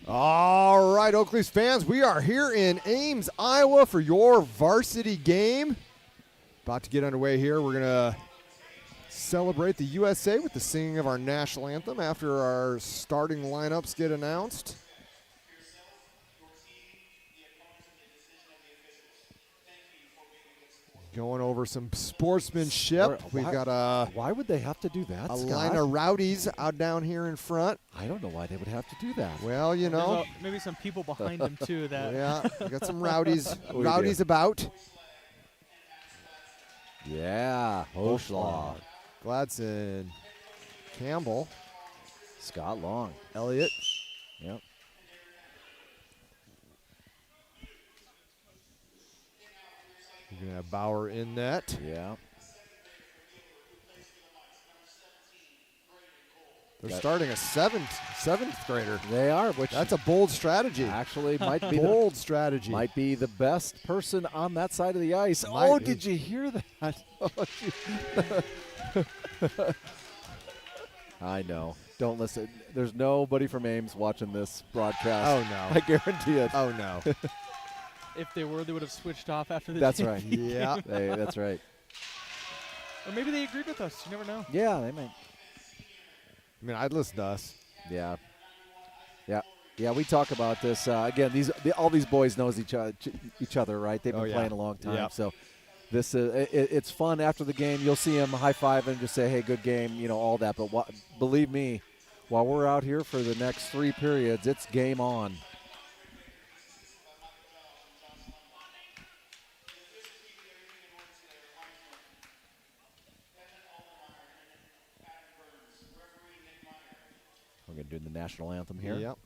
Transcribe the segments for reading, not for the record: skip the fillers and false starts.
All right, Oakleys fans, we are here in Ames, Iowa for your varsity game. About to get underway here. We're going to celebrate the USA with the singing of our national anthem after our starting lineups get announced. Going over some sportsmanship. We've got why would they have to do that, a Scott? line of rowdies out down here in front. I don't know why they would have to do that. Well, you know. Maybe some people behind them, too. That Yeah, we got some rowdies, We rowdies do. about. Yeah, Hoschlaw, Gladson, Campbell, Scott Long. Elliott. Yep. You're going to have Bauer in net. Yeah. They're starting a seventh grader. They are, which That's a bold strategy. actually might be Bold strategy. might be the best person on that side of the ice. Might be. Did you hear that? I know. Don't listen. There's nobody from Ames watching this broadcast. Oh, no. I guarantee it. Oh, no. if they were, they would have switched off after the That's game. right. Yeah. Hey, that's right. Or maybe they agreed with us. You never know. Yeah, they might. I mean, I'd listen to us. Yeah. Yeah. Yeah, we talk about this. Again, all these boys knows each other, right? They've been yeah. playing a long time. Yep. So this it's fun after the game. You'll see them high-five and just say, hey, good game, all that. But believe me, while we're out here for the next 3 periods, it's game on. We're going to do the national anthem here. Yep.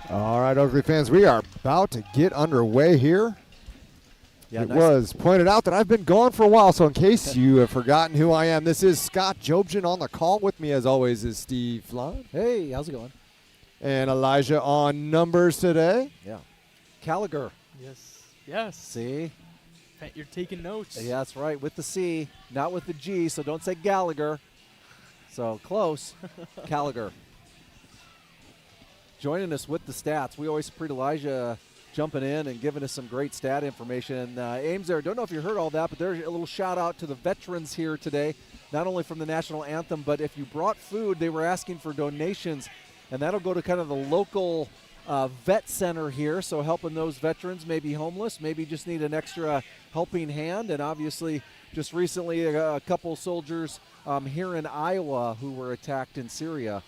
All right, Oakley fans, we are about to get underway here. Yeah, it nice. was pointed out that I've been gone for a while, so in case you have forgotten who I am, this is Scott Jobson on the call. With me, as always, is Steve Flon Hey, how's it going? and Elijah on numbers today. Yeah. Gallagher. Yes. Yes. See? Bet you're taking notes. Yeah, that's right. With the C, not with the G, so don't say Gallagher. So close. Gallagher. Joining us with the stats. We always appreciate Elijah jumping in and giving us some great stat information. Ames there, don't know if you heard all that, but there's a little shout out to the veterans here today, not only from the national anthem, but if you brought food, they were asking for donations, and that'll go to kind of the local vet center here, so helping those veterans, maybe homeless, maybe just need an extra helping hand, and obviously just recently a couple soldiers here in Iowa who were attacked in Syria.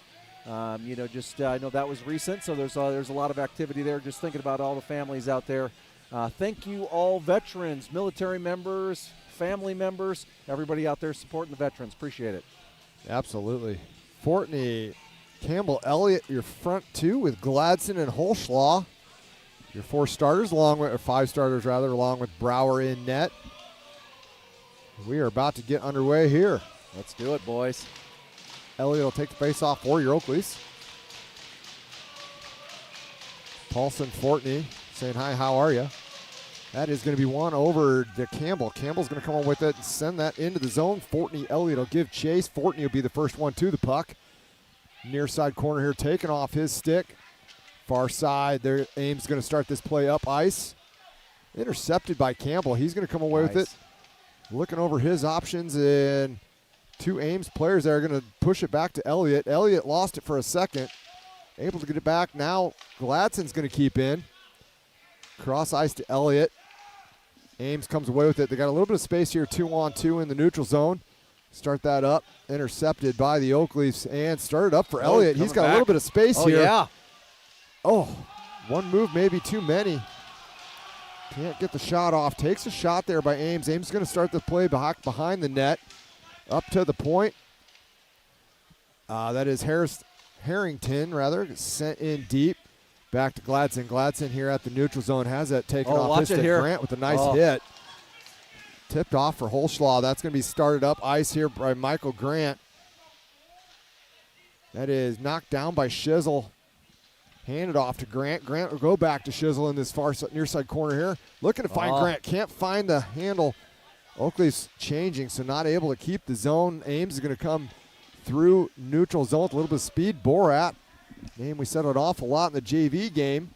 I know that was recent, so there's a lot of activity there. Just thinking about all the families out there. Thank you, all veterans, military members, family members, everybody out there supporting the veterans. Appreciate it. Absolutely. Fortney, Campbell, Elliott, your front two with Gladson and Holschlaw. Your 4 starters, or 5 starters rather, along with Brower in net. We are about to get underway here. Let's do it, boys. Elliott will take the face-off for your Oakleys. Paulson Fortney saying, hi, how are you? That is going to be one over to Campbell. Campbell's going to come on with it and send that into the zone. Fortney, Elliott will give chase. Fortney will be the first one to the puck. Near side corner here, taking off his stick. Far side, there. Ames going to start this play up ice. Intercepted by Campbell. He's going to come away with it. Looking over his options, and two Ames players that are going to push it back to Elliott. Elliott lost it for a second. Able to get it back. Now Gladson's going to keep in. Cross ice to Elliott. Ames comes away with it. They got a little bit of space here, 2-on-2 in the neutral zone. Start that up. Intercepted by the Oakleys and started up for Elliott. He's got a little bit of space here. Yeah. Oh, one move, maybe too many. Can't get the shot off. Takes a shot there by Ames. Ames is going to start the play behind the net. Up to the point. That is Harrington, sent in deep. Back to Gladson. Gladson here at the neutral zone has that taken off his stick. Grant with a nice hit. Tipped off for Holschlaw. That's going to be started up ice here by Michael Grant. That is knocked down by Shizzle. Handed off to Grant. Grant will go back to Shizzle in this far near side corner here. Looking to find Grant. Can't find the handle. Oakley's changing, so not able to keep the zone. Ames is going to come through neutral zone with a little bit of speed. Borat, name we said it off a lot in the JV game,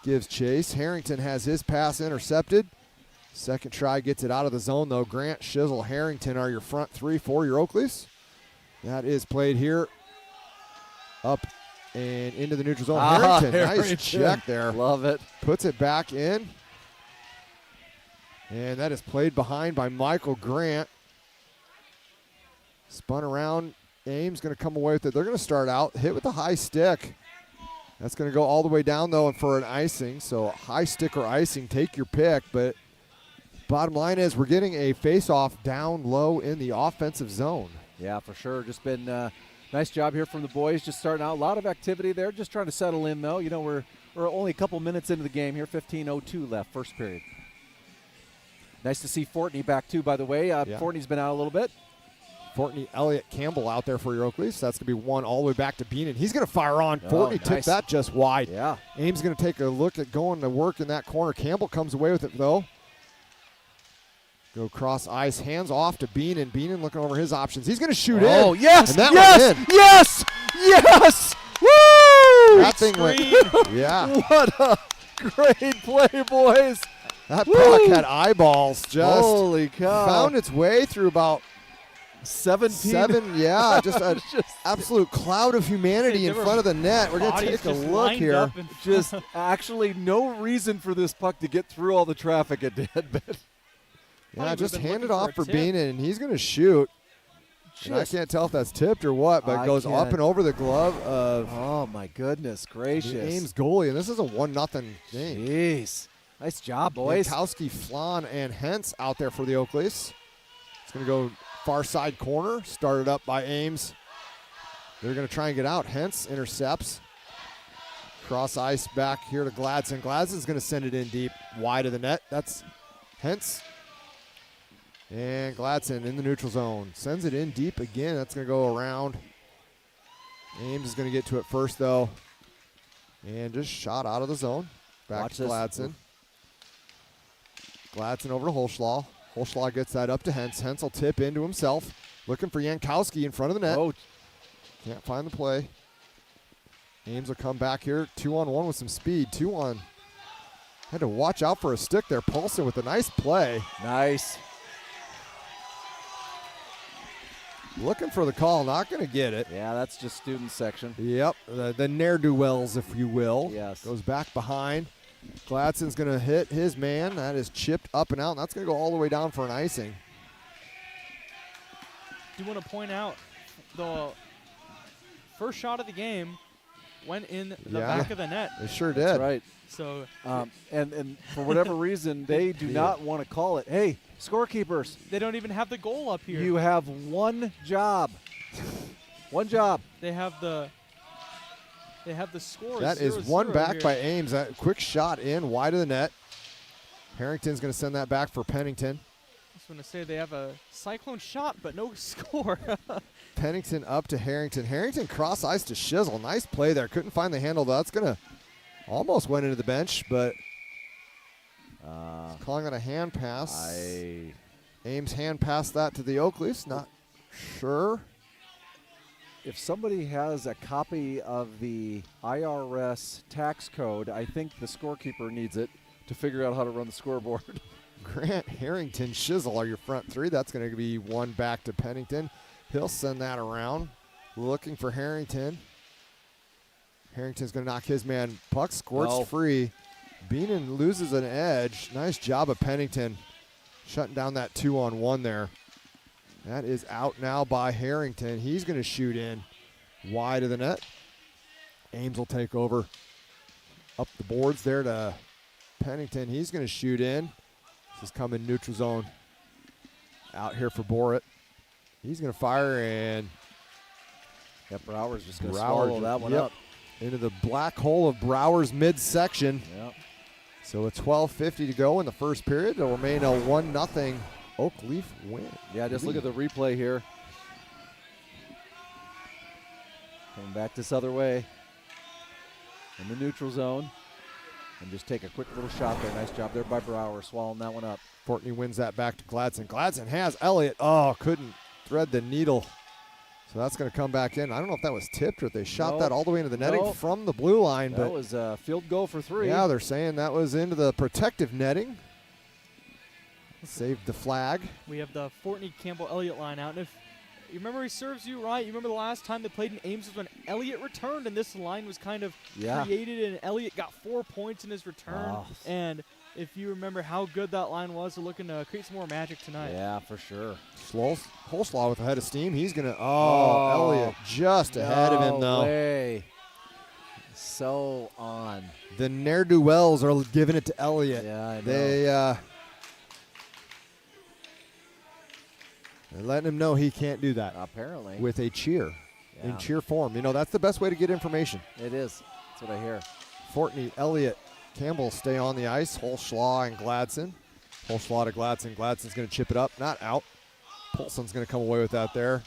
gives chase. Harrington has his pass intercepted. Second try gets it out of the zone, though. Grant, Shizzle, Harrington are your front three for your Oakleys. That is played here. Up and into the neutral zone. Harrington, nice check there. Love it. Puts it back in. And that is played behind by Michael Grant. Spun around. Ames going to come away with it. They're going to start out. Hit with the high stick. That's going to go all the way down, though, and for an icing. So high stick or icing, take your pick. But bottom line is we're getting a face-off down low in the offensive zone. Yeah, for sure. Just been nice job here from the boys. Just starting out. A lot of activity there. Just trying to settle in, though. You know, we're only a couple minutes into the game here. 15:02 left, first period. Nice to see Fortney back, too, by the way. Fortney's been out a little bit. Fortney, Elliott, Campbell out there for your Oakleys. So that's going to be one all the way back to Beanon. He's going to fire on. Fortney tipped that just wide. Yeah. Ames going to take a look at going to work in that corner. Campbell comes away with it, though. Go cross ice, hands off to Beanon. Beanon looking over his options. He's going to shoot in. Oh, yes, and that went in. Yes, yes. Woo! That thing went. Yeah. What a great play, boys. That puck had eyeballs. Just holy cow. Found its way through about 7, yeah, just an absolute cloud of humanity in front of the net. We're going to take a look here. Just actually no reason for this puck to get through all the traffic it did. But yeah, just hand it off for Beanon, and he's going to shoot. And I can't tell if that's tipped or what, but it goes up and over the glove of oh, my goodness gracious. the Ames goalie, and this is a 1-0 game. Jeez. Nice job, boys. Jankowski, Flan, and Hentz out there for the Oakleys. It's going to go far side corner, started up by Ames. They're going to try and get out. Hentz intercepts. Cross ice back here to Gladson. Gladson's going to send it in deep, wide of the net. That's Hentz. And Gladson in the neutral zone. Sends it in deep again. That's going to go around. Ames is going to get to it first, though. And just shot out of the zone. Back to Gladson. Gladson over to Holschlaw. Holschlaw gets that up to Hentz. Hentz will tip into himself. Looking for Jankowski in front of the net. Oh. Can't find the play. Ames will come back here. 2-on-1 with some speed. 2-on. Had to watch out for a stick there. Paulson with a nice play. Nice. Looking for the call. Not going to get it. Yeah, that's just student section. Yep. The ne'er-do-wells, if you will. Yes. Goes back behind. Gladson's going to hit his man. That is chipped up and out, and that's going to go all the way down for an icing. Do want to point out the first shot of the game went in the back of the net. It sure did. That's right. So, and for whatever reason, they do not want to call it. Hey, scorekeepers. They don't even have the goal up here. You have one job. One job. They have the score. That is one back by Ames. That quick shot in wide of the net. Harrington's going to send that back for Pennington. just want to say they have a Cyclone shot, but no score. Pennington up to Harrington. Harrington cross ice to Shizzle. Nice play there. Couldn't find the handle. That's going to almost went into the bench, but calling it a hand pass. Ames hand passed that to the Oak Leafs. Not sure. If somebody has a copy of the IRS tax code, I think the scorekeeper needs it to figure out how to run the scoreboard. Grant, Harrington, Shizzle are your front three. That's going to be one back to Pennington. He'll send that around. Looking for Harrington. Harrington's going to knock his man. Puck squirts free. Beenan loses an edge. Nice job of Pennington shutting down that 2-on-1 there. That is out now by Harrington. He's going to shoot in wide of the net. Ames will take over up the boards there to Pennington. He's going to shoot in. This is coming neutral zone out here for Borat. He's going to fire, and Brower's just going to swallow that one up. Into the black hole of Brower's midsection. Yep. So a 12:50 to go in the first period. It'll remain a 1-0 Oak Leaf win. Yeah, just look at the replay here. Coming back this other way in the neutral zone. And just take a quick little shot there. Nice job there by Brower, swallowing that one up. Fortney wins that back to Gladson. Gladson has Elliott. Oh, couldn't thread the needle. So that's going to come back in. I don't know if that was tipped or if they shot that all the way into the netting from the blue line. That was a field goal for 3. Yeah, they're saying that was into the protective netting. Saved the flag. We have the Fortney Campbell Elliott line out. And if you remember, he serves you right. You remember the last time they played in Ames was when Elliott returned, and this line was kind of created, and Elliott got 4 points in his return. Oh. And if you remember how good that line was, they're looking to create some more magic tonight. Yeah, for sure. Holslaw with a head of steam. He's going to, Elliott just ahead of him, though. Way. So on. The ne'er-do-wells are giving it to Elliott. Yeah, I know. They're letting him know he can't do that. Apparently. With a cheer. Yeah. In cheer form. You know, that's the best way to get information. It is. That's what I hear. Fortney, Elliott, Campbell stay on the ice. Holslaw and Gladson. Holslaw to Gladson. Gladson's going to chip it up. Not out. Polson's going to come away with that there.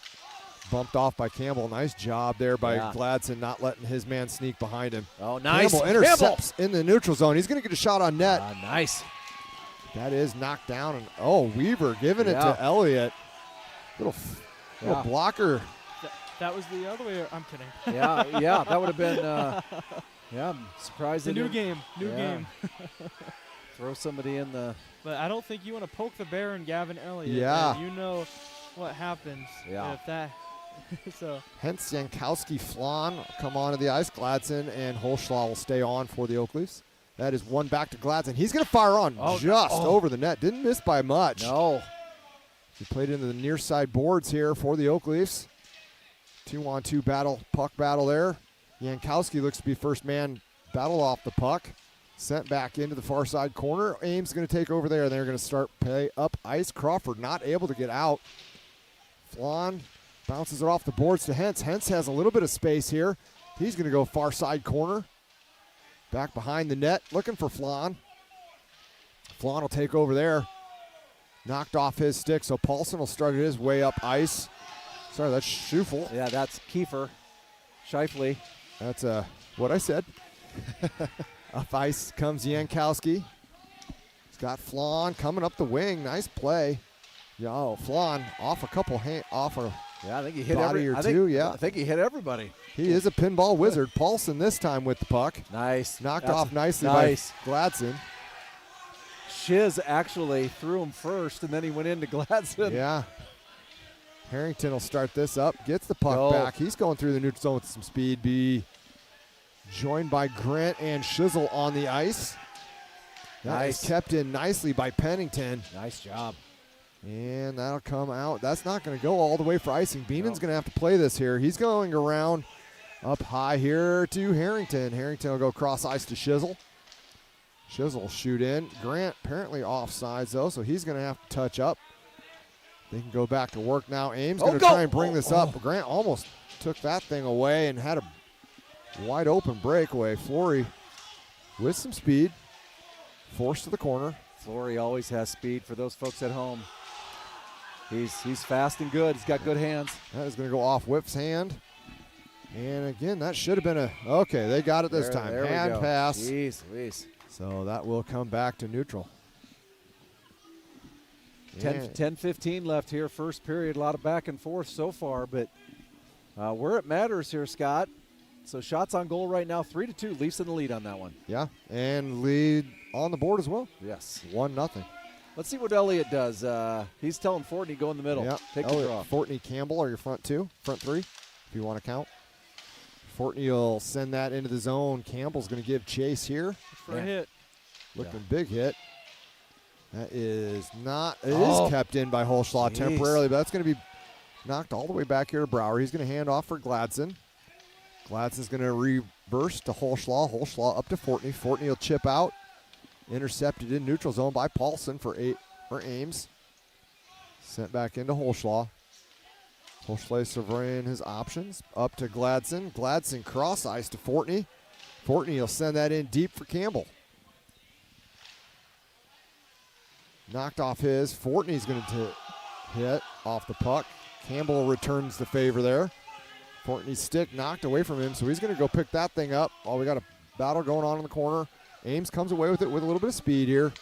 Bumped off by Campbell. Nice job there by Gladson, not letting his man sneak behind him. Oh, nice. Campbell intercepts in the neutral zone. He's going to get a shot on net. Nice. That is knocked down. And Weaver giving it to Elliott. Little blocker. That was the other way. I'm kidding. Yeah, that would have been, I'm surprised. New game. Throw somebody in the. But I don't think you want to poke the bear in Gavin Elliott. Yeah. You know what happens if that. So. Hence Jankowski, Flan come onto the ice. Gladson and Holslaw will stay on for the Oak Leafs. That is one back to Gladson. He's going to fire on over the net. Didn't miss by much. No. He played into the near side boards here for the Oak Leafs. 2-on-2 battle, puck battle there. Jankowski looks to be first man, battle off the puck. Sent back into the far side corner. Ames going to take over there. They're going to start play up ice. Crawford not able to get out. Flan bounces it off the boards to Hentz. Hentz has a little bit of space here. He's going to go far side corner. Back behind the net, looking for Flan. Flan will take over there. Knocked off his stick, so Paulson will start his way up ice. Sorry, that's Schufel. Yeah, that's Kiefer. Scheifele. That's what I said. Up ice comes Jankowski. He's got Flan coming up the wing. Nice play. Flan off a couple off a I think he hit body or two. I think he hit everybody. He is a pinball wizard. Paulson this time with the puck. Nice. Knocked off nicely by Gladson. Shiz actually threw him first, and then he went into Gladson. Yeah. Harrington will start this up. Gets the puck back. He's going through the neutral zone with some speed. Be joined by Grant and Shizzle on the ice. That is kept in nicely by Pennington. Nice job. And that'll come out. That's not going to go all the way for icing. Beenan's going to have to play this here. He's going around up high here to Harrington. Harrington will go cross ice to Shizzle. Shizzle will shoot in. Grant apparently offsides though, so he's going to have to touch up. They can go back to work now. Ames going to try and bring this up. Grant almost took that thing away and had a wide open breakaway. Flory with some speed. Forced to the corner. Flory always has speed for those folks at home. He's fast and good. He's got good hands. That is going to go off Whip's hand. And again, that should have been okay, they got it this time. There Hand we go. pass. Jeez. So that will come back to neutral. 10-15 left here, first period. A lot of back and forth so far, but where it matters here, Scott. So shots on goal right now, 3-2. Leafs in the lead on that one. Yeah, and lead on the board as well. Yes. 1-0. Let's see what Elliott does. He's telling Fortney go in the middle. Yeah. Take the draw. Fortney, Campbell are your front three, if you want to count. Fortney will send that into the zone. Campbell's going to give chase here. For a hit. Looking big hit. That is not. It is kept in by Holschlaw temporarily, but that's going to be knocked all the way back here to Brower. He's going to hand off for Gladson. Gladson's going to reverse to Holschlaw. Holschlaw up to Fortney. Fortney will chip out. Intercepted in neutral zone by Paulson for Ames. Sent back into Holschlaw. Holschlaw surveying his options. Up to Gladson. Gladson cross ice to Fortney. Fortney will send that in deep for Campbell. Knocked off his. Fortney's going to hit off the puck. Campbell returns the favor there. Fortney's stick knocked away from him, so he's going to go pick that thing up. Oh, we got a battle going on in the corner. Ames comes away with it with a little bit of speed here.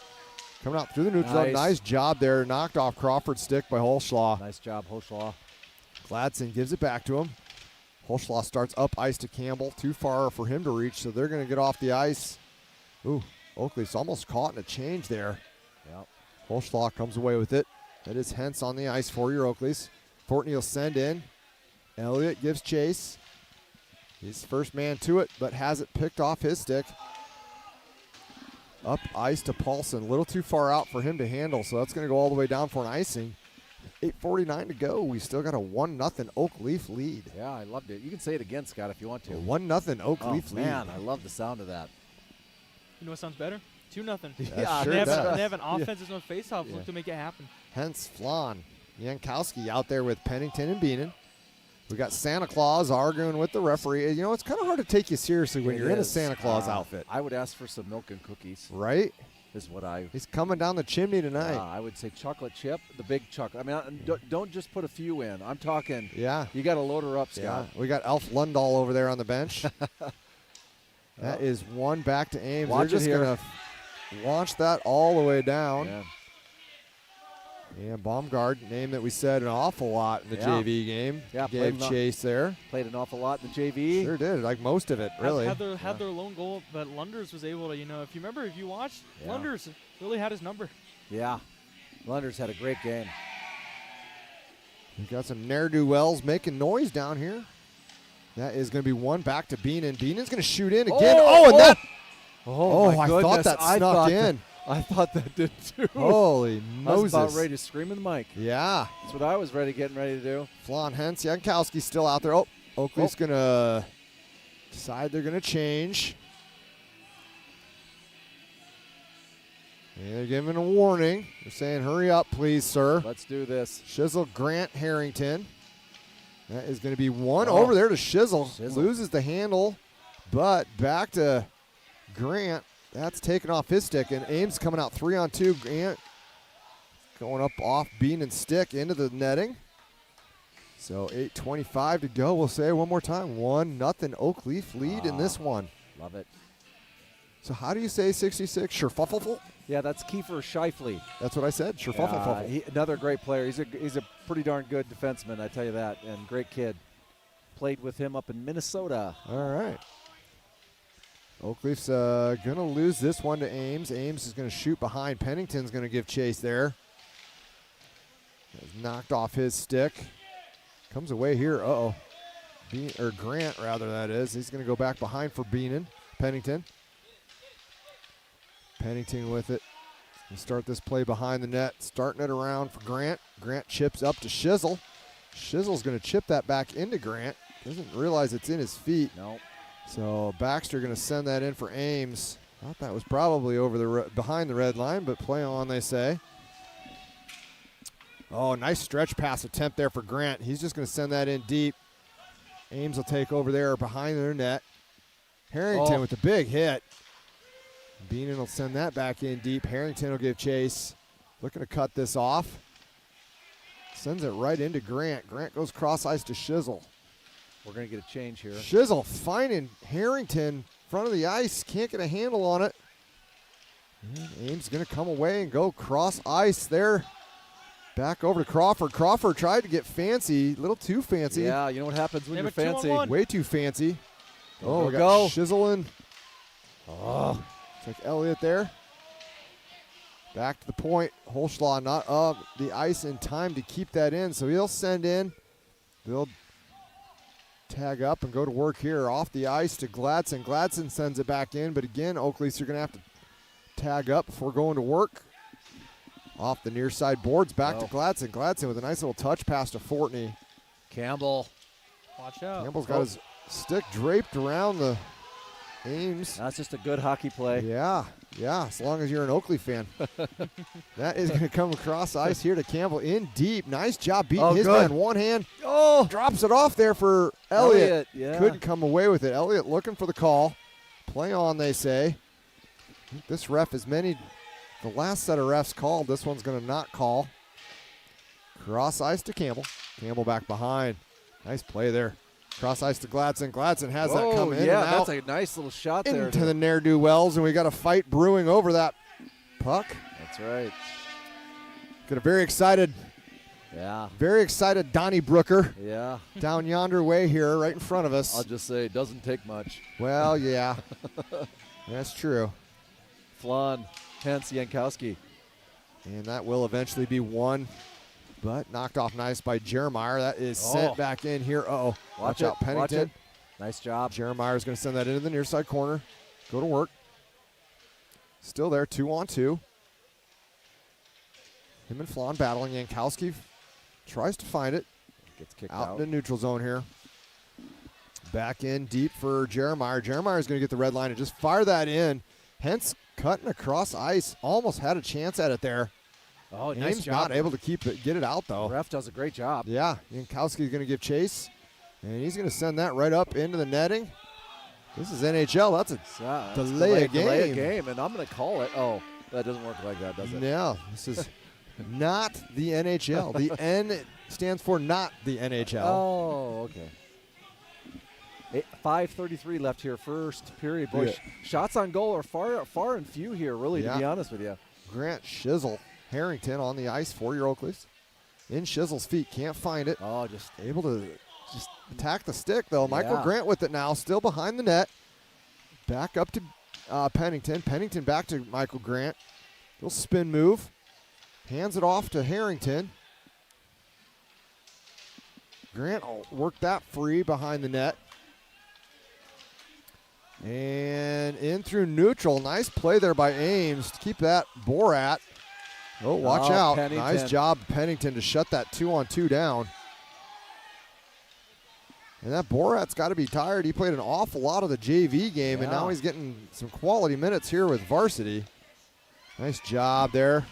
Coming out through the neutral zone. Nice job there. Knocked off Crawford's stick by Holschlaw. Nice job, Holschlaw. Gladson gives it back to him. Holschlaw starts up ice to Campbell. Too far for him to reach, so they're going to get off the ice. Ooh, Oakley's almost caught in a change there. Yep. Holschlaw comes away with it. That is Hentz on the ice for your Oakleys. Fortney will send in. Elliott gives chase. He's first man to it, but has it picked off his stick. Up ice to Paulson. A little too far out for him to handle, so that's going to go all the way down for an icing. 8:49 to go. We still got a 1-0 Oak Leaf lead. Yeah, I loved it. You can say it again, Scott, if you want to. 1-0 Oak Leaf lead. Man, I love the sound of that. You know what sounds better? 2-0. Yeah, sure they does. have an offense. There's no face-off. Look to make it happen. Hence Flan. Yankowski out there with Pennington and Beenan. We got Santa Claus arguing with the referee. You know, it's kind of hard to take you seriously when you're in a Santa Claus outfit. I would ask for some milk and cookies. Right? Is what I. He's coming down the chimney tonight. I would say chocolate chip, the big chocolate. I mean, don't just put a few in. I'm talking. Yeah. You got to load her up, Scott. Yeah. We got Alf Lundahl over there on the bench. That is one back to Ames. Watch They're just going to launch that all the way down. Yeah. And Baumgart, name that we said an awful lot in the JV game. Yeah, gave chase there. Played an awful lot in the JV. Sure did, like most of it, really. Had their lone goal, but Lunders was able to, if you remember, if you watched, Lunders really had his number. Yeah. Lunders had a great game. We got some ne'er-do-wells making noise down here. That is going to be one back to Beenan. Beenan's going to shoot in again. My I goodness. thought that snuck in. I thought that did too. Holy Moses. I was about ready to scream in the mic. Yeah. That's what I was getting ready to do. Flan Hentz. Yankowski's still out there. Oakley's going to decide they're going to change. And they're giving a warning. They're saying, hurry up, please, sir. Let's do this. Shizzle, Grant, Harrington. That is going to be one over there to Shizzle. Loses the handle, but back to Grant. That's taken off his stick, and Ames coming out 3-on-2. Grant going up off Beenan's stick into the netting. So 8:25 to go. We'll say it one more time. 1-0 Oak Leaf lead in this one. Love it. So how do you say 66? Sherfuffleful? Yeah, that's Kiefer Scheifele. That's what I said. Sherfuffleful. Another great player. He's a pretty darn good defenseman, I tell you that, and great kid. Played with him up in Minnesota. All right. Oak Leaf's going to lose this one to Ames. Ames is going to shoot behind. Pennington's going to give chase there. Knocked off his stick. Comes away here. Grant, rather, that is. He's going to go back behind for Pennington. Pennington with it. And start this play behind the net. Starting it around for Grant. Grant chips up to Shizzle. Shizzle's going to chip that back into Grant. Doesn't realize it's in his feet. Nope. So Baxter going to send that in for Ames. Thought that was probably over behind the red line, but play on, they say. Oh, nice stretch pass attempt there for Grant. He's just going to send that in deep. Ames will take over there behind their net. Harrington with the big hit. Beenan will send that back in deep. Harrington will give chase. Looking to cut this off. Sends it right into Grant. Grant goes cross ice to Shizzle. We're going to get a change here. Shizzle finding Harrington front of the ice. Can't get a handle on it. And Ames going to come away and go cross ice there. Back over to Crawford. Crawford tried to get fancy. A little too fancy. Yeah, you know what happens when you're fancy. Way too fancy. Go, we got go. Shizzling. Oh, it's like Elliott there. Back to the point. Holschlaw not up the ice in time to keep that in, so he'll send in. They'll tag up and go to work here. Off the ice to Gladson. Gladson sends it back in, but again, Oakleys are going to have to tag up before going to work. Off the near side boards, back to Gladson. Gladson with a nice little touch pass to Fortney. Campbell. Watch out. Campbell's got his stick draped around the Ames. That's just a good hockey play. Yeah, as long as you're an Oakley fan. That is going to come across ice here to Campbell in deep. Nice job beating his man. One hand. Oh, drops it off there for Elliott. Yeah. Couldn't come away with it. Elliott looking for the call. Play on, they say. This ref is the last set of refs called. This one's going to not call. Cross ice to Campbell. Campbell back behind. Nice play there. Cross ice to Gladson. Gladson has that come in and out. That's a nice little shot there. Into the ne'er-do-wells, and we got a fight brewing over that puck. That's right. Got a very excited Donnie Brooker. Yeah. Down yonder way here, right in front of us. I'll just say it doesn't take much. Well, yeah. That's true. Flan, hence Yankowski. And that will eventually be won, but knocked off nice by Jeremiah. That is sent back in here. Uh-oh. Watch out, Pennington. Watch it. Nice job. Jeremiah's going to send that into the near side corner. Go to work. Still there, 2-on-2. Him and Flan battling. Yankowski tries to find it. Gets kicked out out. into neutral zone here. Back in deep for Jeremiah. Jeremiah's going to get the red line and just fire that in. Hence cutting across ice. Almost had a chance at it there. Oh, nice Ames job. not able to get it out, though. The ref does a great job. Yeah, Yankowski's going to give chase, and he's going to send that right up into the netting. This is NHL. That's a delay a game, and I'm going to call it. Oh, that doesn't work like that, does it? No, this is not the NHL. The N stands for not the NHL. Oh, okay. 5:33 left here, first period. Boy, shots on goal are far and few here, really, to be honest with you. Grant Shizzle. Harrington on the ice for your Oakleys. In Shizzle's feet, can't find it. Oh, just able to attack the stick, though. Michael Grant with it now, still behind the net. Back up to Pennington. Pennington back to Michael Grant. Little spin move. Hands it off to Harrington. Grant will work that free behind the net. And in through neutral. Nice play there by Ames to keep that Borat. Oh, watch out. Pennington. Nice job, Pennington, to shut that 2-on-2 down. And that Borat's got to be tired. He played an awful lot of the JV game, and now he's getting some quality minutes here with Varsity. Nice job there.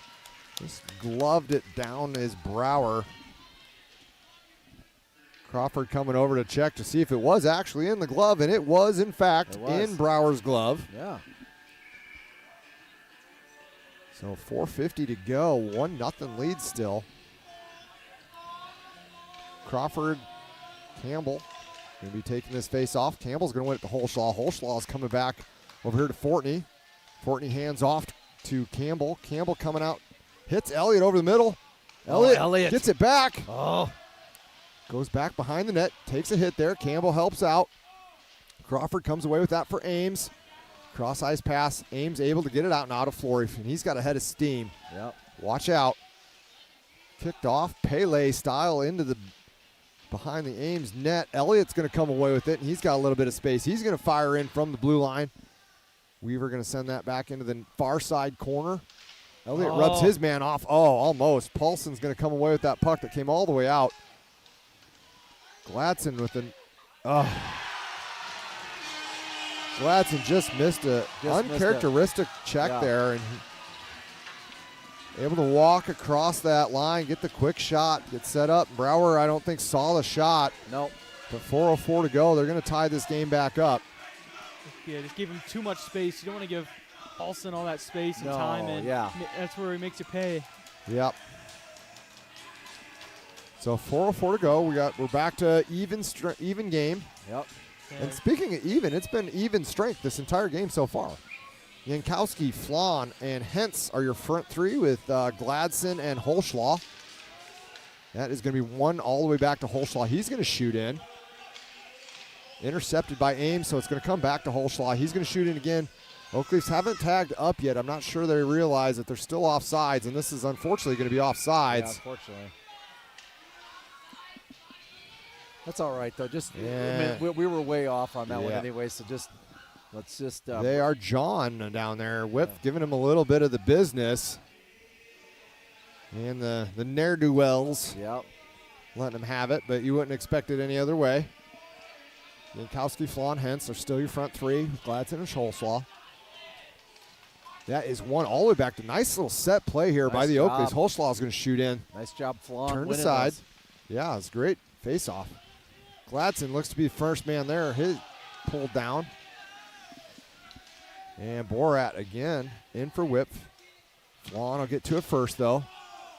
Just gloved it down his Brower. Crawford coming over to check to see if it was actually in the glove, and it was, in fact, in Brower's glove. Yeah. So 4:50 to go, 1-0 lead still. Crawford, Campbell going to be taking this face off. Campbell's going to win it to Holschlaw. Holschlaw's coming back over here to Fortney. Fortney hands off to Campbell. Campbell coming out, hits Elliott over the middle. Elliott gets it back. Oh. Goes back behind the net, takes a hit there. Campbell helps out. Crawford comes away with that for Ames. Cross ice pass. Ames able to get it out now to Flory, and he's got a head of steam. Yep. Watch out. Kicked off Pele style into the behind the Ames net. Elliott's going to come away with it, and he's got a little bit of space. He's going to fire in from the blue line. Weaver going to send that back into the far side corner. Elliott rubs his man off. Oh, almost. Paulson's going to come away with that puck that came all the way out. Gladson with an Gladson just missed a uncharacteristic check there, and able to walk across that line, get the quick shot, get set up. Brower, I don't think, saw the shot. Nope. But 4:04 to go. They're going to tie this game back up. Yeah, just give him too much space. You don't want to give Paulson all that space and time, and that's where he makes you pay. Yep. So 4:04 to go. We're back to even game. Yep. Yeah. And speaking of even, it's been even strength this entire game so far. Yankowski, Flan, and Hentz are your front three with Gladson and Holschlaw. That is going to be one all the way back to Holschlaw. He's going to shoot in. Intercepted by Ames, so it's going to come back to Holschlaw. He's going to shoot in again. Oak Leafs haven't tagged up yet. I'm not sure they realize that they're still offsides, and this is unfortunately going to be offsides. Yeah, unfortunately. That's all right, though. Just Yeah. I mean, we were way off on that one anyway, so let's just. They are John down there. Whip giving him a little bit of the business. And the ne'er-do-wells Yep. letting him have it, but you wouldn't expect it any other way. Yankowski, Flan, Hentz are still your front three with Gladson and Holschlaw. That is one all the way back to nice little set play here by the Oak Leafs. Holschlaw is going to shoot in. Nice job, Flan. Turned aside. Yeah, it's great face-off. Gladson looks to be the first man there. His pulled down. And Borat again in for Whip. Flan will get to it first, though.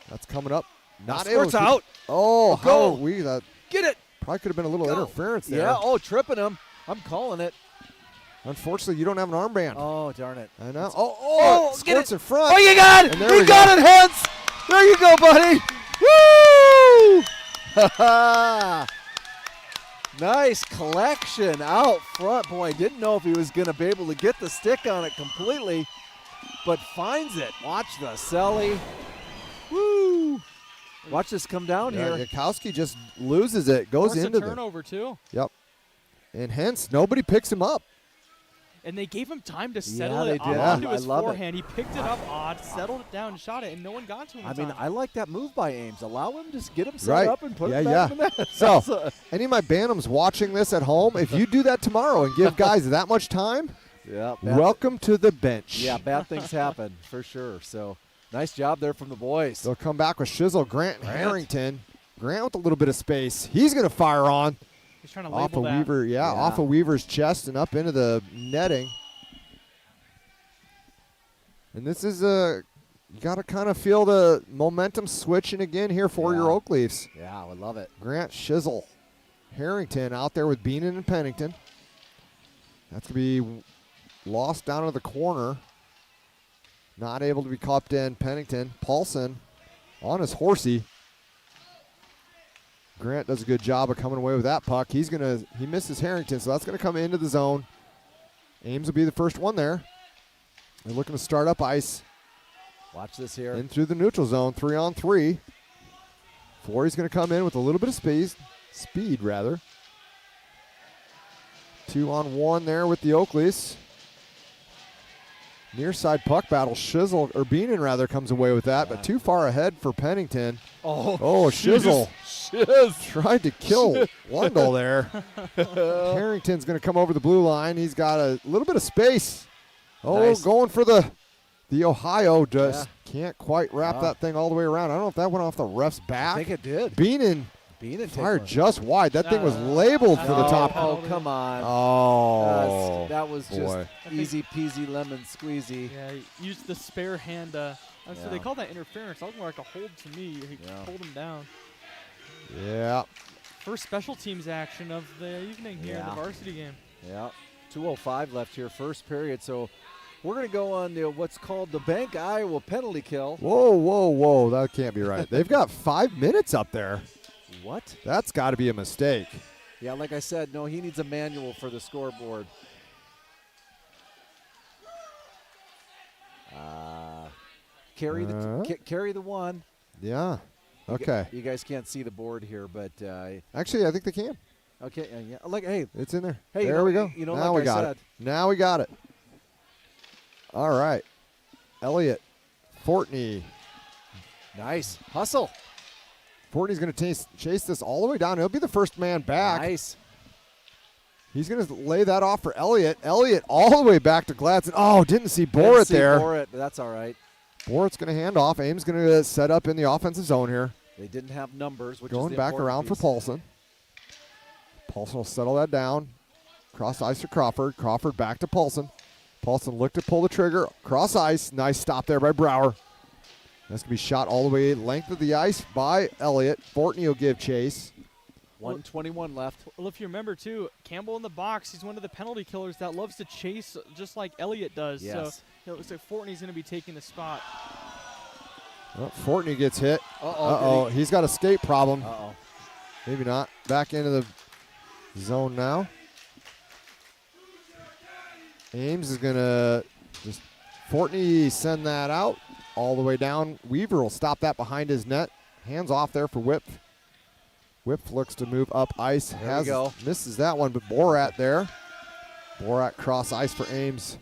That's coming up. Not able to out. Oh, Go. how we that Get it. probably could have been a little interference there. Yeah. Oh, tripping him. I'm calling it. Unfortunately, you don't have an armband. Oh, darn it. I know. Oh, get squirts it. in front. Oh, you got it. And there we You got it, Hentz. There you go, buddy. Woo! Nice collection out front. Boy, I didn't know if he was going to be able to get the stick on it completely, but finds it. Watch the celly. Woo! Watch this come down here. Yankowski just loses it. Goes Forced into a turnover, too. Yep. And hence, nobody picks him up. And they gave him time to settle they it did. onto I his love it. forehand. He picked it up odd, settled it down, shot it, and no one got to him. I in mean, time. I like that move by Ames. Allow him to get him set Right. up and put Yeah, him back in the net. So, any of my Bantams watching this at home, if you do that tomorrow and give guys that much time, yeah, welcome to the bench. Yeah, bad things happen for sure. So, nice job there from the boys. They'll come back with Shizzle, Grant, and Harrington. Grant with a little bit of space. He's going to fire on. He's trying to Off label of that. Weaver, off of Weaver's chest and up into the netting. And this is you got to kind of feel the momentum switching again here for your Oak Leafs. Yeah, I would love it. Grant, Shizzle, Harrington out there with Beenan and Pennington. That's going to be lost down to the corner. Not able to be cupped in. Pennington, Paulson on his horsey. Grant does a good job of coming away with that puck. He misses Harrington, so that's going to come into the zone. Ames will be the first one there. They're looking to start up ice. Watch this here. In through the neutral zone, 3-on-3. Florey's going to come in with a little bit of speed rather. 2-on-1 there with the Oak Leafs. Near side puck battle. Beenan rather comes away with that, but too far ahead for Pennington. Oh, Shizzle. Shiz. Tried to kill Wendell there. Harrington's going to come over the blue line. He's got a little bit of space. Nice. Going for the Ohio. Just can't quite wrap that thing all the way around. I don't know if that went off the ref's back. I think it did. Beenan fired just wide. That thing was labeled for the top. Oh, come on. Oh. That was just boy. easy peasy lemon squeezy. Yeah, he used the spare hand. So they call that interference. That was more like a hold to me. He pulled him down. Yeah. First special teams action of the evening here in the varsity game. Yeah. 2:05 left here, first period. So we're going to go on what's called the Bank Iowa penalty kill. Whoa. That can't be right. They've got 5 minutes up there. What? That's got to be a mistake. Yeah, like I said, no, he needs a manual for the scoreboard. Carry the one. Yeah. Okay. You guys can't see the board here, but Actually, I think they can. okay. Yeah. Like, hey, It's in there. Hey, there we go. you know, now like we I got said. it. Now we got it. All right. Elliott, Fortney. nice hustle. Fortney's going to chase this all the way down. He'll be the first man back. Nice. He's going to lay that off for Elliott. Elliott all the way back to Gladson. Oh, didn't see Borat there. Borat, but that's all right. Borat's going to hand off. Ames going to set up in the offensive zone here. They didn't have numbers, which Going is the back important around piece. for Paulson. Paulson will settle that down. Cross ice to Crawford. Crawford back to Paulson. Paulson looked to pull the trigger. Cross ice. Nice stop there by Brower. That's going to be shot all the way length of the ice by Elliott. Fortney will give chase. 1:21 left. Well, if you remember, too, Campbell in the box, he's one of the penalty killers that loves to chase just like Elliott does. Yes. So it looks like Fortney's going to be taking the spot. Well, Fortney gets hit. Uh-oh. He's got a skate problem. Uh-oh. Maybe not. Back into the zone now. Ames is going to just Fortney send that out all the way down. Weaver will stop that behind his net. Hands off there for Whip. Whip looks to move up ice. There we go. Misses that one, but Borat there. Borat cross ice for Ames.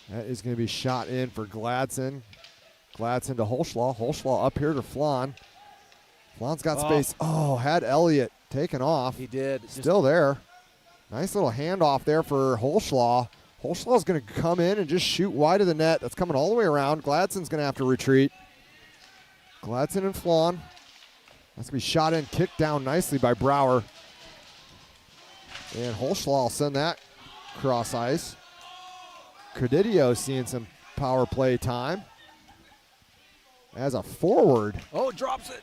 That is going to be shot in for Gladson. Gladson to Holschlaw. Holschlaw up here to Flan. Flan's got space. Oh, had Elliott taken off. He did. Still there. Nice little handoff there for Holschlaw. Holschlaw's going to come in and just shoot wide of the net. That's coming all the way around. Gladson's going to have to retreat. Gladson and Flan. That's going to be shot in, kicked down nicely by Brower. And Holschlaw will send that cross ice. Credidio seeing some power play time. As a forward. Oh, drops it.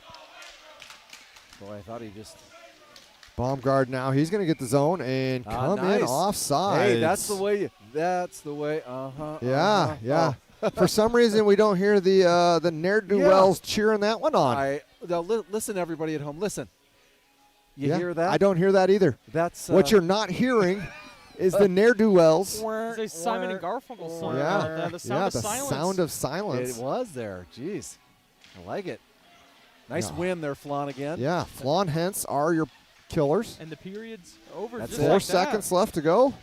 Boy, I thought he just... Baumgard now. He's going to get the zone and come in offside. Hey, that's the way. That's the way. Yeah. For some reason, we don't hear the ne'er-do-wells cheering that one on. Listen, everybody at home. Listen. You hear that? I don't hear that either. That's what you're not hearing is the ne'er-do-wells. It's a Simon and Garfunkel song. Yeah, The sound of silence. Sound of silence. It was there. Jeez. I like it. Nice win there, Flan again. Yeah, Flan hence are your killers. And the period's over. That's just it. 4 like seconds left to go.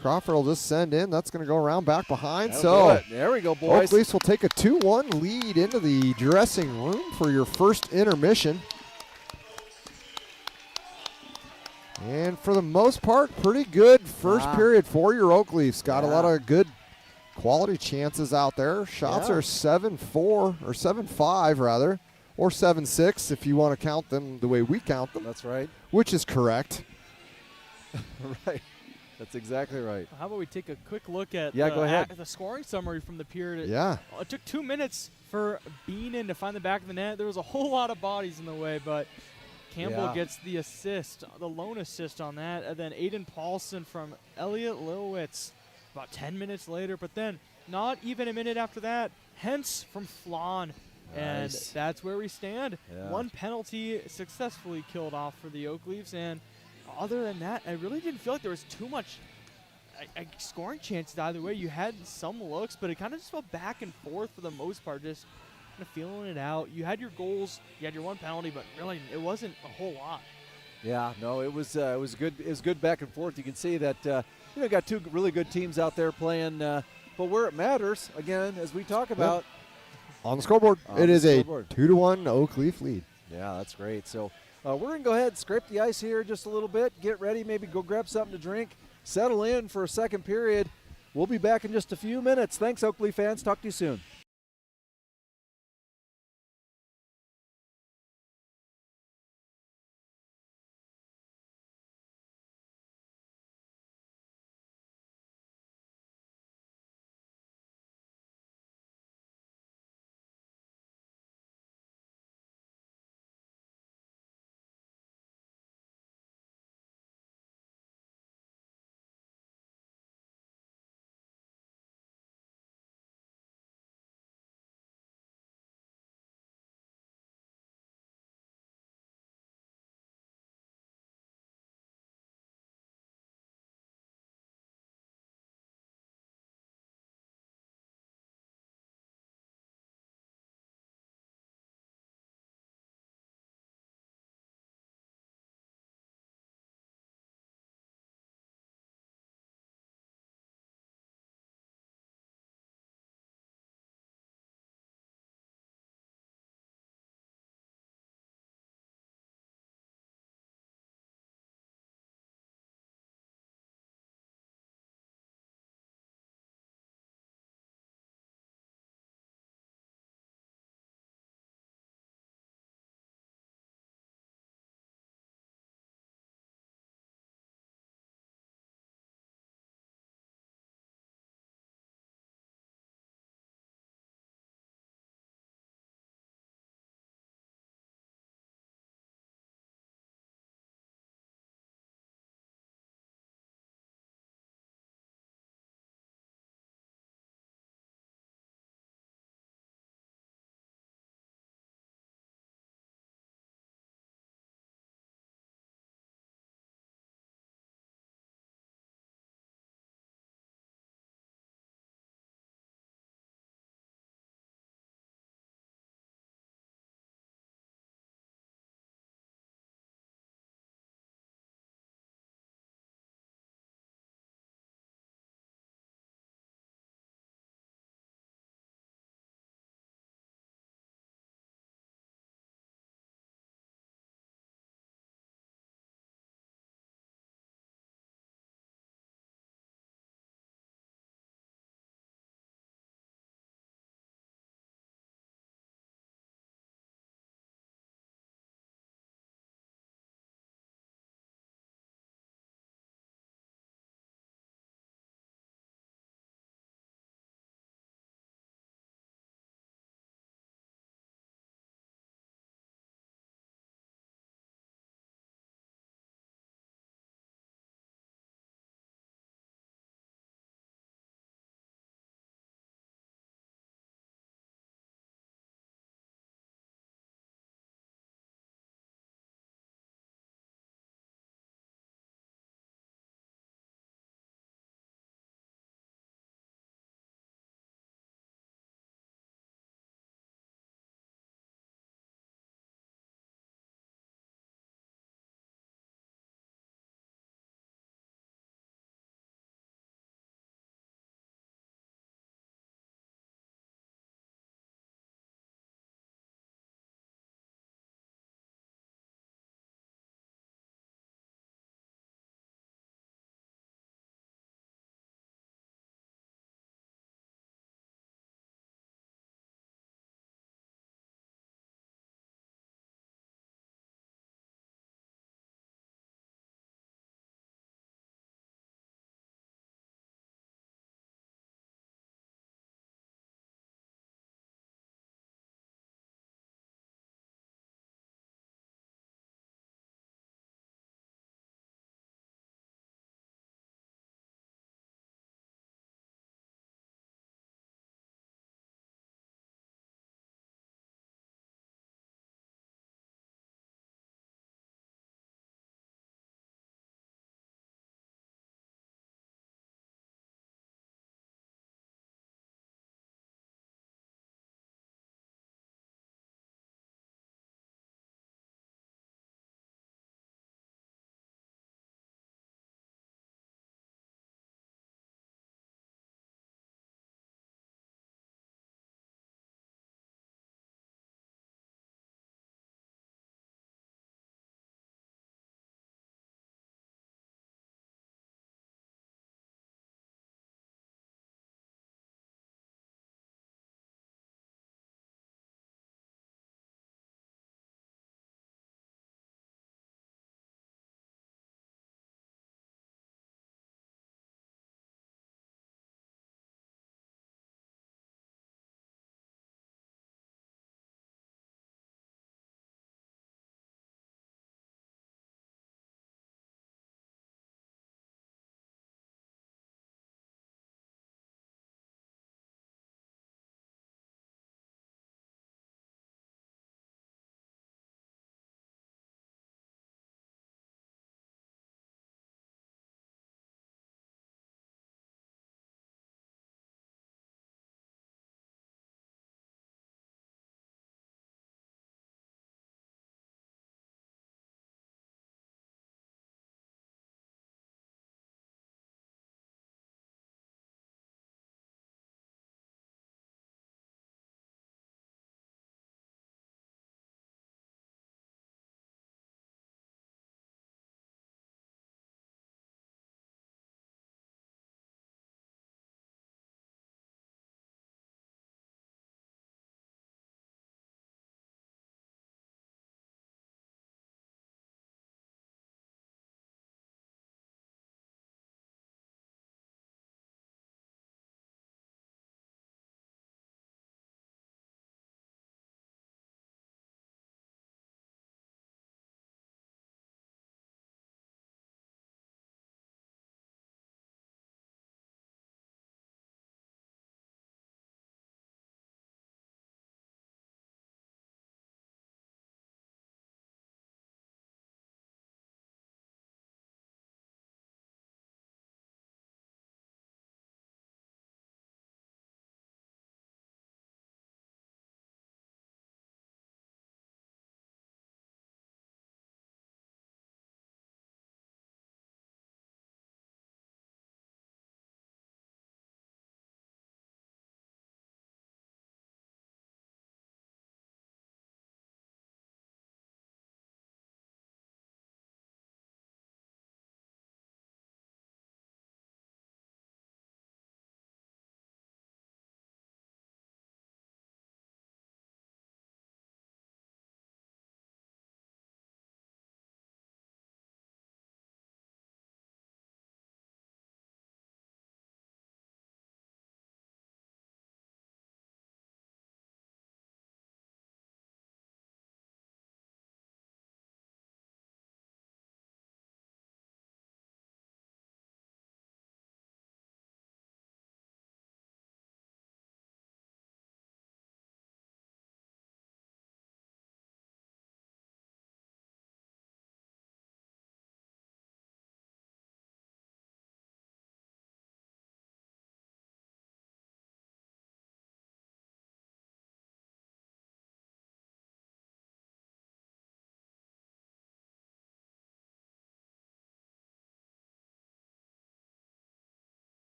Crawford will just send in. That's going to go around back behind. That'll do it. There we go, boys. Oak Leafs will take a 2-1 lead into the dressing room for your first intermission. And for the most part, pretty good first period for your Oak Leafs. Got a lot of good quality chances out there. Shots are 7-4 or 7-5 rather, or 7-6 if you want to count them the way we count them. That's right. Which is correct. Right. That's exactly right. How about we take a quick look at go ahead. The scoring summary from the period. Yeah. It took 2 minutes for Beanon to find the back of the net. There was a whole lot of bodies in the way, but Campbell gets the assist, the lone assist on that. And then Aiden Paulson from Elliott Lilowitz about 10 minutes later. But then not even a minute after that, Hence from Flan. And that's where we stand. Yeah. One penalty successfully killed off for the Oak Leafs. And other than that, I really didn't feel like there was too much scoring chances either way. You had some looks, but it kind of just felt back and forth for the most part, just kind of feeling it out. You had your goals, you had your one penalty, but really it wasn't a whole lot. Yeah, no, it was good. It was good back and forth. You can see that got two really good teams out there playing, but where it matters, again, as we talk about. On the scoreboard, it is a 2-1 Oak Leaf lead. Yeah, that's great. So we're going to go ahead and scrape the ice here just a little bit, get ready, maybe go grab something to drink, settle in for a second period. We'll be back in just a few minutes. Thanks, Oak Leaf fans. Talk to you soon.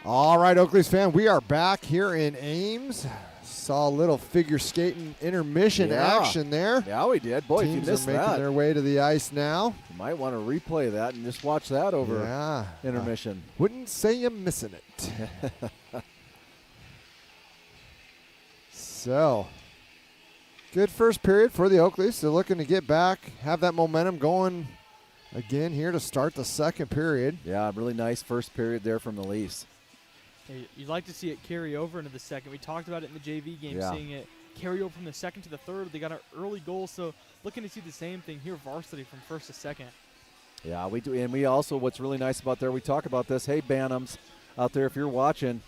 All right, Oakley's fan, we are back here in Ames. Saw a little figure skating intermission action there. Yeah, we did. Boy, Teams if you missed are making their way to the ice now. you might want to replay that and just watch that over intermission. Wouldn't say you're missing it. So, good first period for the Oakleys. They're looking to get back, have that momentum going again here to start the second period. Yeah, really nice first period there from the Leafs. Hey, you'd like to see it carry over into the second. We talked about it in the JV game, seeing it carry over from the second to the third. They got an early goal, so looking to see the same thing here, Varsity from first to second. Yeah, we do. And we also, what's really nice about there, we talk about this. Hey, Bantams out there, if you're watching,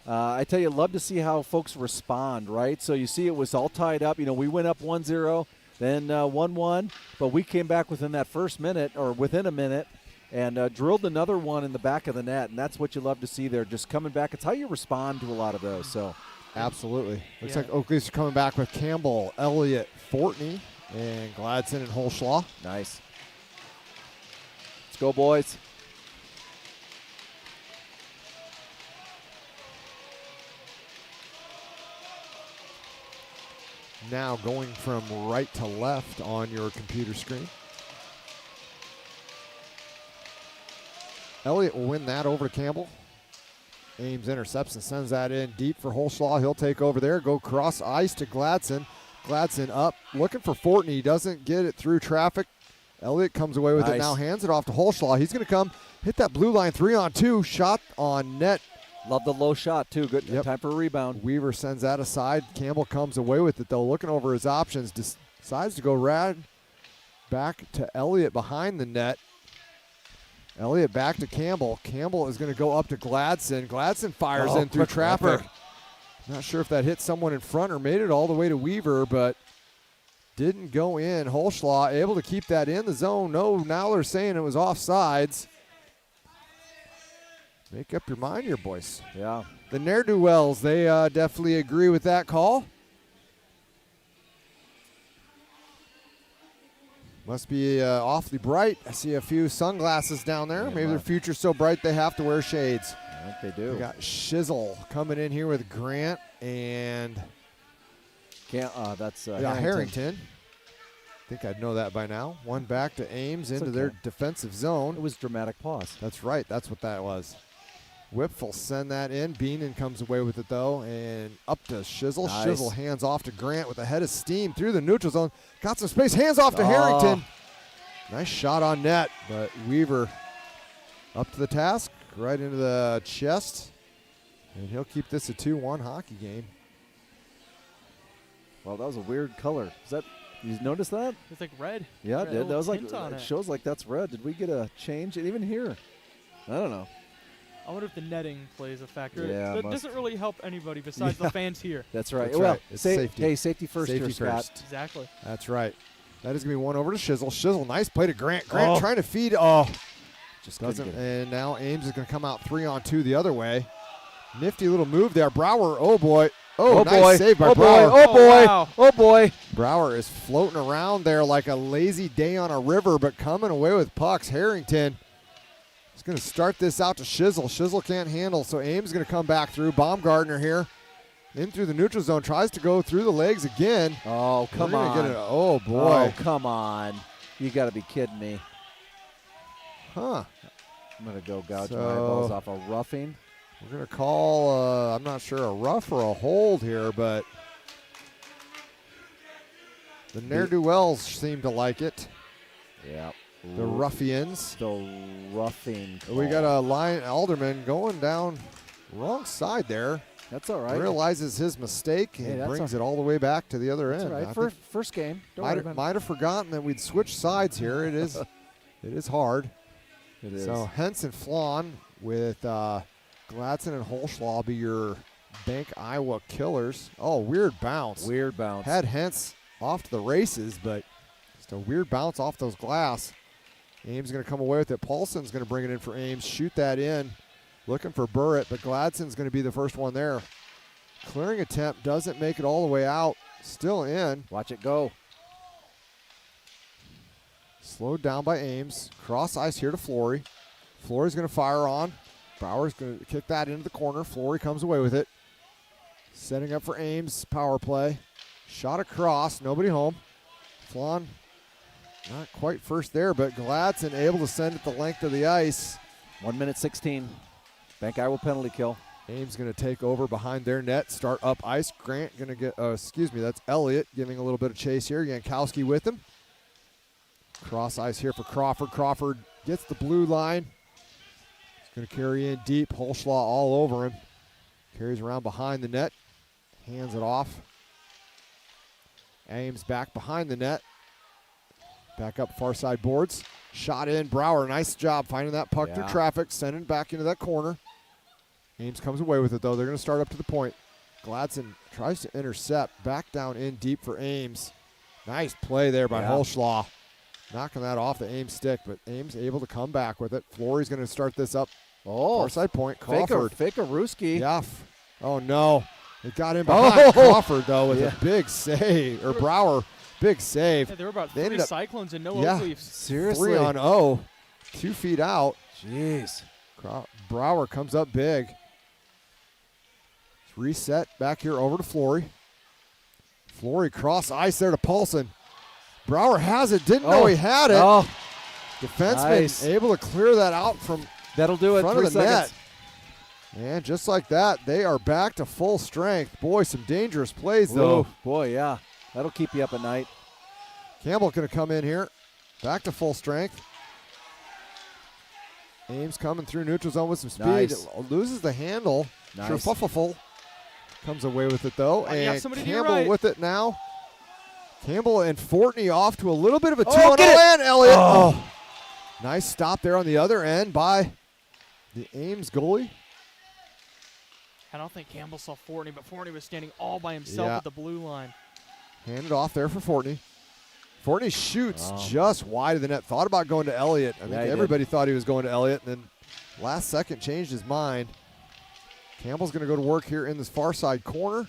I tell you, love to see how folks respond, right? So you see it was all tied up. You know, we went up 1-0, then 1-1, but we came back within that first minute or within a minute and drilled another one in the back of the net, and that's what you love to see there, just coming back. It's how you respond to a lot of those. So, absolutely. Looks like Oakleys are coming back with Campbell, Elliott, Fortney, and Gladson and Holschlaw. Nice. Let's go, boys. Now going from right to left on your computer screen. Elliott will win that over to Campbell. Ames intercepts and sends that in deep for Holschlaw. He'll take over there, go cross ice to Gladson. Gladson up, looking for Fortney. He doesn't get it through traffic. Elliott comes away with it now, hands it off to Holschlaw. He's going to come hit that blue line 3-on-2, shot on net. Love the low shot, too. Good time for a rebound. Weaver sends that aside. Campbell comes away with it, though, looking over his options. Decides to go back to Elliott behind the net. Elliott back to Campbell. Campbell is going to go up to Gladson. Gladson fires in through traffic. Not sure if that hit someone in front or made it all the way to Weaver, but didn't go in. Holschlaw able to keep that in the zone. No, now they're saying it was offsides. Make up your mind here, boys. Yeah. The ne'er-do-wells, they definitely agree with that call. Must be awfully bright. I see a few sunglasses down there. Maybe their future's so bright they have to wear shades. I think they do. We got Shizzle coming in here with Grant and that's Harrington. I think I'd know that by now. One back to Ames into their defensive zone. It was dramatic pause. That's right. That's what that was. Whip will send that in. Beenan comes away with it, though, and up to Shizzle. Nice. Shizzle hands off to Grant with a head of steam through the neutral zone. Got some space. Hands off to Harrington. Nice shot on net, but Weaver up to the task, right into the chest, and he'll keep this a 2-1 hockey game. Well, that was a weird color. Is that, you notice that? It's like red. Yeah, it did. That was like, it shows like that's red. Did we get a change? Even here, I don't know. I wonder if the netting plays a factor. Yeah, that doesn't really help anybody besides the fans here. That's right. That's well, right. It's safety. Hey, safety first Safety here, Scott. first. Exactly. That's right. That is going to be one over to Shizzle. Shizzle, nice play to Grant. Grant trying to feed. Just doesn't. And now Ames is going to come out 3-on-2 the other way. Nifty little move there. Brower, oh boy. Nice save by Brower. Wow. Oh boy. Brower is floating around there like a lazy day on a river, but coming away with pucks. Harrington is going to start this out to Shizzle. Shizzle can't handle, so Ames is going to come back through. Baumgartner here in through the neutral zone. Tries to go through the legs again. Oh, come on. Oh, boy. Oh, come on. You got to be kidding me. Huh. I'm going to go gouge my eyeballs off a roughing. We're going to call, I'm not sure, a rough or a hold here, but the ne'er-do-wells seem to like it. Yeah. The ruffians. The roughing call. We got a line Alderman going down wrong side there. That's all right. Realizes his mistake and brings it all the way back to the other end. All right. First game. Might have forgotten that we'd switch sides here. It is it is hard. It is. So Hentz and Flan with Gladson and Holschlaw be your Bank Iowa killers. Oh, weird bounce. Weird bounce. Had Hentz off to the races, but just a weird bounce off those glass. Ames going to come away with it. Paulson's going to bring it in for Ames. Shoot that in. Looking for Burrett, but Gladson's going to be the first one there. Clearing attempt doesn't make it all the way out. Still in. Watch it go. Slowed down by Ames. Cross ice here to Flory. Flory's going to fire on. Brower's going to kick that into the corner. Flory comes away with it. Setting up for Ames. Power play. Shot across. Nobody home. Flan not quite first there, but Gladson able to send it the length of the ice. 1 minute 16. Bank Iowa penalty kill. Ames going to take over behind their net. Start up ice. Grant going to get, that's Elliott giving a little bit of chase here. Yankowski with him. Cross ice here for Crawford. Crawford gets the blue line. He's going to carry in deep. Holschlaw all over him. Carries around behind the net. Hands it off. Ames back behind the net. Back up far side boards. Shot in. Brower, nice job finding that puck through traffic. Sending it back into that corner. Ames comes away with it, though. They're going to start up to the point. Gladson tries to intercept. Back down in deep for Ames. Nice play there by Holschlaw. Knocking that off the Ames stick, but Ames able to come back with it. Flory's going to start this up. Far side point. Crawford. Fake a Ruski. Yeah. Oh, no. It got in behind Crawford, though, with a big save. Or Brower, big save. Yeah, there were about three Cyclones and no Oakleafs. Seriously. 3-on-0. 2 feet out. Jeez. Brower comes up big. It's reset back here over to Flory. Flory cross ice there to Paulson. Brower has it. Didn't know he had it. Defenseman able to clear that out from That'll do it. front of the net. And just like that, they are back to full strength. Boy, some dangerous plays, though. Ooh, boy, yeah. That'll keep you up at night. Campbell going to come in here. Back to full strength. Ames coming through neutral zone with some speed. Nice. Loses the handle. Nice. Sherfuffle comes away with it, though. And Campbell right. with it now. Campbell and Fortney off to a little bit of a 2-0 get and Elliott. Oh. Nice stop there on the other end by the Ames goalie. I don't think Campbell saw Fortney, but Fortney was standing all by himself at the blue line. Handed off there for Fortney. Fortney shoots just wide of the net. Thought about going to Elliott. I think everybody thought he was going to Elliott, and then last second changed his mind. Campbell's going to go to work here in this far side corner.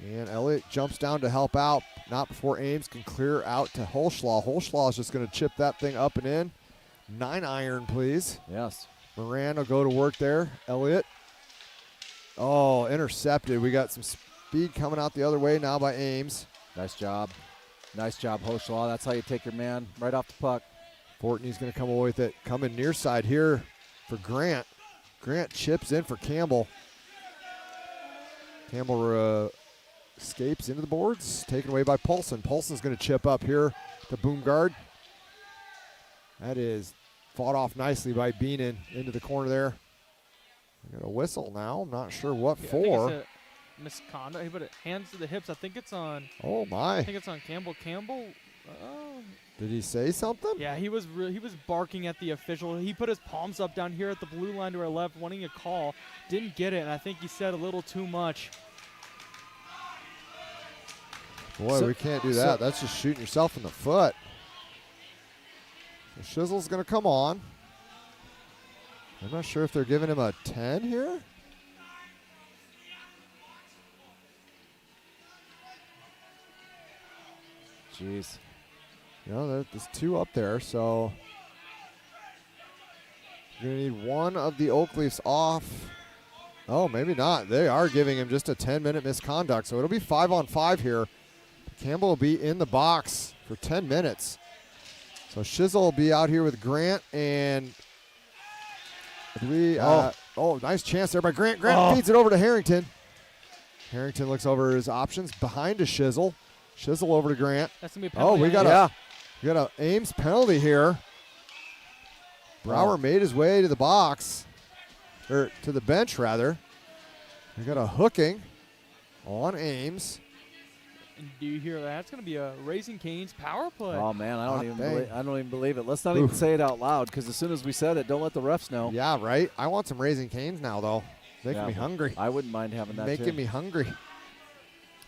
And Elliott jumps down to help out. Not before Ames can clear out to Holschlaw. Holschlaw is just going to chip that thing up and in. 9-iron, please. Yes. Moran will go to work there. Elliott. Oh, intercepted. We got some speed coming out the other way now by Ames. Nice job. Nice job, Holschlaw. That's how you take your man right off the puck. Fortney's going to come away with it. Coming near side here for Grant. Grant chips in for Campbell. Campbell escapes into the boards. Taken away by Paulson. Paulson's going to chip up here to Boomgard. That is fought off nicely by Beenan into the corner there. We got a whistle now. I'm not sure what for. I think it's a misconduct. He put it hands to the hips. I think it's on. Oh my! I think it's on Campbell. Campbell. Did he say something? Yeah, he was barking at the official. He put his palms up down here at the blue line to our left, wanting a call. Didn't get it, and I think he said a little too much. Boy, we can't do that. That's just shooting yourself in the foot. So Shizzle's going to come on. I'm not sure if they're giving him a 10 here. Jeez. You know, there's 2 up there, so you're going to need one of the Oakleafs off. Oh, maybe not. They are giving him just a 10-minute misconduct, so it'll be 5-on-5 here. Campbell will be in the box for 10 minutes. So Shizzle will be out here with Grant, and I believe, nice chance there by Grant. Grant feeds it over to Harrington. Harrington looks over his options behind to Shizzle. Shizzle over to Grant. That's gonna be a penalty. We got a Ames penalty here. Brower made his way to the box, or to the bench rather. We got a hooking on Ames. Do you hear that? It's going to be a Raising Cane's power play. Oh man, I don't even believe it. Let's not even say it out loud, because as soon as we said it, don't let the refs know. Yeah, right. I want some Raising Cane's now, though. Making me hungry. I wouldn't mind having that. Making me hungry.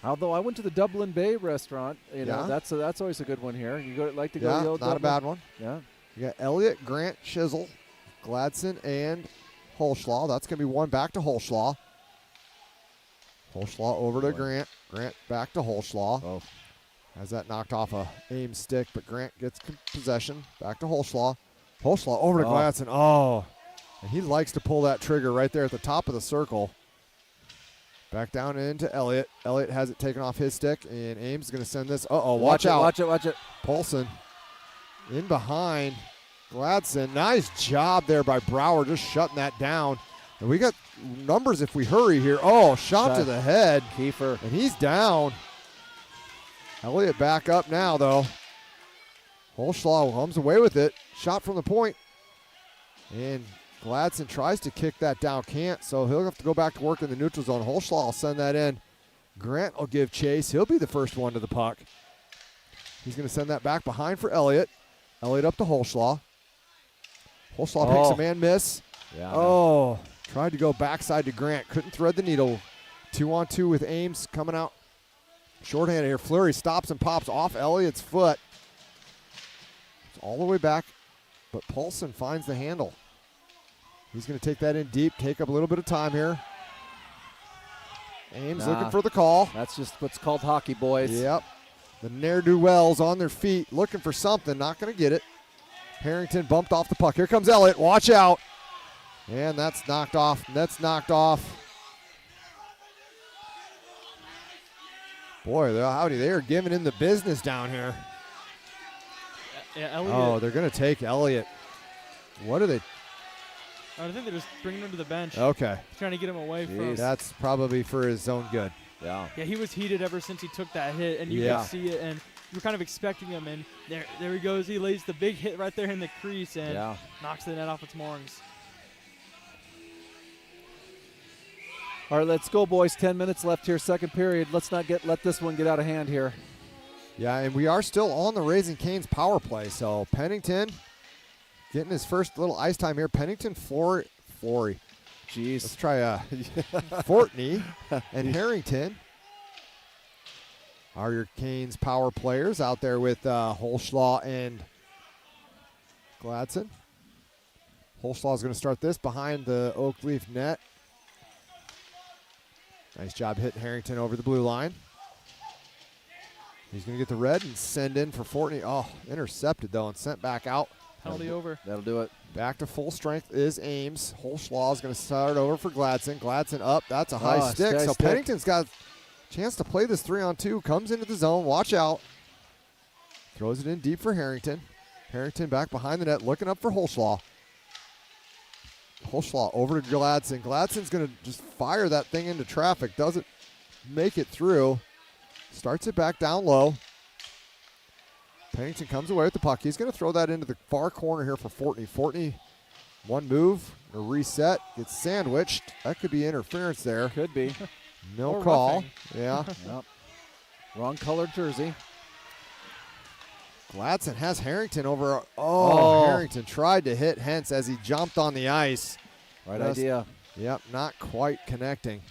Although I went to the Dublin Bay restaurant, you know, that's always a good one here. You like to go to the old not Dublin? a bad one. Yeah. You got Elliott, Grant, Shizzle, Gladson, and Holschlaw. That's going to be one back to Holschlaw. Holschlaw over to Grant. Grant back to Holschlaw. Has that knocked off a Ames stick, but Grant gets possession. Back to Holschlaw. Holschlaw over to Oh. Gladson. Oh, and he likes to pull that trigger right there at the top of the circle. Back down into Elliott. Elliott has it taken off his stick, and Ames is going to send this. Uh-oh, watch out. Watch it. Paulson in behind Gladson. Nice job there by Brower just shutting that down. And we got numbers if we hurry here. Oh, shot to the head. Kiefer. And he's down. Elliott back up now, though. Holschlaw comes away with it. Shot from the point. And Gladson tries to kick that down. Can't, so he'll have to go back to work in the neutral zone. Holschlaw will send that in. Grant will give chase. He'll be the first one to the puck. He's going to send that back behind for Elliott. Elliott up to Holschlaw. Holschlaw takes a man miss. Yeah. Oh, tried to go backside to Grant. Couldn't thread the needle. 2-on-2 with Ames coming out. Shorthanded here. Fleury stops and pops off Elliott's foot. It's all the way back, but Paulson finds the handle. He's going to take that in deep, take up a little bit of time here. Ames looking for the call. That's just what's called hockey, boys. Yep. The ne'er-do-wells on their feet, looking for something, not going to get it. Harrington bumped off the puck. Here comes Elliott. Watch out. And that's knocked off. Boy, howdy, they are giving him the business down here. Yeah, Elliott. Oh, they're going to take Elliott. What are they? I think they're just bringing him to the bench. Okay. Trying to get him away from. That's probably for his own good. Yeah. Yeah, he was heated ever since he took that hit, and you could see it, and you were kind of expecting him, and there he goes. He lays the big hit right there in the crease and knocks the net off its moorings. All right, let's go, boys. 10 minutes left here, second period. Let's not let this one get out of hand here. Yeah, and we are still on the Raising Cane's power play. So Pennington getting his first little ice time here. Pennington, Flory. Jeez. Let's try Fortney and Harrington are your Canes power players out there with Holschlaw and Gladson. Holschlaw is going to start this behind the oak leaf net. Nice job hitting Harrington over the blue line. He's going to get the red and send in for Fortney. Oh, intercepted, though, and sent back out. Penalty over. That'll do it. Back to full strength is Ames. Holschlaw is going to start over for Gladson. Gladson up. That's a high stick. So Pennington's got a chance to play this 3-on-2. Comes into the zone. Watch out. Throws it in deep for Harrington. Harrington back behind the net, looking up for Holschlaw. Holschlaw over to Gladson. Gladson's going to just fire that thing into traffic. Doesn't make it through. Starts it back down low. Pennington comes away with the puck. He's going to throw that into the far corner here for Fortney. Fortney, one move, a reset, gets sandwiched. That could be interference there. Could be. No Or call. roughing. Yeah. Yep. Wrong colored jersey. Gladson has Harrington over. Oh, Harrington tried to hit Hentz as he jumped on the ice. Right idea. Yep, not quite connecting.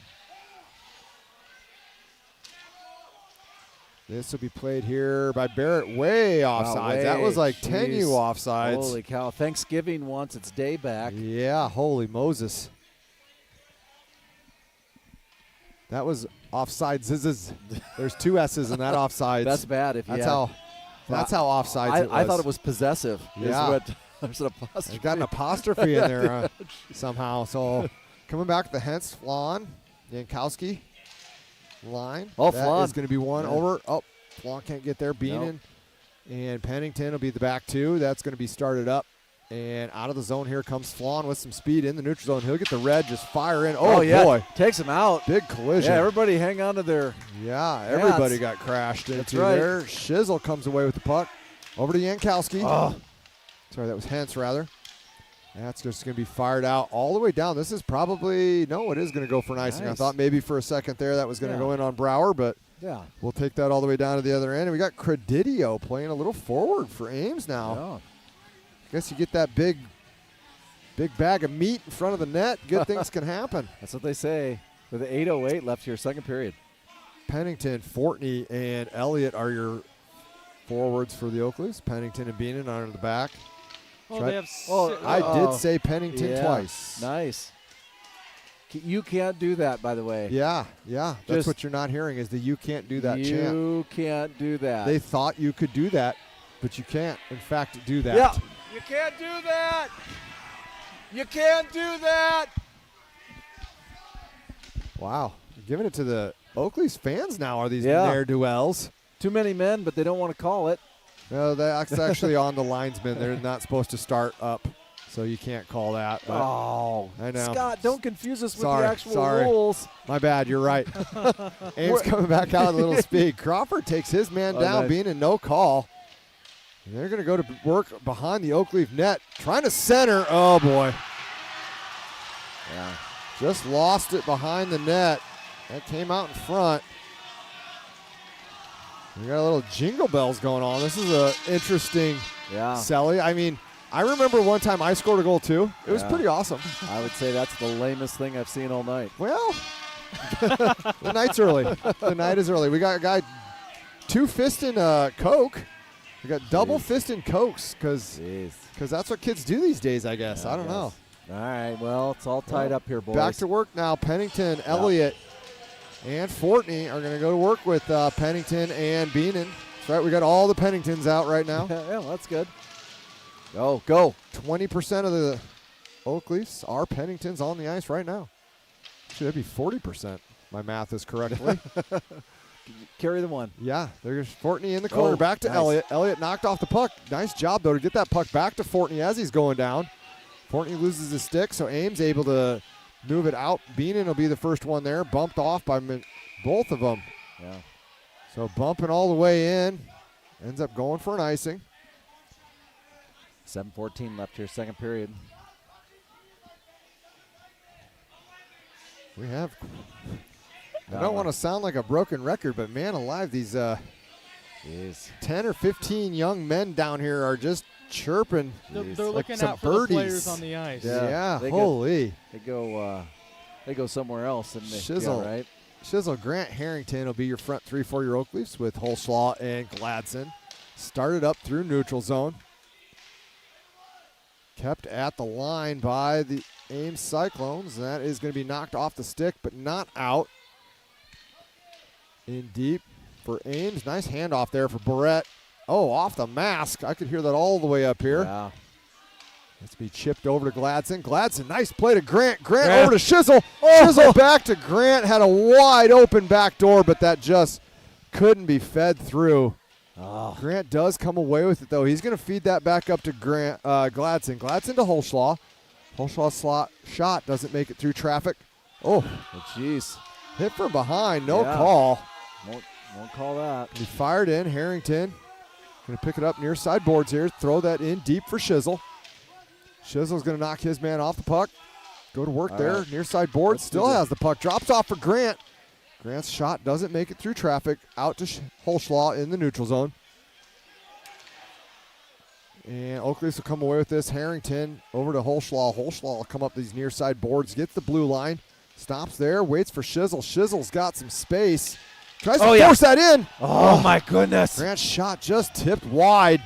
This will be played here by Barrett way offsides. That was like 10U offsides. Holy cow. Thanksgiving wants its day back. Yeah, holy Moses. That was offside zizzes. There's two S's in that offsides. That's bad. That's how offsides it was. I thought it was possessive. Yeah. There's an apostrophe. Got an apostrophe in there somehow. So coming back to the Hentz, Flan, Jankowski line. Oh, that Flan is going to be one over. Oh, Flan can't get there. Beenan and Pennington will be the back two. That's going to be started up. And out of the zone here comes Flan with some speed in the neutral zone. He'll get the red, just fire in. Oh, yeah. boy. Takes him out. Big collision. Yeah, everybody hang on to their everybody got crashed into there. Shizzle comes away with the puck. Over to Jankowski. Oh. Sorry, that was Hentz, rather. That's just going to be fired out all the way down. This is probably, no, it is going to go for an icing. I thought maybe for a second there that was going to go in on Brower, but we'll take that all the way down to the other end. And we got Credidio playing a little forward for Ames now. Yeah. I guess you get that big bag of meat in front of the net, good things can happen. That's what they say. With 8:08 left here, second period. Pennington, Fortney, and Elliott are your forwards for the Oakleys. Pennington and Beenan are in the back. Oh, they have I did say Pennington twice. Nice. You can't do that, by the way. Yeah. That's what you're not hearing is the you can't do that chant. You can't do that. They thought you could do that, but you can't, in fact, do that. Yeah, you can't do that. You can't do that. Wow. Giving it to the Oakley's fans now are these Yeah. ne'er-do-wells. Too many men, but they don't want to call it. No, that's actually on the linesman. They're not supposed to start up, so you can't call that. But Oh, I know. Scott, don't confuse us with Sorry, the actual sorry. rules. My bad, you're right. Ames coming back out with a little speed. Crawford takes his man down, nice. being a no call. And they're going to go to work behind the Oakleaf net, trying to center. Oh, boy. Yeah. Just lost it behind the net. That came out in front. We got a little jingle bells going on. This is an interesting Selly. I mean, I remember one time I scored a goal too. It was pretty awesome. I would say that's the lamest thing I've seen all night. Well, the night's early. The night is early. We got a guy two-fisting Coke. We got double-fisting Cokes because that's what kids do these days, I guess. I don't know. All right, well, it's all tied up here, boys. Back to work now. Pennington, Elliott, and Fortney are going to go to work with Pennington and Beenan. That's right. We got all the Penningtons out right now. Yeah, well, that's good. Go. 20% of the Oakleafs are Penningtons on the ice right now. Actually, that'd be 40%. My math is correctly. Carry the one. Yeah, there's Fortney in the corner. Back to nice. Elliott. Elliott knocked off the puck. Nice job, though, to get that puck back to Fortney as he's going down. Fortney loses his stick, so Ames able to move it out. Beenan will be the first one there. Bumped off by both of them. Yeah. So bumping all the way in. Ends up going for an icing. 7:14 left here, second period. We have. I don't want to sound like a broken record, but man alive, these 10 or 15 young men down here are just chirping. They're like looking some out for birdies. the players on the ice. Yeah, They holy. They go somewhere else and they Shizzle. right. Shizzle Grant Harrington will be your front three for your Oakleafs with Holslaw and Gladson. Started up through neutral zone. Kept at the line by the Ames Cyclones. That is going to be knocked off the stick, but not out. In deep for Ames. Nice handoff there for Barrett. Oh, off the mask. I could hear that all the way up here. Yeah. Let's be chipped over to Gladson. Gladson, nice play to Grant. Grant over to Shizzle. Shizzle back to Grant. Had a wide open back door, but that just couldn't be fed through. Grant does come away with it, though. He's going to feed that back up to Gladson. Gladson to Holslaw. Holslaw's shot doesn't make it through traffic. Oh, jeez. Hit from behind. No call. Won't call that. He fired in. Harrington going to pick it up near side boards here. Throw that in deep for Shizzle. Shizzle's going to knock his man off the puck. Go to work there. Near side board. Still has the puck. Drops off for Grant. Grant's shot doesn't make it through traffic. Out to Holslaw in the neutral zone. And Oakleafs will come away with this. Harrington over to Holslaw. Holslaw will come up these near side boards. Gets the blue line. Stops there. Waits for Shizzle. Shizzle's got some space. Tries to force that in. Oh, my goodness. Grant's shot just tipped wide.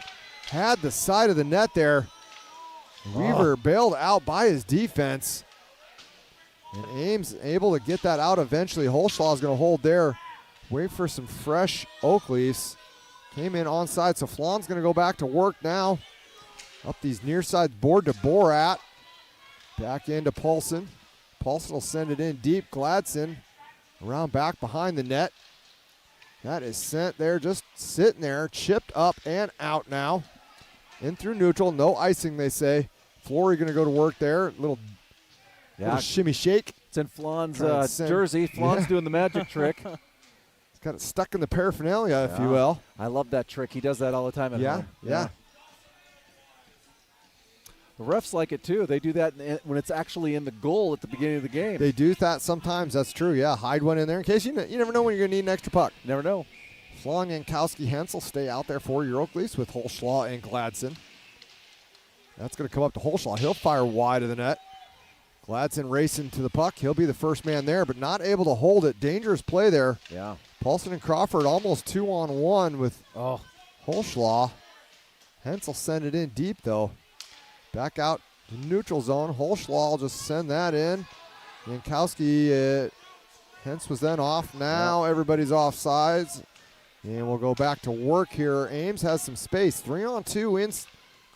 Had the side of the net there. Weaver bailed out by his defense. And Ames able to get that out eventually. Holslaw's going to hold there. Wait for some fresh Oakleafs. Came in onside, so Flawn's going to go back to work now. Up these near side board to Borat. Back into Paulson. Paulson will send it in deep. Gladson around back behind the net. That is sent there, just sitting there, chipped up and out now. In through neutral, no icing, they say. Flory going to go to work there. Little shimmy shake. It's in Flawn's jersey. Flawn's doing the magic trick. He's got it stuck in the paraphernalia, if you will. I love that trick. He does that all the time at home. Yeah. The refs like it, too. They do that when it's actually in the goal at the beginning of the game. They do that sometimes. That's true, yeah. Hide one in there in case you never know when you're going to need an extra puck. Never know. Flawn, Yankowski, Hensel stay out there for your Oakleafs with Holslaw and Gladson. That's going to come up to Holslaw. He'll fire wide of the net. Gladson racing to the puck. He'll be the first man there, but not able to hold it. Dangerous play there. Yeah. Paulson and Crawford almost 2-on-1 with Holslaw. Hensel send it in deep, though. Back out to neutral zone. Holslaw will just send that in. Yankowski, Hens was then off. Now everybody's off sides. And we'll go back to work here. Ames has some space. 3-on-2 in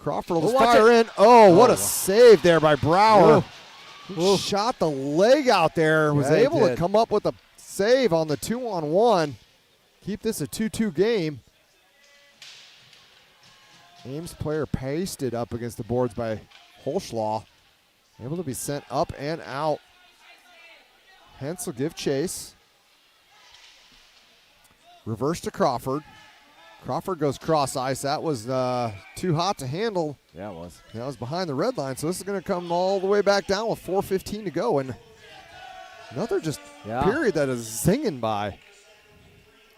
Crawford will just watch fire in. Oh, what Oh. a save there by Brower. Whoa. He shot the leg out there. Was Yeah, he able to did. come up with a save on the 2-on-1. Keep this a 2-2 game. Ames player pasted up against the boards by Holschlaw. Able to be sent up and out. Hence will give chase. Reverse to Crawford. Crawford goes cross ice. That was too hot to handle. Yeah, it was. That was behind the red line. So this is going to come all the way back down with 4:15 to go. And another just period that is zinging by.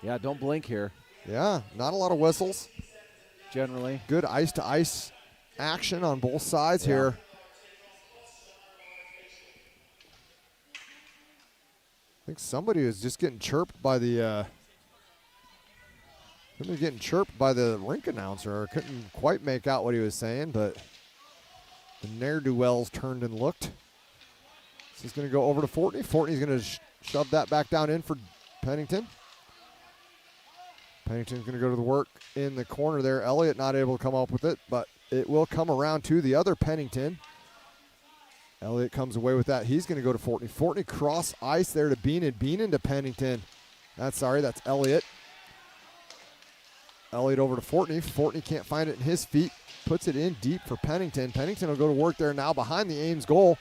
Yeah, don't blink here. Yeah, not a lot of whistles. Generally. Good ice-to-ice action on both sides here. I think somebody was just getting chirped by the rink announcer. I couldn't quite make out what he was saying, but the ne'er-do-wells turned and looked. This is going to go over to Fortney. Fortney's going to shove that back down in for Pennington. Pennington's going to go to the work in the corner there. Elliott not able to come up with it, but it will come around to the other Pennington. Elliott comes away with that. He's going to go to Fortney. Fortney cross ice there to Beenan. Beenan to Pennington. That's Elliott. Elliott over to Fortney. Fortney can't find it in his feet. Puts it in deep for Pennington. Pennington will go to work there now behind the Ames goal.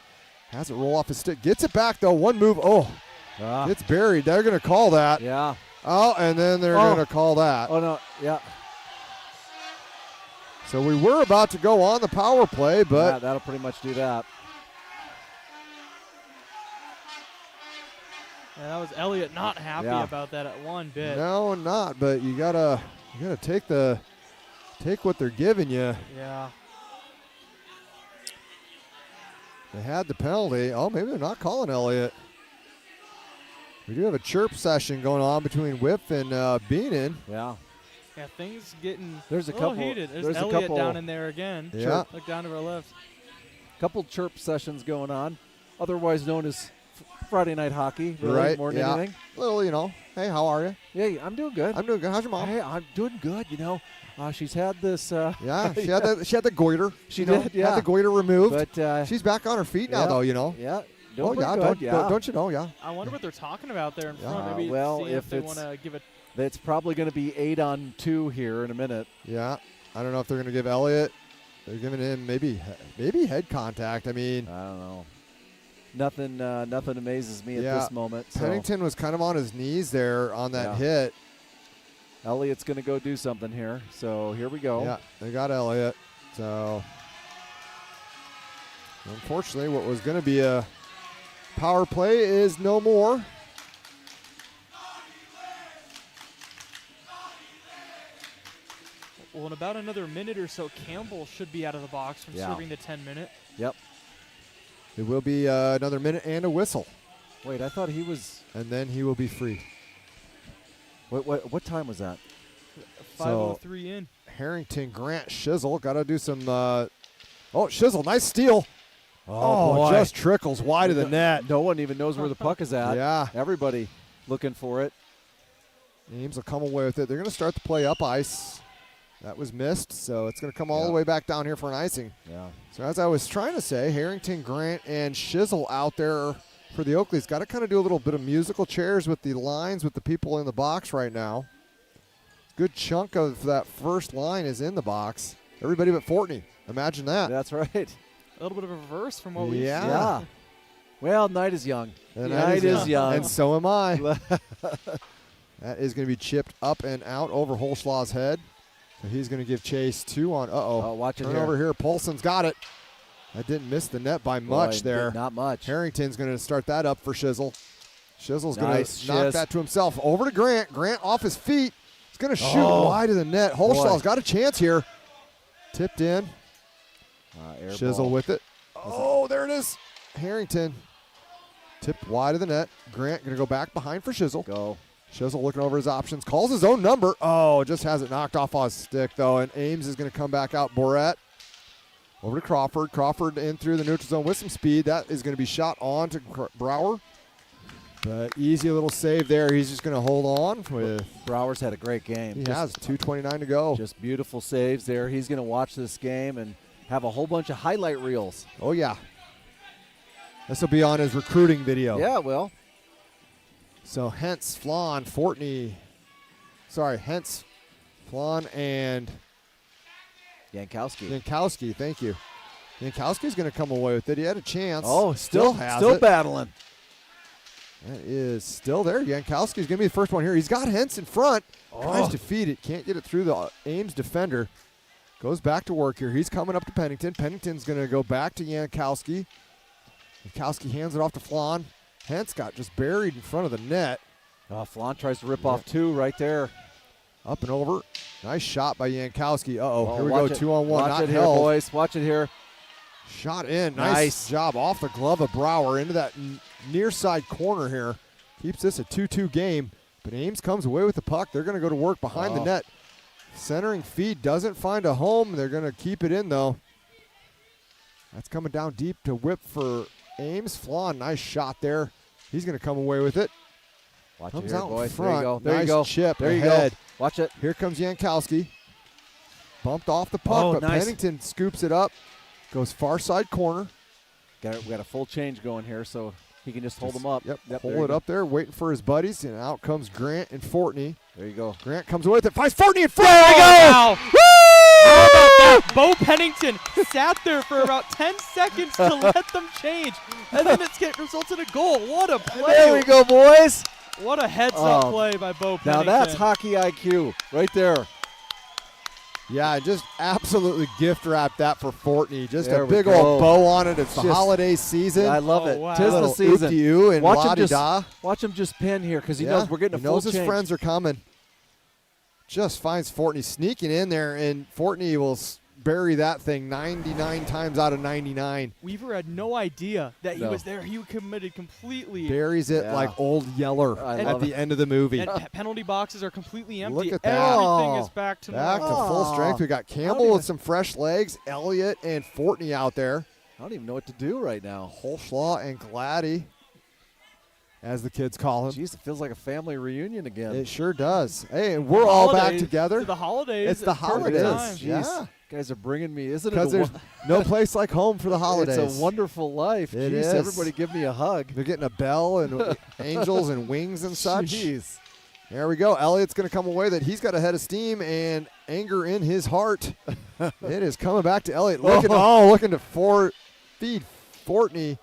Has it roll off his stick. Gets it back, though. One move. Oh, it's buried. They're going to call that. Yeah. Oh, and then they're going to call that. Oh, no. Yeah. So we were about to go on the power play, but yeah, that'll pretty much do that. Yeah, that was Elliott not happy about that at one bit. No, not. But you gotta take what they're giving you. Yeah. They had the penalty. Oh, maybe they're not calling Elliott. We do have a chirp session going on between Whip and Beenan. Yeah. Yeah, things getting there's a little couple heated. There's a Elliott couple down in there again. Yeah. Look down to our left. Couple chirp sessions going on, otherwise known as Friday night hockey. Really, right. more than anything. Little, hey, how are you? Yeah, I'm doing good. I'm doing good. How's your mom? Hey, I'm doing good. She's had this. Yeah, she had the goiter. She did. Yeah, had the goiter removed. But she's back on her feet now, though. Yeah. Don't you know? Yeah. I wonder what they're talking about there in front. Maybe well, see if they want to give it. It's probably going to be 8-on-2 here in a minute. Yeah, I don't know if they're going to give Elliott. They're giving him maybe head contact. I mean, I don't know. Nothing amazes me at this moment. So. Pennington was kind of on his knees there on that hit. Elliott's going to go do something here. So here we go. Yeah, they got Elliott. So unfortunately, what was going to be a power play is no more. Well, in about another minute or so, Campbell should be out of the box from serving the 10-minute. Yep. It will be another minute and a whistle. Wait, I thought he was. And then he will be free. What time was that? 5:03 in. Harrington, Grant, Shizzle. Got to do some. Shizzle, nice steal. Oh, just trickles wide of the net. No one even knows where the puck is at. Yeah. Everybody looking for it. Ames will come away with it. They're going to start the play up ice. That was missed, so it's going to come all the way back down here for an icing. Yeah. So as I was trying to say, Harrington, Grant, and Shizzle out there for the Oakleys. Got to kind of do a little bit of musical chairs with the lines with the people in the box right now. Good chunk of that first line is in the box. Everybody but Fortney. Imagine that. That's right. A little bit of a reverse from what we Yeah. Well, night is young. Night is young. And so am I. That is going to be chipped up and out over Holschlaw's head. So he's going to give chase 2 on. Oh, watch it here. Turnover here. Paulson's got it. That didn't miss the net by much there. Not much. Harrington's going to start that up for Shizzle. Shizzle's Nice. going to knock that to himself. Over to Grant. Grant off his feet. He's going to shoot wide of the net. Holschlaw's got a chance here. Tipped in. Shizzle with it. Oh, there it is. Harrington. Tipped wide of the net. Grant going to go back behind for Shizzle. Go. Shizzle looking over his options. Calls his own number. Oh, just has it knocked off on his stick, though. And Ames is going to come back out. Bourret over to Crawford. Crawford in through the neutral zone with some speed. That is going to be shot on to Brower. But easy little save there. He's just going to hold on with. Brower's had a great game. He has 2:29 to go. Just beautiful saves there. He's going to watch this game and have a whole bunch of highlight reels. Oh, yeah. This will be on his recruiting video. Yeah, well. So Hentz, Flan, Hentz, Flan, and Yankowski. Thank you. Yankowski's going to come away with it. He had a chance. Oh, still battling. That is still there. Yankowski's going to be the first one here. He's got Hentz in front. Tries to feed it. Can't get it through the Ames defender. Goes back to work here. He's coming up to Pennington. Pennington's going to go back to Yankowski. Yankowski hands it off to Flan. Hentz got just buried in front of the net. Flan tries to rip off two right there. Up and over. Nice shot by Yankowski. Here we go. 2-on-1. Watch it here, boys. Watch it here. Shot in. Nice job off the glove of Brower into that near side corner here. Keeps this a 2-2 game. But Ames comes away with the puck. They're going to go to work behind the net. Centering feed doesn't find a home. They're going to keep it in, though. That's coming down deep to whip for Ames. Flan, nice shot there. He's going to come away with it. Watch comes it here, out boys. in front. There you Nice go. chip There you ahead. go. Watch it. Here comes Yankowski. Bumped off the puck, but nice. Pennington scoops it up. Goes far side corner. We got a full change going here, so he can just hold them up. Yep, hold it up there, waiting for his buddies, and out comes Grant and Fortney. There you go. Grant comes away with it, finds Fortney in front. There we go! Wow. How about that? Bo Pennington sat there for about 10 seconds to let them change, and then it results in a goal. What a play. There we go, boys. What a heads-up play by Bo Pennington. Now that's hockey IQ right there. Yeah, I just absolutely gift wrapped that for Fortney. Just There a we big go. old bow on it. It's the holiday season. I love it. wow. Tis the Little season. oop-de-oo and la-di-da. Watch him just pin here because he knows we're getting a he full knows change. his friends are coming. Just finds Fortney sneaking in there, and Fortney will bury that thing 99 times out of 99. Weaver had no idea that he was there. He committed completely. Buries it like Old Yeller at the end of the movie. And penalty boxes are completely empty. Look at that. Everything is back to Back to normal. full strength. We got Campbell with some fresh legs, Elliott and Fortney out there. I don't even know what to do right now. Holschlaw and Gladdy, as the kids call him. Jeez, it feels like a family reunion again. It sure does. Hey, and we're all back together. The holidays. It's the perfect time. holidays. Yeah. Guys are bringing me, isn't it? Because there's no place like home for the holidays. It's a wonderful life. It Jeez, is. everybody give me a hug. They're getting a bell and angels and wings and such. Jeez. There we go. Elliott's going to come away that he's got a head of steam and anger in his heart. It is coming back to Elliott. Looking to feed Fortney.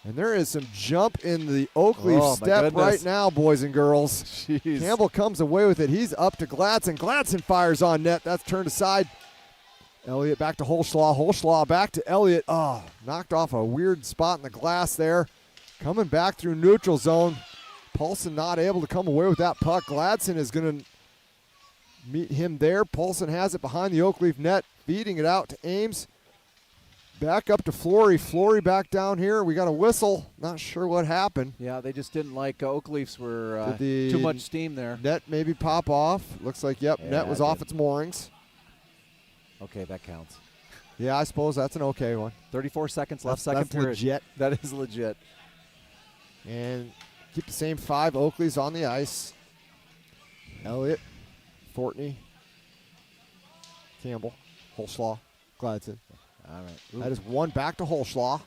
And there is some jump in the Oakleaf step right now, boys and girls. Jeez. Campbell comes away with it. He's up to Gladson. Gladson fires on net. That's turned aside. Elliott back to Holschlaw. Holschlaw back to Elliott. Knocked off a weird spot in the glass there. Coming back through neutral zone. Paulson not able to come away with that puck. Gladson is going to meet him there. Paulson has it behind the Oakleaf net, feeding it out to Ames. Back up to Flory. Flory back down here. We got a whistle. Not sure what happened. Yeah, they just didn't like Oakleafs were Did the too much steam there. Net maybe pop off. Looks like, net was off its moorings. Okay, that counts. Yeah, I suppose that's an okay one. 34 seconds left, second period. Legit. That is legit. And keep the same 5 Oakleys on the ice. Elliott, Fortney, Campbell, Holschlaw, Gladson. All right. That is one back to Holschlaw.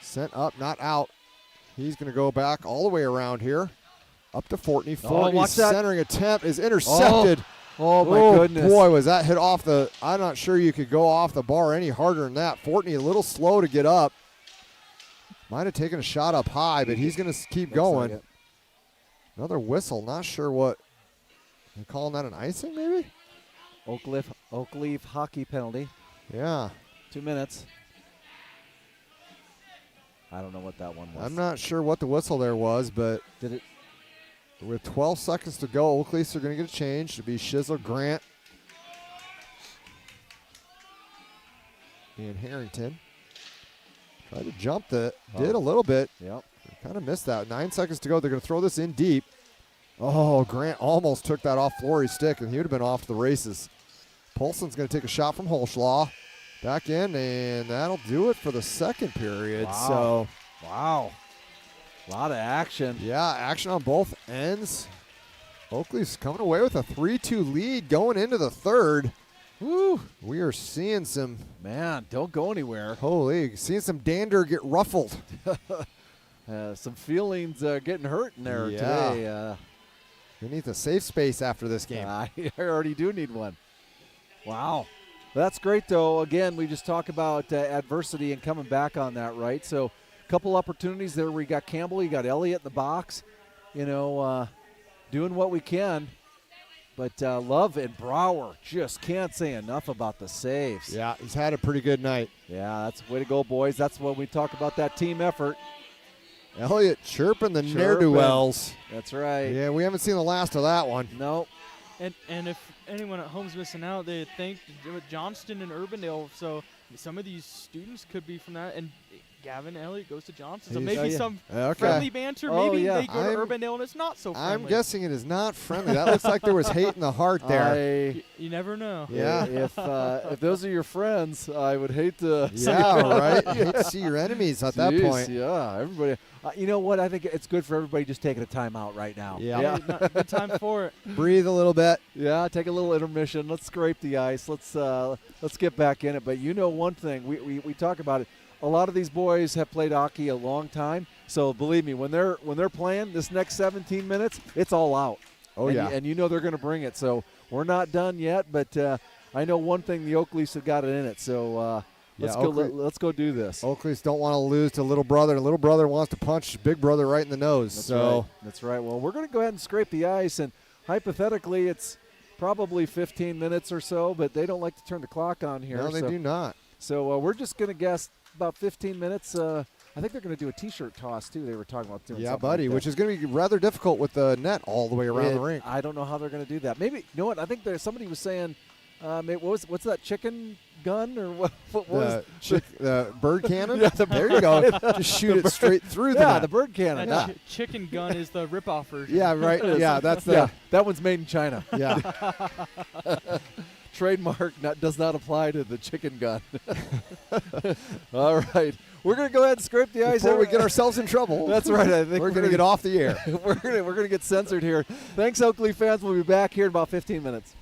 Sent up, not out. He's going to go back all the way around here. Up to Fortney. Fortney's centering attempt is intercepted. Oh, my goodness. Boy, was that hit off the – I'm not sure you could go off the bar any harder than that. Fortney a little slow to get up. Might have taken a shot up high, but he's going to keep going. Like Another whistle. Not sure what – they're calling that an icing maybe? Oakleaf hockey penalty. Yeah. 2 minutes. I don't know what that one was. I'm not sure what the whistle there was, but did it? With 12 seconds to go, Oakleafs are going to get a change. To be Shizzle, Grant, and Harrington. Tried to jump did a little bit. Yep. Kind of missed that. 9 seconds to go. They're going to throw this in deep. Oh, Grant almost took that off Flory's stick, and he would have been off to the races. Polson's going to take a shot from Holschlaw. Back in, and that'll do it for the second period. Wow. So, wow. A lot of action. Yeah, action on both ends. Oakley's coming away with a 3-2 lead going into the third. Woo! We are seeing some, Man, don't go anywhere. holy, seeing some dander get ruffled. Some feelings getting hurt in there Yeah. today. We need a safe space after this game. I already do need one. Wow. That's great, though. Again, we just talk about adversity and coming back on that, right? So a couple opportunities there where you got Campbell, you got Elliott in the box, doing what we can. But Love and Brower just can't say enough about the saves. Yeah, he's had a pretty good night. Yeah, that's way to go, boys. That's when we talk about that team effort. Elliott chirping the Chirping. ne'er-do-wells. That's right. Yeah, we haven't seen the last of that one. No. And if anyone at home's missing out, they think with Johnston and Urbandale. So some of these students could be from that. And Gavin Elliott goes to Johnston. So He's- maybe some Okay. friendly banter. Oh, Maybe yeah. they go to Urbandale and it's not so friendly. I'm guessing it is not friendly. That looks like there was hate in the heart there. You never know. Yeah. If those are your friends, I would hate to. Yeah, right? You hate to see your enemies at that Jeez, point. Yeah, everybody. You know what? I think it's good for everybody just taking a timeout right now. Yeah. Hey, good time for it. Breathe a little bit. Yeah, take a little intermission. Let's scrape the ice. Let's get back in it. But you know one thing, we talk about it. A lot of these boys have played hockey a long time, so believe me, when they're playing this next 17 minutes, it's all out. Oh, and yeah. and you know they're going to bring it. So we're not done yet, but I know one thing: the Oakleys have got it in it. So let's Yeah, go. Oakley- Let's go do this. Oakleys don't want to lose to little brother. Little brother wants to punch big brother right in the nose. That's so right. That's right. Well, we're going to go ahead and scrape the ice, and hypothetically, it's probably 15 minutes or so, but they don't like to turn the clock on here. no, they so, do not. So we're just going to guess about 15 minutes. I think they're going to do a T-shirt toss too. They were talking about doing Yeah, something buddy, like that. which is going to be rather difficult with the net all the way around the rink. I don't know how they're going to do that. Maybe, you know what? I think somebody was saying, what's that, chicken gun or what was The bird cannon? Yeah, there you go. Just shoot it straight through the yeah, net. the bird cannon. That Yeah. chicken gun is the rip-off version. Yeah, right. Yeah, that's the Yeah, that one's made in China. yeah. Trademark does not apply to the chicken gun. All right. We're going to go ahead and scrape the ice. Before we get ourselves in trouble. That's right. I think we're going to get off the air. we're going to get censored here. Thanks, Oakley fans. We'll be back here in about 15 minutes.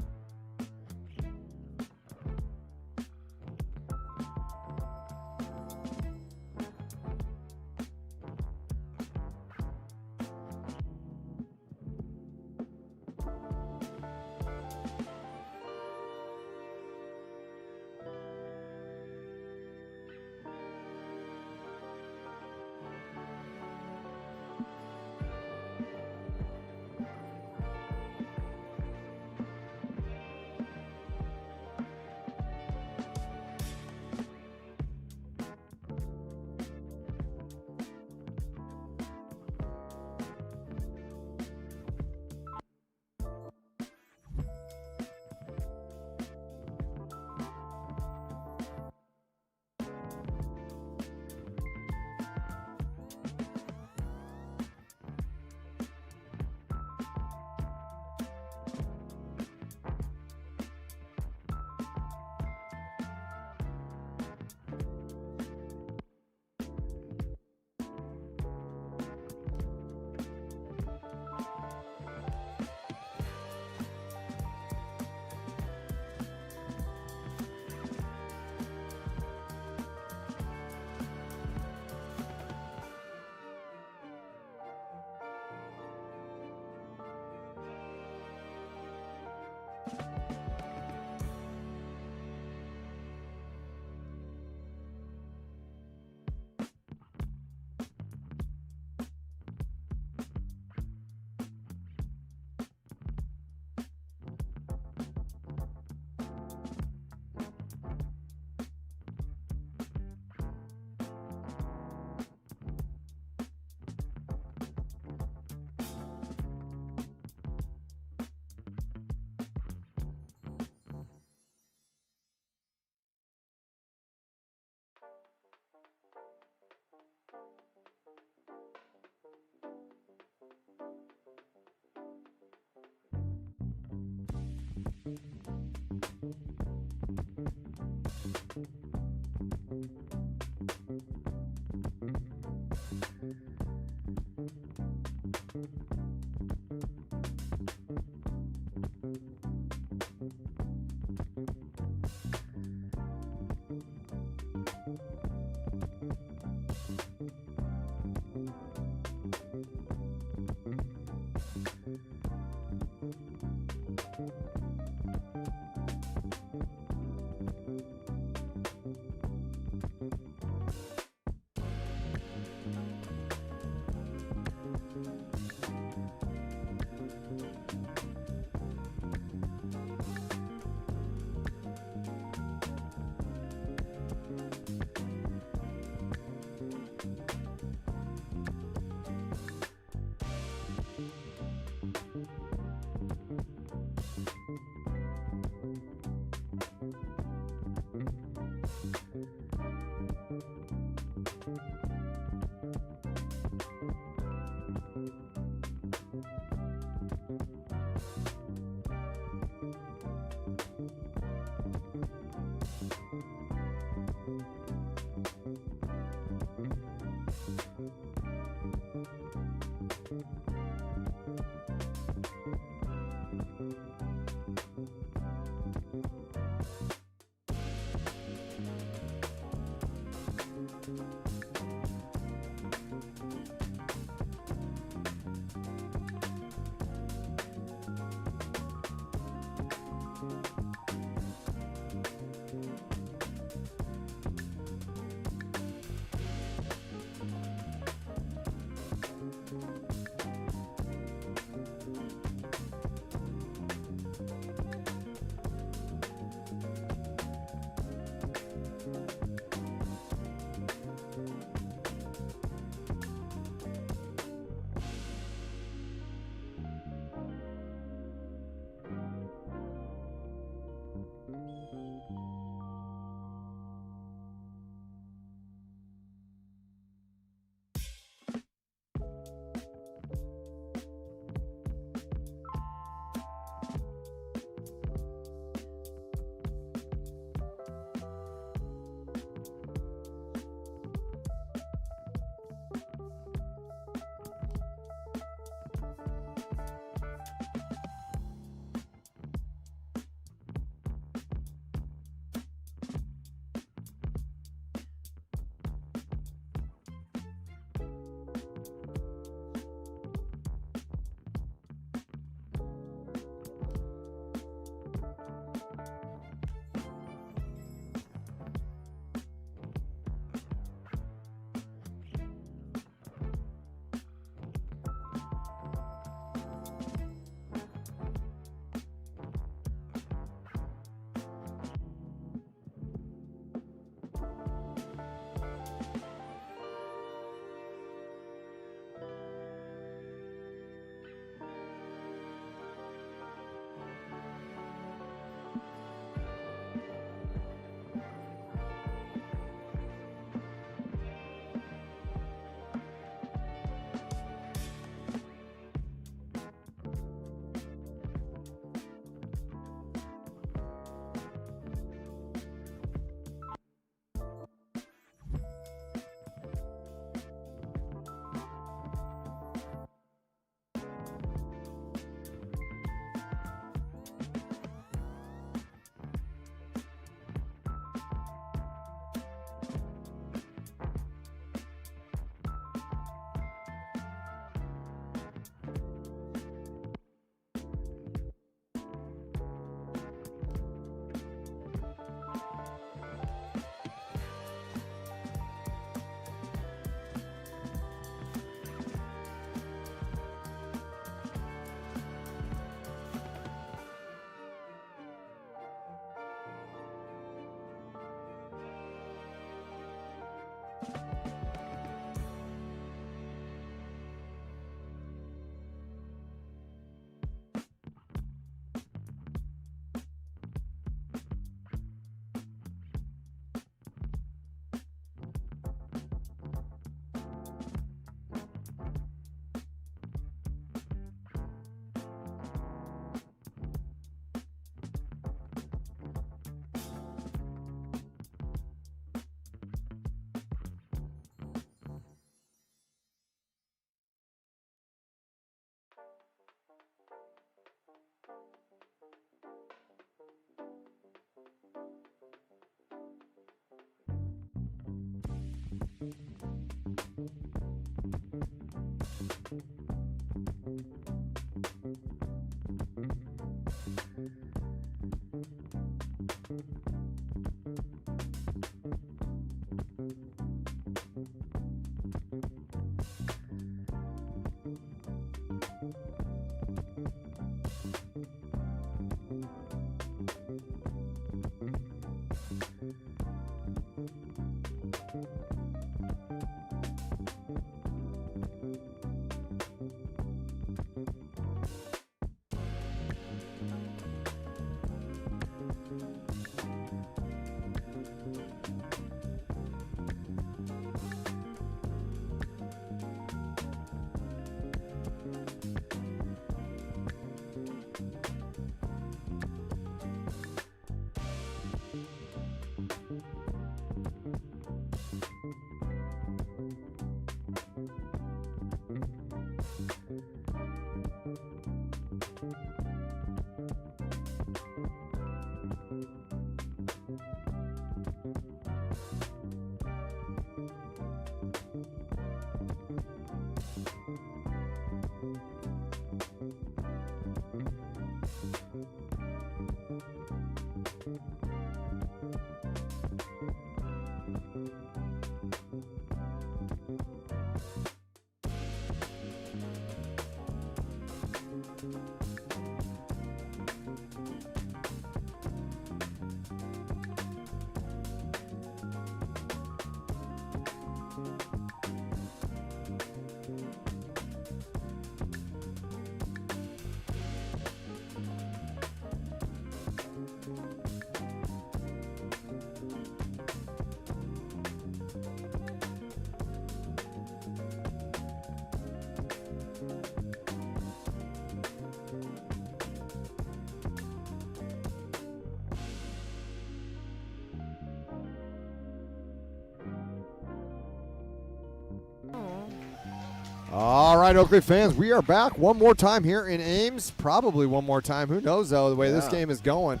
All right, Oakley fans, we are back one more time here in Ames. Probably one more time. Who knows, though, the way this game is going.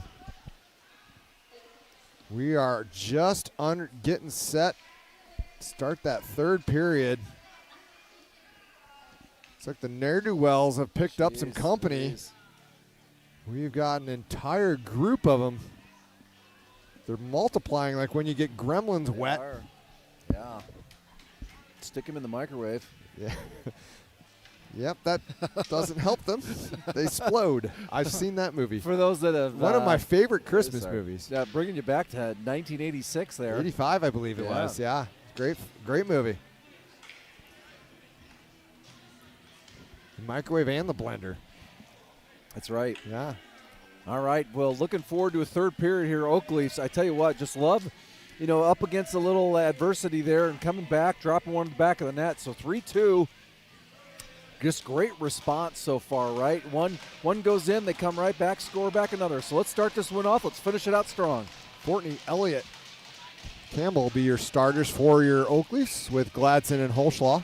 We are just getting set to start that third period. It's like the ne'er-do-wells have picked up some company. We've got an entire group of them. They're multiplying like when you get gremlins wet. Yeah. Stick them in the microwave. Yeah. Yep, that doesn't help them. They explode. I've seen that movie. For those that have... One of my favorite Christmas movies. Yeah, bringing you back to 1986 there. 85, I believe it was. Yeah, great movie. The microwave and the blender. That's right. Yeah. All right, well, looking forward to a third period here, Oakley. I tell you what, just love, up against a little adversity there and coming back, dropping one in the back of the net. So 3-2. Just great response so far, right? One goes in, they come right back, score back another. So let's start this one off. Let's finish it out strong. Fortney, Elliott, Campbell will be your starters for your Oakleys with Gladson and Holschlaw.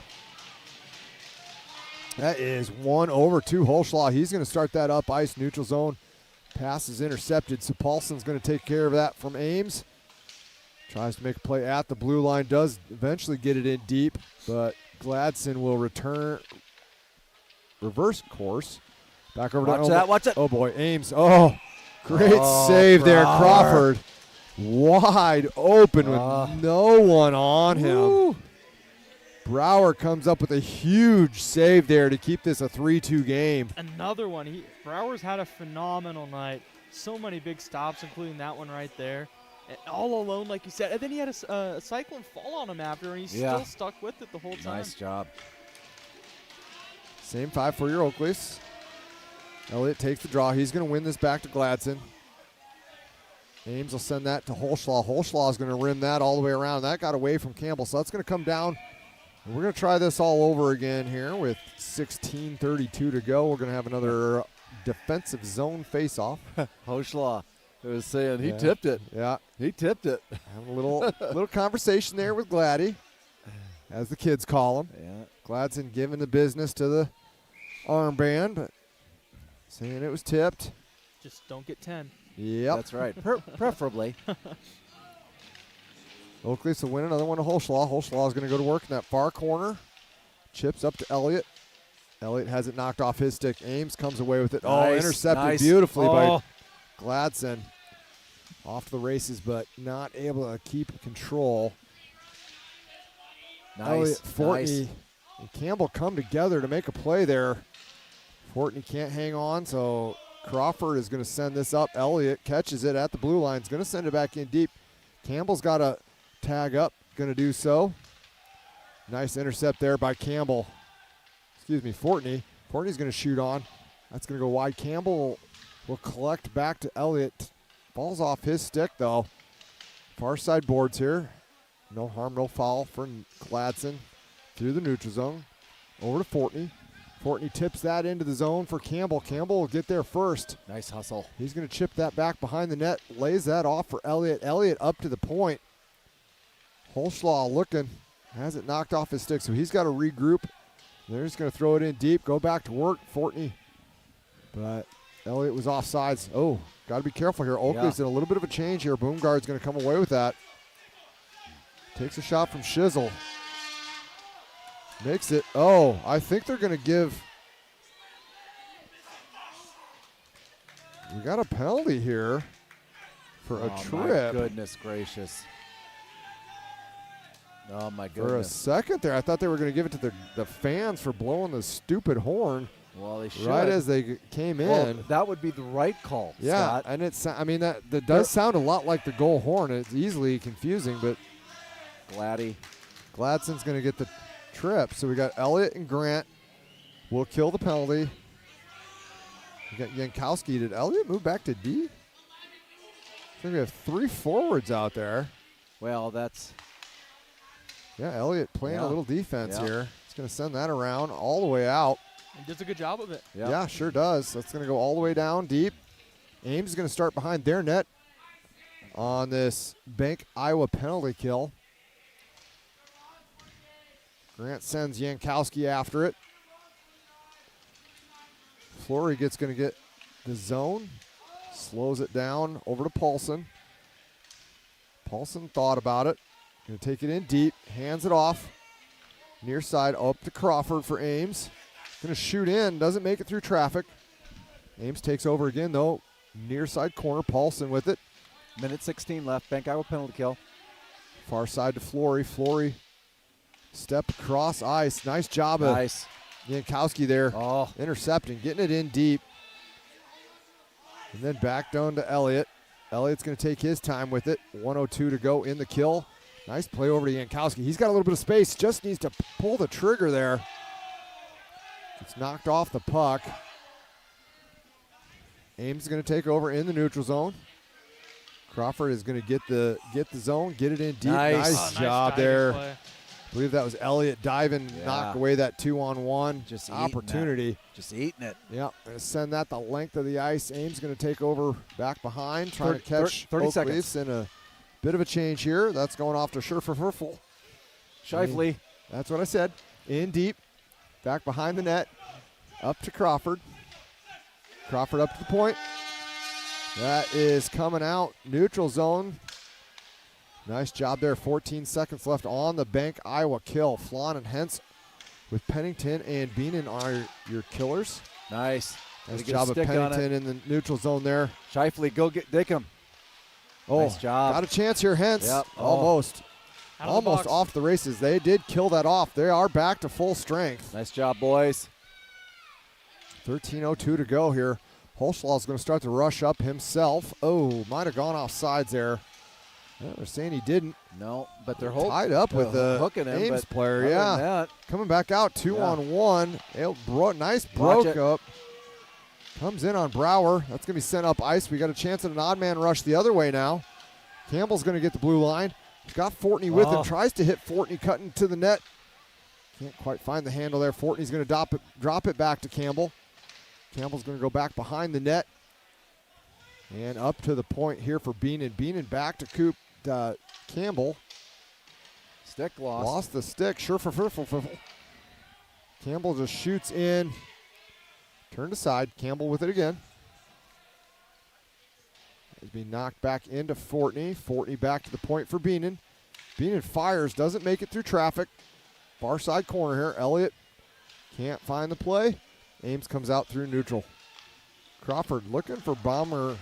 That is 1/2 Holschlaw. He's going to start that up ice, neutral zone. Pass is intercepted, so Paulson's going to take care of that from Ames. Tries to make a play at the blue line, does eventually get it in deep, but Gladson will reverse course. Back over to Watch it. Oh, boy, Ames. Oh, great save there, Crawford. Wide open with no one on him. Woo. Brower comes up with a huge save there to keep this a 3-2 game. Another one. Brower's had a phenomenal night. So many big stops, including that one right there. And all alone, like you said. And then he had a Cyclone fall on him after, and he's still stuck with it the whole time. Nice job. Same 5 for your Oakleys. Elliott takes the draw. He's going to win this back to Gladson. Ames will send that to Holschlaw. Holschlaw is going to rim that all the way around. That got away from Campbell, so that's going to come down. And we're going to try this all over again here with 16:32 to go. We're going to have another defensive zone face-off. Holschlaw was saying he tipped it. Yeah. He tipped it. Having a little conversation there with Gladdy, as the kids call him. Yeah. Gladson giving the business to the armband, but saying it was tipped. Just don't get 10. Yep. That's right. Preferably. Oakley's will win another one to Holschlaw. Holschlaw is going to go to work in that far corner. Chips up to Elliott. Elliott has it knocked off his stick. Ames comes away with it. Nice, Oh, intercepted beautifully by Gladson. Off the races, but not able to keep control. Elliott, Fortney, and Campbell come together to make a play there. Fortney can't hang on, so Crawford is going to send this up. Elliott catches it at the blue line. Is going to send it back in deep. Campbell's got a tag up. Going to do so. Nice intercept there by Campbell. Excuse me, Fortney. Fortney's going to shoot on. That's going to go wide. Campbell will collect back to Elliott. Falls off his stick, though. Far side boards here. No harm, no foul for Gladson. Through the neutral zone. Over to Fortney. Fortney tips that into the zone for Campbell. Campbell will get there first. Nice hustle. He's going to chip that back behind the net. Lays that off for Elliott. Elliott up to the point. Holschlaw looking. Has it knocked off his stick, so he's got to regroup. They're just going to throw it in deep. Go back to work, Fortney. But Elliott was offsides. Oh, got to be careful here. Oakley's in a little bit of a change here. Boomgard's going to come away with that. Takes a shot from Shizzle. Makes it. Oh, I think they're going to give. We got a penalty here for a trip. My goodness gracious. Oh, my goodness. For a second there, I thought they were going to give it to the fans for blowing the stupid horn. Well, they should. Right as they came in. Well, that would be the right call, yeah, Scott. and I mean, that does sound a lot like the goal horn. It's easily confusing, but Gladson's going to get the trip. So we got Elliott and Grant will kill the penalty. We got Yankowski. Did Elliott move back to D? I think we have 3 forwards out there. Well, that's... Yeah, Elliott playing a little defense here. He's going to send that around all the way out. He does a good job of it. Yeah, sure does. That's going to go all the way down deep. Ames is going to start behind their net on this Bank Iowa penalty kill. Grant sends Yankowski after it. Flory going to get the zone. Slows it down over to Paulson. Paulson thought about it. Going to take it in deep. Hands it off. Near side up to Crawford for Ames. Going to shoot in. Doesn't make it through traffic. Ames takes over again, though. Near side corner. Paulson with it. Minute 16 left. Bank Iowa penalty kill. Far side to Flory. Flory step across ice. Nice job of Yankowski there. Oh. Intercepting. Getting it in deep. And then back down to Elliott. Elliott's going to take his time with it. 1:02 to go in the kill. Nice play over to Yankowski. He's got a little bit of space. Just needs to pull the trigger there. It's knocked off the puck. Ames is going to take over in the neutral zone. Crawford is going to get the zone, get it in deep. Nice job there. Play. I believe that was Elliott diving, knock away that 2-on-1 Just opportunity. Just eating it. Yep, going to send that the length of the ice. Ames going to take over back behind, trying to catch 30 Oak seconds. Leafs in a bit of a change here. That's going off to Scherferfurfel. Shifley. That's what I said. In deep, back behind the net, up to Crawford. Crawford up to the point. That is coming out. Neutral zone. Nice job there. 14 seconds left on the Bank Iowa kill. Flan and Hentz with Pennington and Beenan are your killers. Nice. Nice job of Pennington in the neutral zone there. Shifley, go get Dickham. Oh, nice job. Got a chance here, Hentz. Yep. Almost. Almost the off the races. They did kill that off. They are back to full strength. Nice job, boys. 13:02 to go here. Holschlaw is going to start to rush up himself. Oh, might have gone off sides there. Yeah, they're saying he didn't. No, but they're tied up with the hooking him, Ames but player. other Yeah, than that, coming back out 2-on-1. Nice broke up. Comes in on Brower. That's going to be sent up ice. We got a chance at an odd man rush the other way now. Campbell's going to get the blue line. He's got Fortney with him. Tries to hit Fortney cutting to the net. Can't quite find the handle there. Fortney's going to drop it back to Campbell. Campbell's going to go back behind the net. And up to the point here for Beenan. Beenan back to Coop Campbell. Stick lost. Lost the stick. Campbell just shoots in. Turned aside. Campbell with it again. He's being knocked back into Fortney. Fortney back to the point for Beenan. Beenan fires, doesn't make it through traffic. Far side corner here. Elliott can't find the play. Ames comes out through neutral. Crawford looking for Baumger.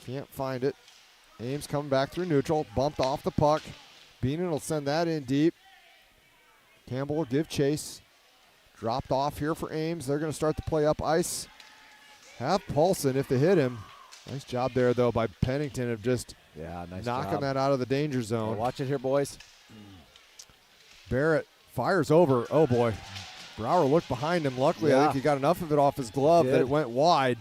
Can't find it. Ames coming back through neutral. Bumped off the puck. Beenan will send that in deep. Campbell will give chase. Dropped off here for Ames. They're going to start the play up ice. Have Paulson if they hit him. Nice job there, though, by Pennington of just nice knocking job. that out of the danger zone. Watch it here, boys. Barrett fires over. Oh, boy. Brower looked behind him. Luckily, I think he got enough of it off his glove that it went wide.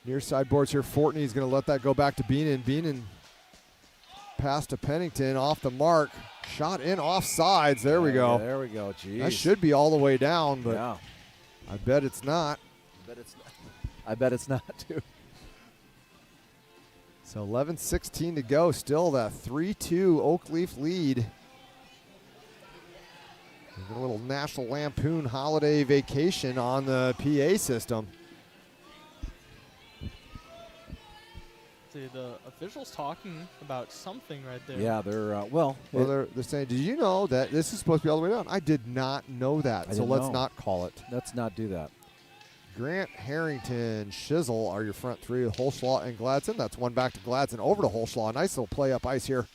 Near side boards here. Fortney's going to let that go back to Beenan. Beenan pass to Pennington off the mark. Shot in off sides. There we go. There we go. Jeez. That should be all the way down, but I bet it's not. I bet it's not, too. So 11:16 to go. Still that 3-2 Oakleaf lead. A little National Lampoon holiday vacation on the PA system. See, the officials talking about something right there. Yeah, they're they're saying, did you know that this is supposed to be all the way down? I did not know that, so let's not call it. Let's not do that. Grant, Harrington, Shizzle are your front three, Holschlaw and Gladson. That's one back to Gladson, over to Holschlaw. Nice little play up ice here.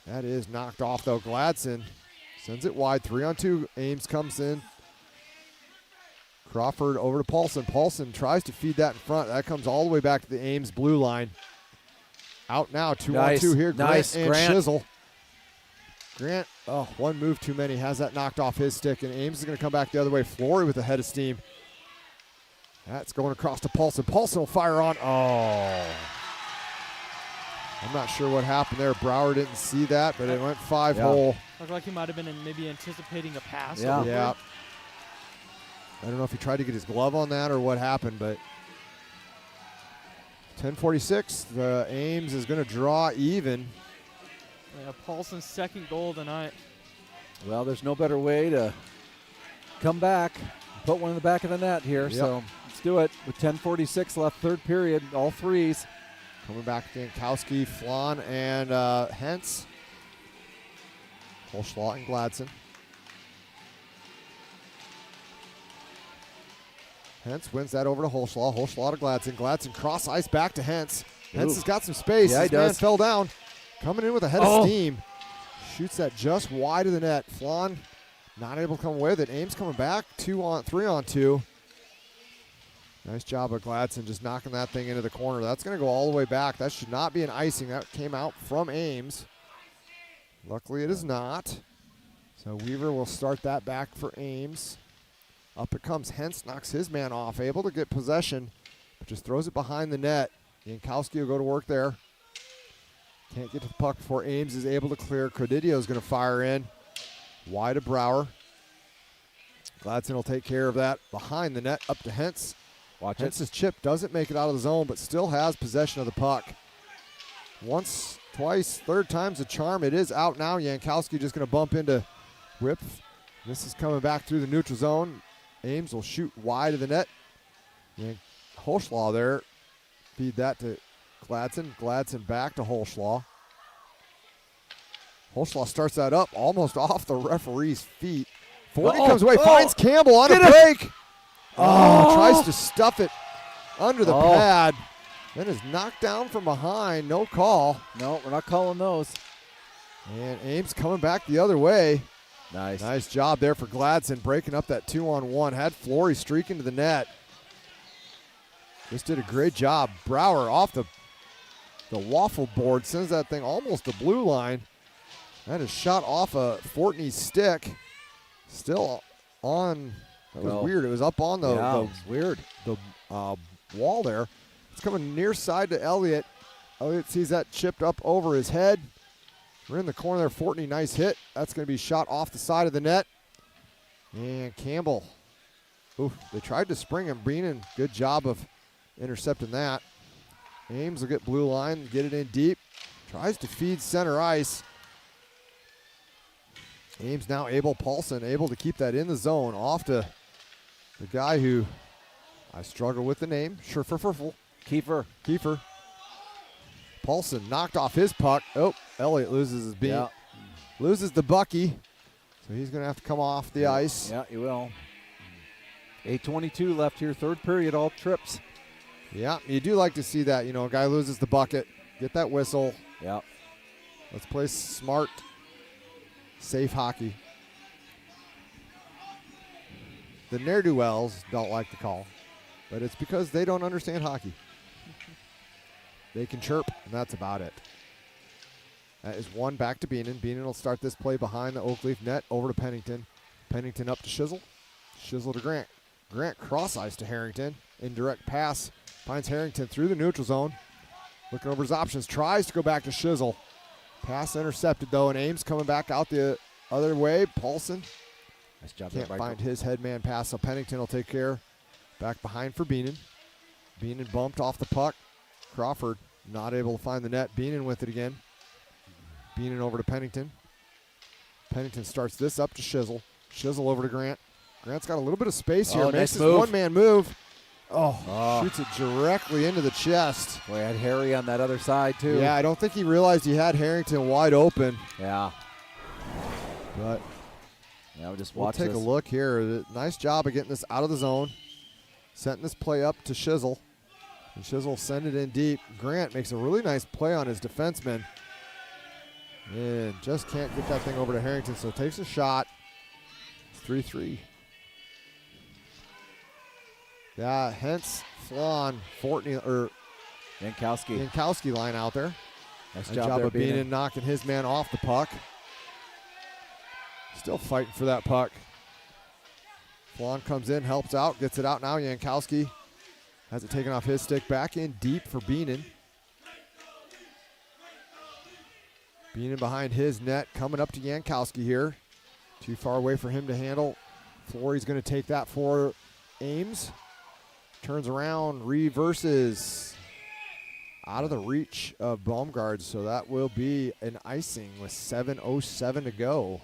That is knocked off, though. Gladson sends it wide, 3-on-2. Ames comes in. Crawford over to Paulson. Paulson tries to feed that in front. That comes all the way back to the Ames blue line. Out now, 2-on-2 here. Grant and Shizzle. Grant, one move too many, has that knocked off his stick, and Ames is going to come back the other way. Flory with a head of steam. That's going across to Paulson. Paulson will fire on. Oh. I'm not sure what happened there. Brower didn't see that, but it went 5-hole. Looked like he might have been maybe anticipating a pass. Yeah. I don't know if he tried to get his glove on that or what happened, but 10:46, the Ames is going to draw even. Yeah, Paulson's second goal tonight. Well, there's no better way to come back, put one in the back of the net here. So let's do it with 10:46 left, third period, all threes. Coming back, Jankowski, Flan, and Hentz. Holschlaw and Gladson. Hentz wins that over to Holschlaw. Holschlaw to Gladson. Gladson cross ice back to Hentz. Hentz has got some space. Yeah, His man fell down. Coming in with a head of steam. Shoots that just wide of the net. Flan not able to come away with it. Ames coming back. 3-on-2. Nice job of Gladson just knocking that thing into the corner. That's going to go all the way back. That should not be an icing. That came out from Ames. Luckily it is not. So Weaver will start that back for Ames. Up it comes. Hentz knocks his man off. Able to get possession, but just throws it behind the net. Jankowski will go to work there. Can't get to the puck before Ames is able to clear. Credidio is going to fire in. Wide to Brower. Gladson will take care of that. Behind the net, up to Hentz. Watch Hentz's chip doesn't make it out of the zone, but still has possession of the puck. Once, twice, third time's a charm. It is out now. Jankowski just going to bump into Whip. This is coming back through the neutral zone. Ames will shoot wide of the net. Holschlaw there. Feed that to Gladson. Gladson back to Holschlaw. Holschlaw starts that up almost off the referee's feet. 40 comes away, finds Campbell on a break. Tries to stuff it under the pad. Then is knocked down from behind. No call. No, we're not calling those. And Ames coming back the other way. Nice job there for Gladson, breaking up that 2-on-1. Had Flory streaking to the net. Just did a great job. Brower off the waffle board, sends that thing almost to blue line. That is shot off of Fortney's stick. Still on. That was weird. It was up on the wall there. It's coming near side to Elliott. Elliott sees that chipped up over his head. We're in the corner there. Fortney, nice hit. That's going to be shot off the side of the net. And Campbell. They tried to spring him. Beenan, good job of intercepting that. Ames will get blue line, get it in deep. Tries to feed center ice. Ames now Paulson able to keep that in the zone. Off to the guy who I struggle with the name, Scherferfurfel. Kiefer. Paulson knocked off his puck. Oh, Elliott loses his beam. Yeah. Loses the Bucky. So he's going to have to come off the ice. Yeah, he will. 8:22 left here, third period, all trips. Yeah, you do like to see that. A guy loses the bucket. Get that whistle. Yeah. Let's play smart, safe hockey. The ne'er-do-wells don't like the call, but it's because they don't understand hockey. They can chirp, and that's about it. That is one back to Beenan. Beenan will start this play behind the Oakleaf net, over to Pennington. Pennington up to Shizzle. Shizzle to Grant. Grant cross-ice to Harrington. Indirect pass. Finds Harrington through the neutral zone. Looking over his options. Tries to go back to Shizzle. Pass intercepted, though, and Ames coming back out the other way. Paulson Nice job. can't find his headman pass, so Pennington will take care. Back behind for Beenan. Beenan bumped off the puck. Crawford not able to find the net. Beenan with it again. Beenan over to Pennington. Pennington starts this up to Shizzle. Shizzle over to Grant. Grant's got a little bit of space here. Oh, Makes nice his move. one-man move. Oh, shoots it directly into the chest. Boy, I had Harry on that other side, too. Yeah, I don't think he realized he had Harrington wide open. Yeah. But Yeah, we'll just we'll watch take this. a look here. Nice job of getting this out of the zone. Setting this play up to Shizzle. And Shizzle will send it in deep. Grant makes a really nice play on his defenseman. And just can't get that thing over to Harrington, so takes a shot. 3-3. Yeah, hence Flan, Fortney, or Jankowski line out there. Nice Good job job there, of Beenan. Beenan knocking his man off the puck. Still fighting for that puck. Flan comes in, helps out, gets it out now. Jankowski has it taken off his stick. Back in deep for Beenan. Beenan behind his net, coming up to Jankowski here. Too far away for him to handle. Flory's going to take that for Ames. Turns around, reverses. Out of the reach of Baumgard, so that will be an icing with 7:07 to go.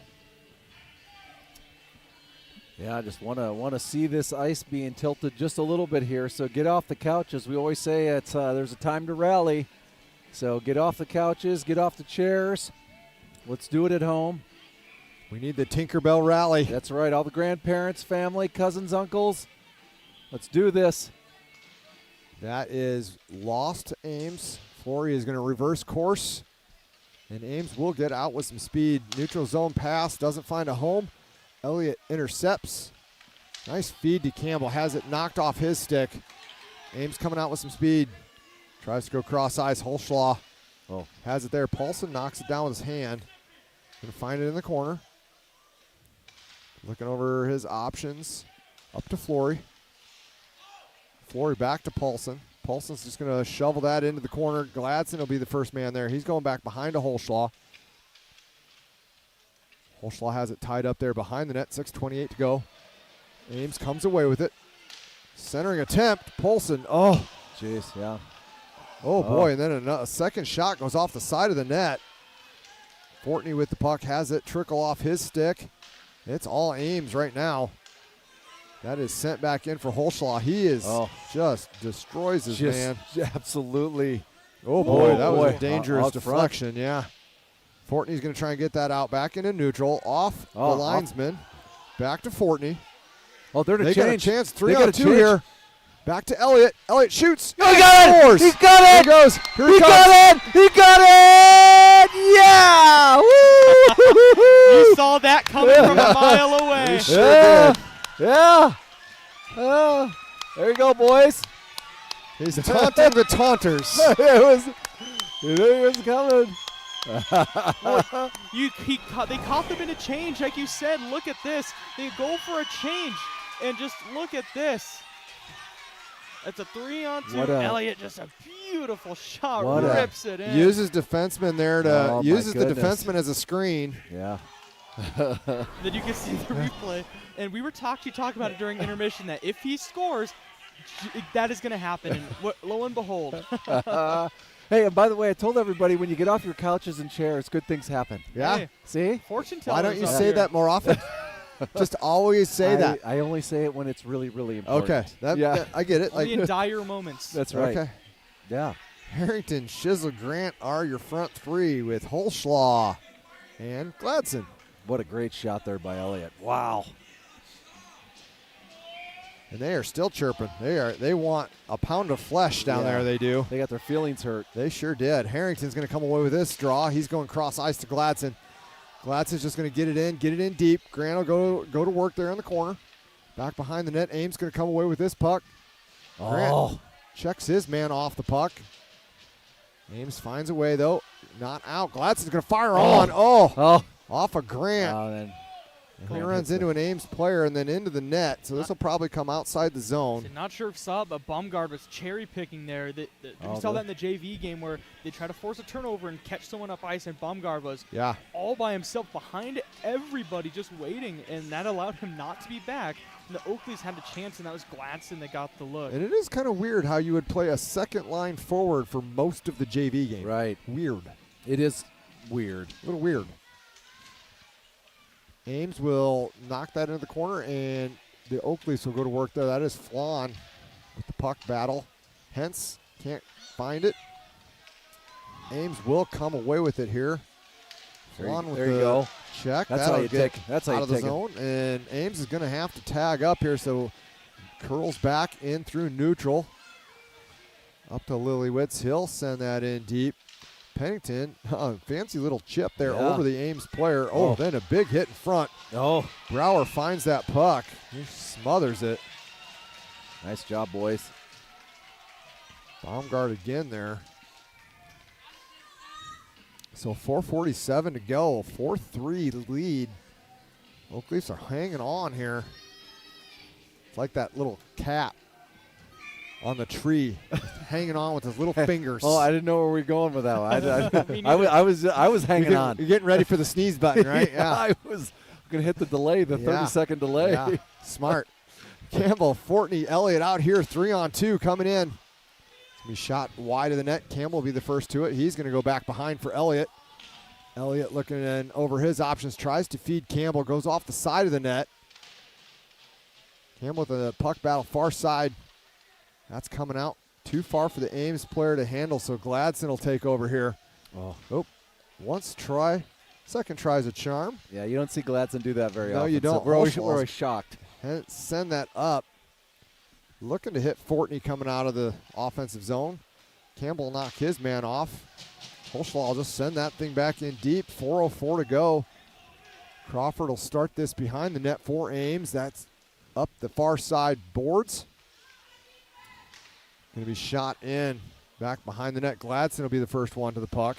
Yeah, I just want to see this ice being tilted just a little bit here. So get off the couches. We always say it's there's a time to rally. So get off the couches, get off the chairs. Let's do it at home. We need the Tinkerbell rally. That's right. All the grandparents, family, cousins, uncles. Let's do this. That is lost to Ames. Flory is going to reverse course, and Ames will get out with some speed. Neutral zone pass, doesn't find a home. Elliott intercepts. Nice feed to Campbell, has it knocked off his stick. Ames coming out with some speed. Tries to go cross ice. Holschlaw has it there. Paulson knocks it down with his hand. Going to find it in the corner. Looking over his options. Up to Flory. Flory back to Paulson. Paulson's just going to shovel that into the corner. Gladson will be the first man there. He's going back behind to Holschlaw. Holschlaw has it tied up there behind the net. 6:28 to go. Ames comes away with it. Centering attempt. Paulson. Oh. Jeez, yeah. Oh, boy. And then a second shot goes off the side of the net. Fortney with the puck has it trickle off his stick. It's all Ames right now. That is sent back in for Holschlaw. He is just destroys his man. Absolutely. Oh, boy. That was a dangerous deflection. Yeah. Fortney's going to try and get that out back into neutral. Off the linesman. Back to Fortney. Oh, they're to they change. Got a chance. 3-on-2 here. Back to Elliott. Elliott shoots. Oh, he got scores. it. He got it. Here he goes. Here he comes. got it. He got it. Yeah. Woo. You saw that coming from a mile away. Sure did. Yeah. There you go, boys. He's taunting the taunters. It was coming. They caught them in a change, like you said. Look at this. They go for a change, and just look at this. It's a 3-on-2. Elliott just a beautiful shot, rips it in. Uses defenseman there to uses the defenseman as a screen. Yeah. Then you can see the replay, and we were talking about it during intermission that if he scores, that is going to happen. And lo and behold. Hey, and by the way, I told everybody when you get off your couches and chairs, good things happen. Yeah. Hey, see? Fortune tellers. Why don't you out say here. that more often? Just always say that. I only say it when it's really, really important. Okay. I get it. Only in dire moments. That's right. Okay. Yeah. Harrington, Shizzle, Grant are your front three with Holschlaw and Gladson. What a great shot there by Elliott. Wow. And they are still chirping. They want a pound of flesh down there, they do. They got their feelings hurt. They sure did. Harrington's going to come away with this draw. He's going cross ice to Gladson. Gladson's just going to get it in deep. Grant will go to work there in the corner. Back behind the net. Ames going to come away with this puck. Grant checks his man off the puck. Ames finds a way, though. Not out. Gladson's going to fire on. Off of Grant. He runs into an Ames player and then into the net, so this will probably come outside the zone. So not sure if you saw it, but Baumgart was cherry picking there. We saw that in the JV game where they try to force a turnover and catch someone up ice, and Baumgart was all by himself behind everybody just waiting, and that allowed him not to be back. And the Oakleys had a chance, and that was Gladson that got the look. And it is kind of weird how you would play a second line forward for most of the JV game. Right. Weird. It is weird. A little weird. Ames will knock that into the corner, and the Oakleys will go to work there. That is Flan with the puck battle. Hence, can't find it. Ames will come away with it here. Flan with the check. That's how you take it. That's how out you of the zone, and Ames is going to have to tag up here, so curls back in through neutral. Up to Lillywitz. He'll send that in deep. Pennington, fancy little chip there over the Ames player. Then a big hit in front. Brower finds that puck. He smothers it. Nice job, boys. Baumgart again there. So 4:47 to go. 4-3 lead. Oakleys are hanging on here. It's like that little cat on the tree, hanging on with his little fingers. I didn't know where we were going with that one. I was hanging on. You're getting ready for the sneeze button, right? Yeah. I was going to hit the delay, the 30-second delay. Yeah. Smart. Campbell, Fortney, Elliott out here, 3-on-2 coming in. It's going to be shot wide of the net. Campbell will be the first to it. He's going to go back behind for Elliott. Elliott looking in over his options, tries to feed Campbell, goes off the side of the net. Campbell with a puck battle far side. That's coming out too far for the Ames player to handle, so Gladson will take over here. Once try, second try's a charm. Yeah, you don't see Gladson do that very often. No, you don't. So we're always shocked. And send that up. Looking to hit Fortney coming out of the offensive zone. Campbell will knock his man off. Holschlaw will just send that thing back in deep. 4:04 to go. Crawford will start this behind the net for Ames. That's up the far side boards. Going to be shot in. Back behind the net. Gladson will be the first one to the puck.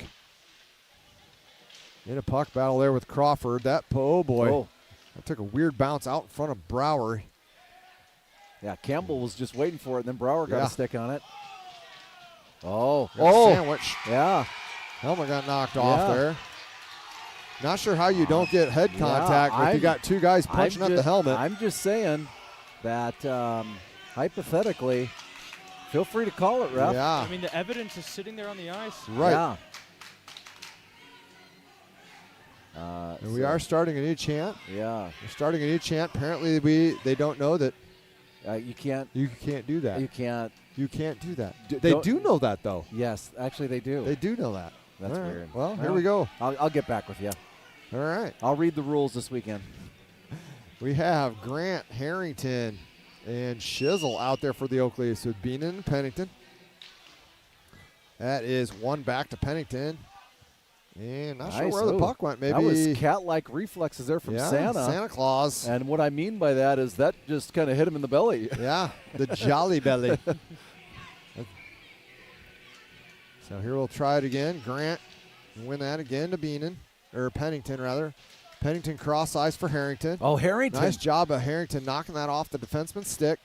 In a puck battle there with Crawford. That took a weird bounce out in front of Brower. Yeah, Campbell was just waiting for it, and then Brower got a stick on it. Sandwich. Yeah. Helmet got knocked off there. Not sure how you don't get head contact, but you got two guys punching up the helmet. I'm just saying that hypothetically, feel free to call it, ref. Yeah. I mean, the evidence is sitting there on the ice. Right. Yeah. And we are starting a new chant. Yeah. We're starting a new chant. Apparently, they don't know that you can't. You can't do that. You can't. You can't do that. They do know that, though. Yes, actually, they do. They do know that. That's weird. Well, here we go. I'll get back with you. All right. I'll read the rules this weekend. We have Grant, Harrington, and Shizzle out there for the Oakleys. So Beanan and Pennington. That is one back to Pennington. And not sure where the puck went. Maybe that was cat-like reflexes there from Santa Claus. And what I mean by that is that just kind of hit him in the belly. Yeah, the jolly belly. So here we'll try it again. Grant win that again to Beanan, or Pennington rather. Pennington cross ice for Harrington. Harrington. Nice job of Harrington knocking that off the defenseman's stick.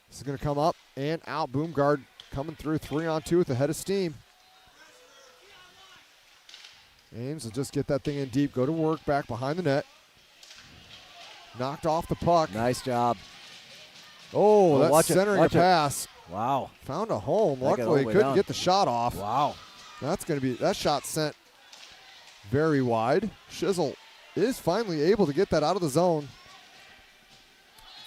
This is going to come up and out. Boomgard coming through 3-on-2 with a head of steam. Ames will just get that thing in deep, go to work back behind the net. Knocked off the puck. Nice job. That's centering a pass. Wow. Found a home. Luckily, couldn't get the shot off. Wow. That's going to be, that shot sent very wide. Shizzle is finally able to get that out of the zone.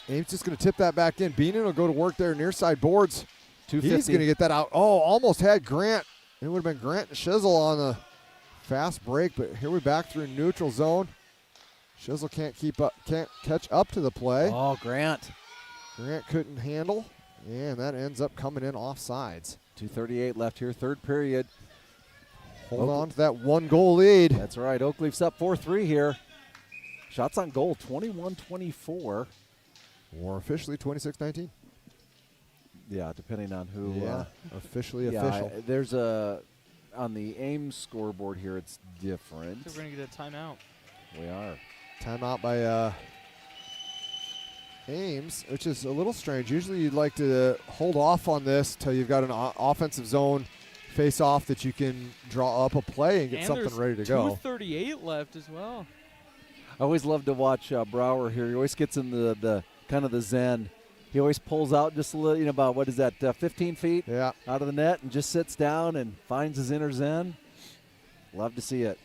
Ames just going to tip that back in. Beanan will go to work there near side boards. 250. He's going to get that out. Oh, almost had Grant. It would have been Grant and Shizzle on the fast break, but here we're back through neutral zone. Shizzle can't catch up to the play. Oh, Grant. Grant couldn't handle, and that ends up coming in offsides. 2:38 left here, third period. Hold on to that 1-goal lead. That's right. Oakleaf's up 4-3 here. Shots on goal, 21-24. Or officially 26-19. Yeah, depending on who. Yeah, officially yeah, official. There's on the Ames scoreboard here, it's different. So we're going to get a timeout. We are. Timeout by Ames, which is a little strange. Usually you'd like to hold off on this till you've got an offensive zone face-off that you can draw up a play and get something ready to go. 2:38 left as well. I always love to watch Brower here. He always gets in the kind of the zen. He always pulls out just a little, about, what is that, 15 feet out of the net and just sits down and finds his inner zen. Love to see it.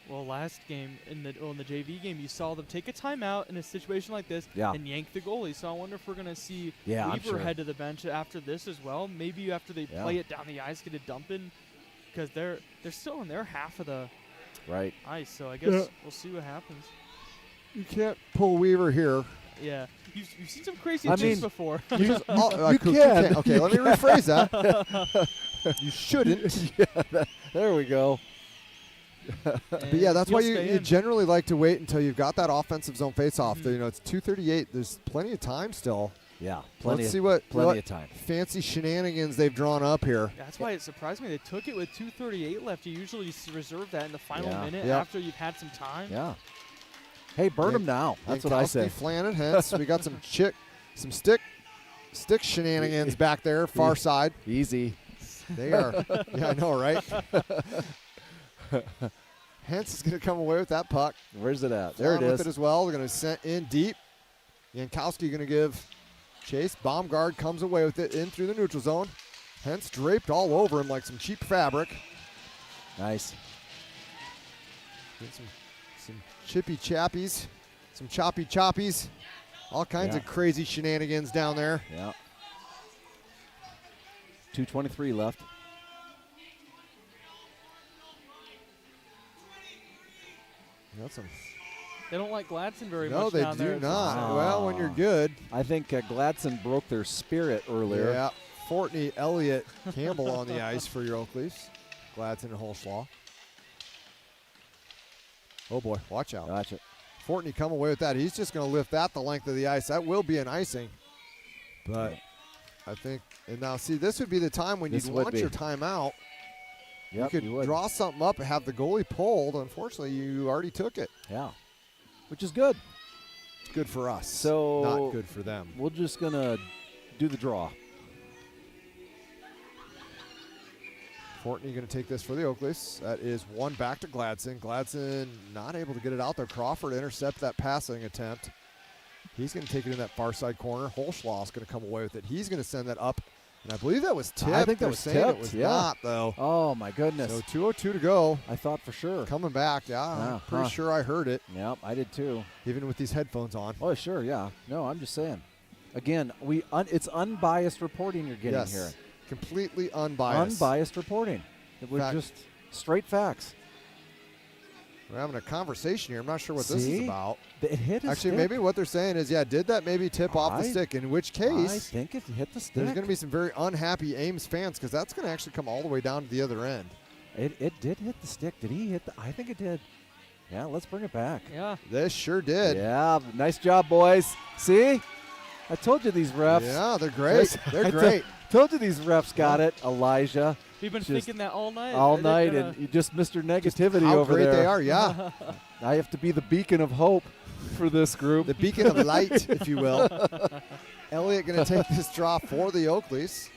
Well, last game in the JV game, you saw them take a timeout in a situation like this and yank the goalie. So I wonder if we're going to see Weaver head to the bench after this as well. Maybe after they play it down the ice, get a dump in, because they're still in their half of the ice. So I guess we'll see what happens. You can't pull Weaver here. Yeah, you've seen some crazy things before. You can. Okay, let me rephrase that. You shouldn't. There we go. But yeah, that's why you generally like to wait until you've got that offensive zone face-off. Mm-hmm. It's 2:38. There's plenty of time still. Yeah, let's see what of time. Fancy shenanigans they've drawn up here. That's why it surprised me. They took it with 2:38 left. You usually reserve that in the final minute after you've had some time. Yeah. Hey, burn them now. That's what I say. Flanning, hence we got some stick shenanigans back there, far side. Easy. They are. Yeah, I know, right? Hence is going to come away with that puck. Where's it at? There it is. With it as well. They're going to send in deep. Yankowski going to give chase. Baumgard comes away with it in through the neutral zone. Hence draped all over him like some cheap fabric. Nice. Get some chippy chappies, some choppy choppies, all kinds of crazy shenanigans down there. Yeah. 2:23 left. They don't like Gladson very much. No, they do not. Well, when you're good. I think Gladson broke their spirit earlier. Yeah. Fortney, Elliott, Campbell on the ice for your Oakleafs. Gladson and Holschlaw. Oh, boy. Watch out. Watch it. Fortney come away with that. He's just going to lift that the length of the ice. That will be an icing. But I think, and now see, this would be the time when you'd want your timeout. Yep, you could draw something up and have the goalie pulled. Unfortunately, you already took it. Yeah. Which is good. It's good for us. So not good for them. We're just going to do the draw. Fortney going to take this for the Oakleafs. That is one back to Gladson. Gladson not able to get it out there. Crawford intercept that passing attempt. He's going to take it in that far side corner. Holschlaw is going to come away with it. He's going to send that up. And I believe that was tipped. I think that was tipped. It was not, though. Oh, my goodness. So 2:02 to go. I thought for sure. Coming back, I'm pretty sure I heard it. Yep, I did too. Even with these headphones on. Oh, sure, yeah. No, I'm just saying. Again, it's unbiased reporting you're getting here. Completely unbiased. Unbiased reporting. It was just straight facts. We're having a conversation here. I'm not sure what this is about. It hit a stick. Maybe what they're saying is, did that maybe tip off the stick? In which case, I think it hit the stick. There's going to be some very unhappy Ames fans because that's going to actually come all the way down to the other end. It did hit the stick. Did he hit the? I think it did. Yeah, let's bring it back. Yeah. This sure did. Yeah, nice job, boys. See? I told you these refs. Yeah, they're great. They're great. Told you these refs got it, Elijah. We've been thinking that all night. All night, and you just Mr. Negativity how over great there. They are, yeah. I have to be the beacon of hope for this group. The beacon of light, if you will. Elliott going to take this draw for the Oakleafs.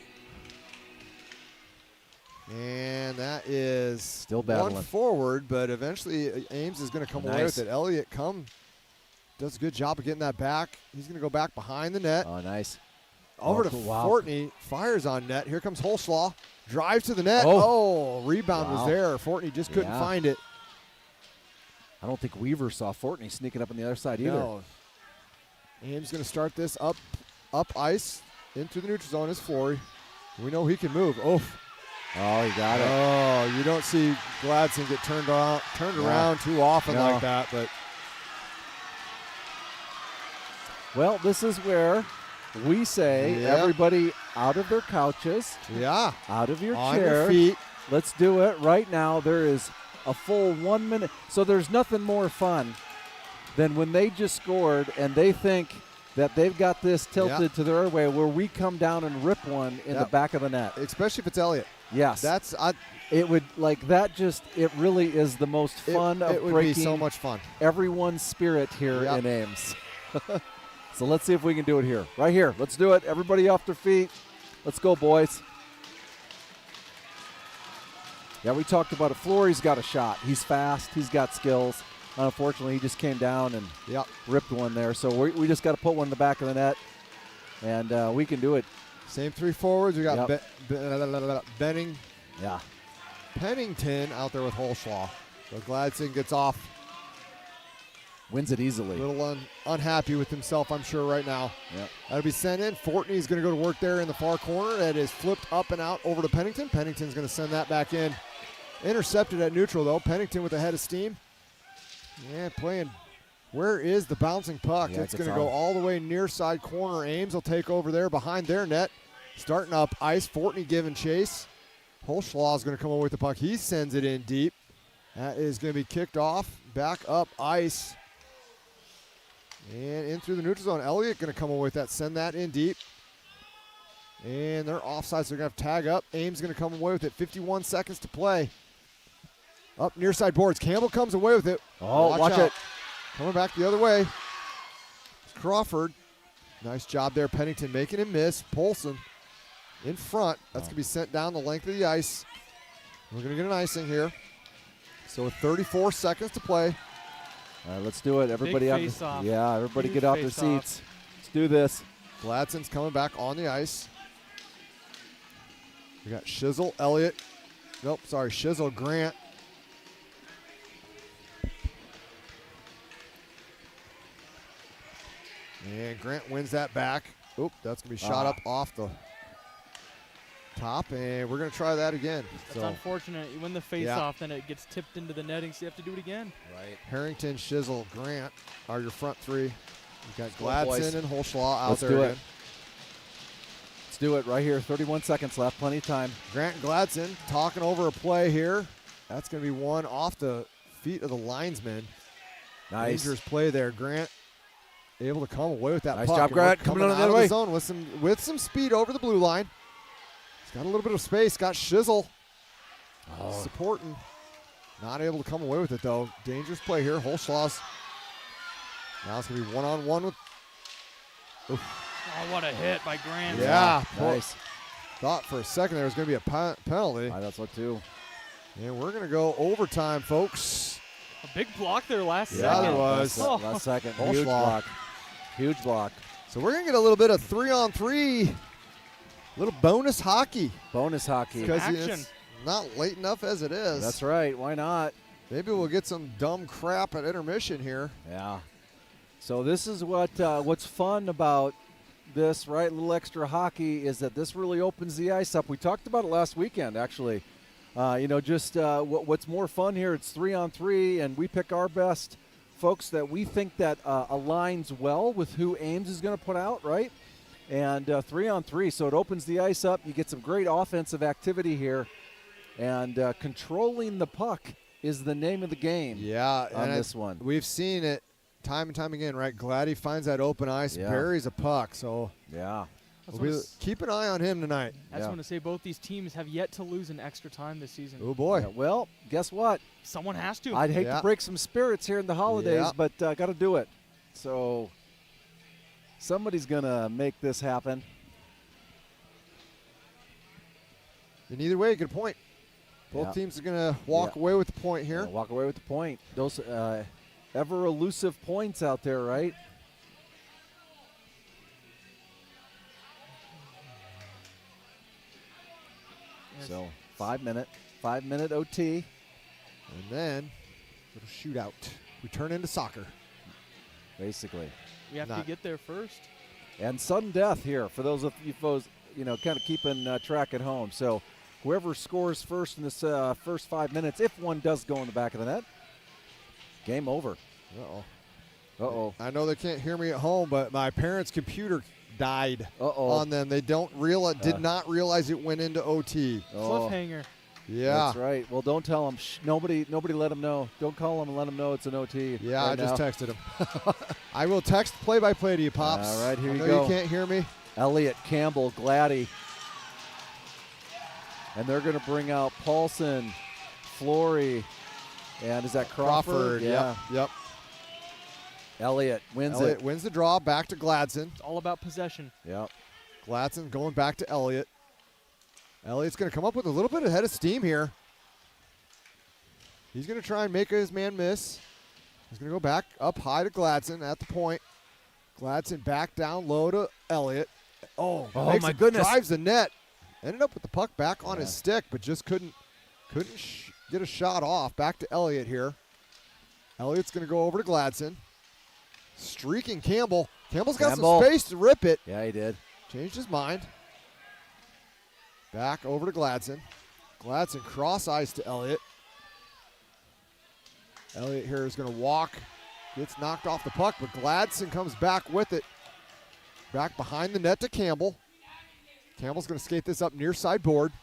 And that is still battling. One forward, but eventually Ames is going to come away with it. Elliott does a good job of getting that back. He's going to go back behind the net. Oh, nice. Over to Fortney, fires on net. Here comes Holschlaw, drives to the net. Oh, rebound was there. Fortney just couldn't find it. I don't think Weaver saw Fortney sneaking up on the other side either. No. Ames going to start this up ice. into the neutral zone is Flory. We know he can move. Oh, he got it. Oh, you don't see Gladson get turned around too often like that. But well, this is where we say everybody out of their couches, out of your on chairs. your feet. Let's do it right now. There is a full 1 minute. So there's nothing more fun than when they just scored and they think that they've got this tilted to their way, where we come down and rip one in the back of the net. Especially if it's Elliott. Yes. It would, like, that just, it really is the most fun of it would breaking be so much fun. Everyone's spirit here in Ames. So let's see if we can do it here. Right here. Let's do it. Everybody off their feet. Let's go, boys. Yeah, we talked about it. Flory's got a shot. He's fast. He's got skills. Unfortunately, he just came down and ripped one there. So we just got to put one in the back of the net, and we can do it. Same three forwards. We got Benning. Yeah. Pennington out there with Holschlaw. So Gladson gets off. Wins it easily. A little unhappy with himself, I'm sure, right now. Yep. That'll be sent in. Fortney's going to go to work there in the far corner. That is flipped up and out over to Pennington. Pennington's going to send that back in. Intercepted at neutral, though. Pennington with a head of steam. Yeah, playing. Where is the bouncing puck? It's going to go all the way near side corner. Ames will take over there behind their net. Starting up ice. Fortney giving chase. Holschlaw is going to come over with the puck. He sends it in deep. That is going to be kicked off. Back up ice. And in through the neutral zone. Elliott going to come away with that. Send that in deep. And they're offside, so they're going to have to tag up. Ames going to come away with it. 51 seconds to play. Up near side boards. Campbell comes away with it. Oh, watch it. Coming back the other way. Crawford. Nice job there. Pennington making him miss. Polson in front. That's going to be sent down the length of the ice. We're going to get an icing here. So with 34 seconds to play. All right, let's do it. Everybody off. Yeah, everybody get off their seats. Let's do this. Gladson's coming back on the ice. We got Shizzle, Elliott. Nope, sorry, Shizzle, Grant. And Grant wins that back. Oop, that's going to be shot up off the top, and we're going to try that again. That's unfortunate. You win the face-off, then it gets tipped into the netting, so you have to do it again. Right. Harrington, Shizzle, Grant are your front three. You've got Gladson and Holschlaw out Let's there do again. it. Let's do it right here. 31 seconds left. Plenty of time. Grant and Gladson talking over a play here. That's going to be one off the feet of the linesman. Nice. Dangerous play there. Grant able to come away with that nice puck. Nice job, Grant. Coming out of the way. Zone with some speed over the blue line. He's got a little bit of space. Got Shizzle supporting. Not able to come away with it, though. Dangerous play here. Holschlaw's. Now it's going to be one-on-one with. Oof. Oh, what a hit by Grant. Yeah. Nice. Thought for a second there was going to be a penalty. That's what, too. And we're going to go overtime, folks. A big block there last second. Yeah, there was. Last second. Huge block. Huge block. So we're going to get a little bit of 3-on-3, little bonus hockey. Bonus hockey. Because it's not late enough as it is. That's right. Why not? Maybe we'll get some dumb crap at intermission here. Yeah. So this is what's fun about this, right? A little extra hockey is that this really opens the ice up. We talked about it last weekend, actually. What's more fun here, it's 3-on-3, and we pick our best folks that we think that aligns well with who Ames is going to put out, right? And 3-on-3, so it opens the ice up. You get some great offensive activity here, and controlling the puck is the name of the game. Yeah, on this one. We've seen it time and time again, right? Gladdy finds that open ice, buries a puck. So yeah. Keep an eye on him tonight. I just want to say both these teams have yet to lose in extra time this season. Oh, boy. Yeah, well, guess what? Someone has to. I'd hate to break some spirits here in the holidays, but got to do it. So somebody's going to make this happen. And either way, good point. Both teams are going to walk away with the point here. Walk away with the point. Those ever elusive points out there, right? So 5 minute OT. And then little shootout. We turn into soccer. Basically. We have to get there first. And sudden death here for those of you folks, kind of keeping track at home. So whoever scores first in this first 5 minutes, if one does go in the back of the net, game over. Uh-oh. Uh-oh. I know they can't hear me at home, but my parents' computer died on them. They did not realize it went into OT. Cliffhanger. Yeah. That's right. Well, don't tell them. Nobody let them know. Don't call them and let them know it's an OT. Yeah, right I just now. texted him. I will text play-by-play to you, Pops. All right, here I you know go. You can't hear me. Elliott, Campbell, Gladdy. And they're going to bring out Paulson, Flory, and is that Crawford? Yeah. Yep. Elliott wins Elliott wins the draw, back to Gladson. It's all about possession. Yep. Gladson going back to Elliott. Elliott's going to come up with a little bit of head of steam here. He's going to try and make his man miss. He's going to go back up high to Gladson at the point. Gladson back down low to Elliott. Oh my goodness. Drives the net. Ended up with the puck back on his stick, but just couldn't get a shot off. Back to Elliott here. Elliott's going to go over to Gladson. Streaking Campbell. Campbell's got some space to rip it. Yeah, he did. Changed his mind. Back over to Gladson. Gladson cross ice to Elliott. Elliott here is going to walk. Gets knocked off the puck, but Gladson comes back with it. Back behind the net to Campbell. Campbell's going to skate this up near side board.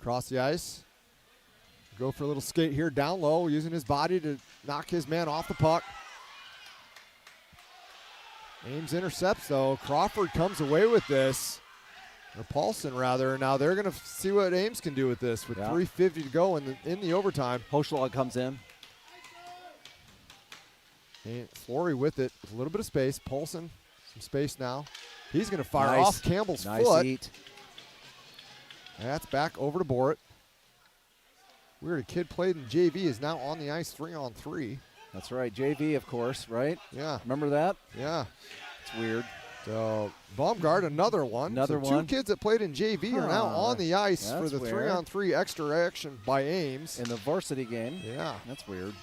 Cross the ice. Go for a little skate here down low, using his body to knock his man off the puck. Ames intercepts, though. Crawford comes away with this. Or Paulson, rather. Now they're going to see what Ames can do with this with 3:50 to go in the overtime. Hochschlag comes in. And Flory with it. With a little bit of space. Paulson, some space now. He's going to fire off Campbell's foot. Nice eat. That's back over to Borat. Weird, a kid played in JV is now on the ice 3-on-3. That's right. JV, of course, right? Yeah. Remember that? Yeah. It's weird. So Baumgart, another one. Two kids that played in JV are now on the ice for the 3-on-3 extra action by Ames. In the varsity game. Yeah. That's weird.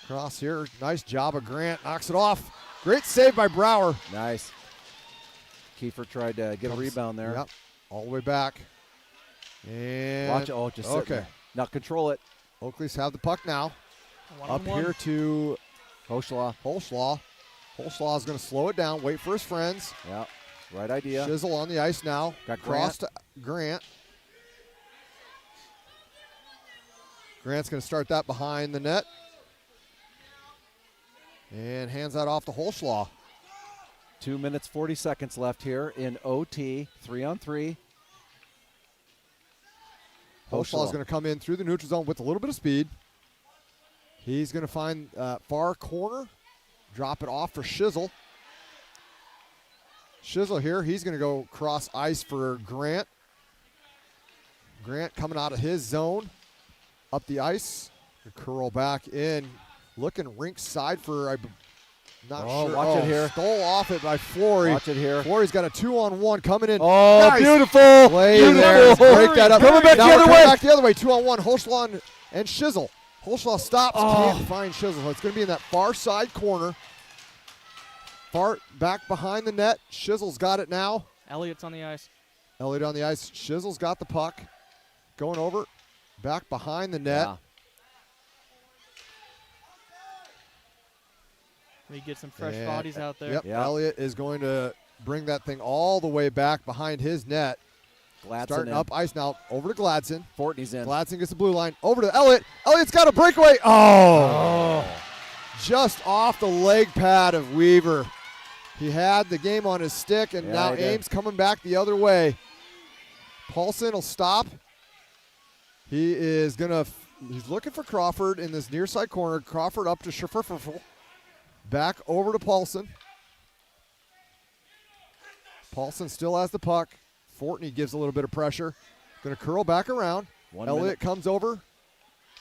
Cross here. Nice job of Grant. Knocks it off. Great save by Brower. Nice. Kiefer tried to get a rebound there. Yep. All the way back. And watch it. Oh, just okay. Now control it. Oakleys have the puck now. Up here to Hochschlag. Hochschlag is going to slow it down, wait for his friends. Yeah, right idea. Shizzle on the ice now. Got cross to Grant. Grant's going to start that behind the net. And hands that off to Hochschlag. 2 minutes, 40 seconds left here in OT, 3-on-3. Hochschlag is going to come in through the neutral zone with a little bit of speed. He's going to find far corner. Drop it off for Shizzle. Shizzle here. He's going to go cross ice for Grant. Grant coming out of his zone. Up the ice. Curl back in. Looking rink side for, I'm not sure. Watch it here. Stole off it by Flory. Watch it here. Flory's got a 2-on-1 coming in. Oh, nice. Beautiful. Play beautiful. there. Break that up. Coming back the other way. Back the other way. 2-on-1. Hochschlag and Shizzle. Hochschlag stops. Can't find Shizzle. It's going to be in that far side corner. Far back behind the net. Shizzle's got it now. Elliott's on the ice. Elliott on the ice. Shizzle's got the puck. Going over. Back behind the net. Yeah. We get some fresh bodies out there. Yep. Elliott is going to bring that thing all the way back behind his net. Gladson starting up ice now. Over to Gladson. Fortney's in. Gladson gets the blue line. Over to Elliott. Elliott's got a breakaway. Oh. Just off the leg pad of Weaver. He had the game on his stick, and now Ames coming back the other way. Paulson will stop. He is going to he's looking for Crawford in this near side corner. Crawford up to Schifferfel. Back over to Paulson. Paulson still has the puck. Fortney gives a little bit of pressure. Going to curl back around. Elliott comes over.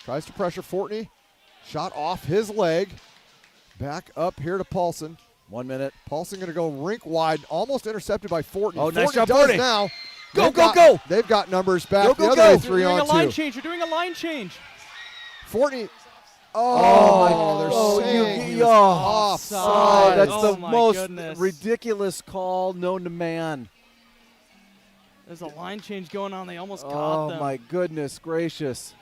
Tries to pressure Fortney. Shot off his leg. Back up here to Paulson. 1 minute. Paulson going to go rink wide. Almost intercepted by Fortney. Oh, nice Fortney job, does Fortney. now. Go. They've got numbers back Go, the other way, 3-on-2. You're doing a line change. You're doing a line change. Fortney. Oh, they're saying he was off. Offside. That's Oh the my most goodness. ridiculous call known to man. There's a line change going on. They almost caught them. Oh, my goodness gracious.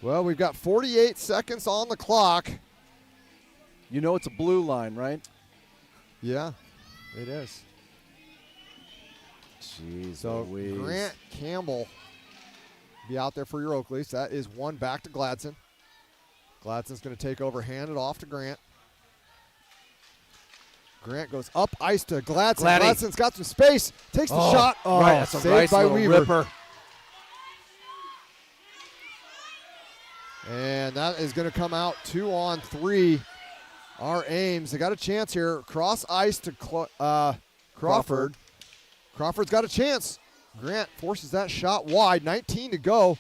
Well, we've got 48 seconds on the clock. You know it's a blue line, right? Yeah, it is. Jeez So Louise. Grant Campbell be out there for your Oakleys. That is one back to Gladson. Gladson's going to take over, hand it off to Grant. Grant goes up ice to Gladson. Gladdy. Gladson's got some space. Takes the shot. Oh, right, that's a saved nice by little Weaver. ripper. And that is going to come out 2-on-3. Our Ames, they got a chance here. Cross ice to Crawford. Crawford's got a chance. Grant forces that shot wide. 19 to go.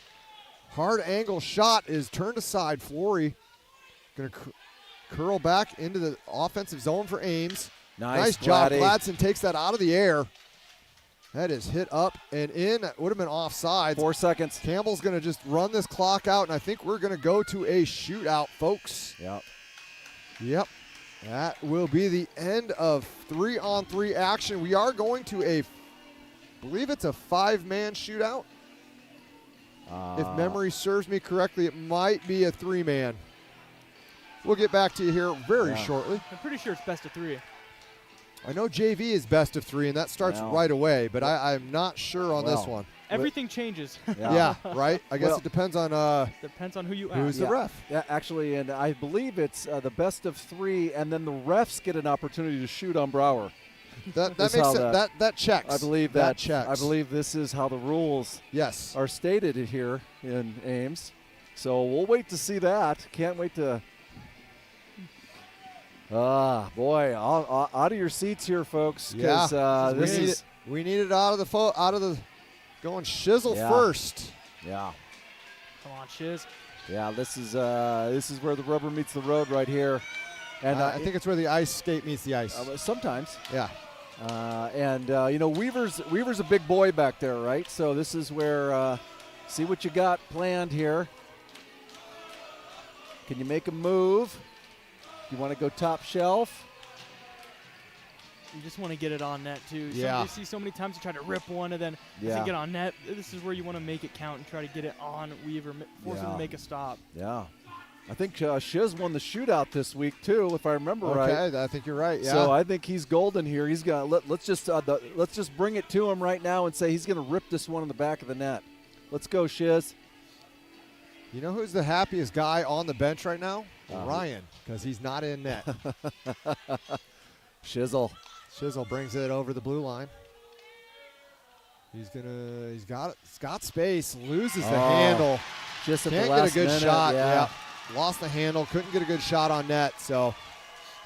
Hard angle shot is turned aside. Flory going to curl back into the offensive zone for Ames. Nice job. Gladdy. Gladson takes that out of the air. That is hit up and in. That would have been offside. 4 seconds. Campbell's going to just run this clock out, and I think we're going to go to a shootout, folks. Yep. Yep. That will be the end of 3-on-3 action. We are going to I believe it's a 5-man shootout. If memory serves me correctly, it might be a 3-man. We'll get back to you here very shortly. I'm pretty sure it's best of 3. I know JV is best of 3, and that starts right away, but I'm not sure on this one. Everything changes. Yeah, right? I guess it depends on Depends on who you ask. who's the ref. Yeah, actually, and I believe it's the best of 3, and then the refs get an opportunity to shoot on Brower. That That's makes how sense. That checks. I believe that checks. I believe this is how the rules are stated here in Ames. So we'll wait to see that. Can't wait to. Boy, out of your seats here, folks. Yeah, We need it out of the going Shizzle first. Yeah. Come on, Shiz. Yeah, this is where the rubber meets the road right here, and I think it's where the ice skate meets the ice. Sometimes. Yeah. Weaver's a big boy back there, right? So this is where see what you got planned here. Can you make a move? Do you want to go top shelf? You just want to get it on net, too. Yeah. You see so many times you try to rip one and then doesn't get on net. This is where you want to make it count and try to get it on Weaver, force him to make a stop. Yeah. I think Shiz won the shootout this week, too, if I remember right. Okay, I think you're right, yeah. So I think he's golden here. He's got let's just bring it to him right now and say he's going to rip this one in the back of the net. Let's go, Shiz. You know who's the happiest guy on the bench right now? Ryan, because he's not in net. Shizzle brings it over the blue line. He's got space, loses the handle. Just at Can't the last get a good minute, shot. Yeah. Lost the handle, couldn't get a good shot on net. So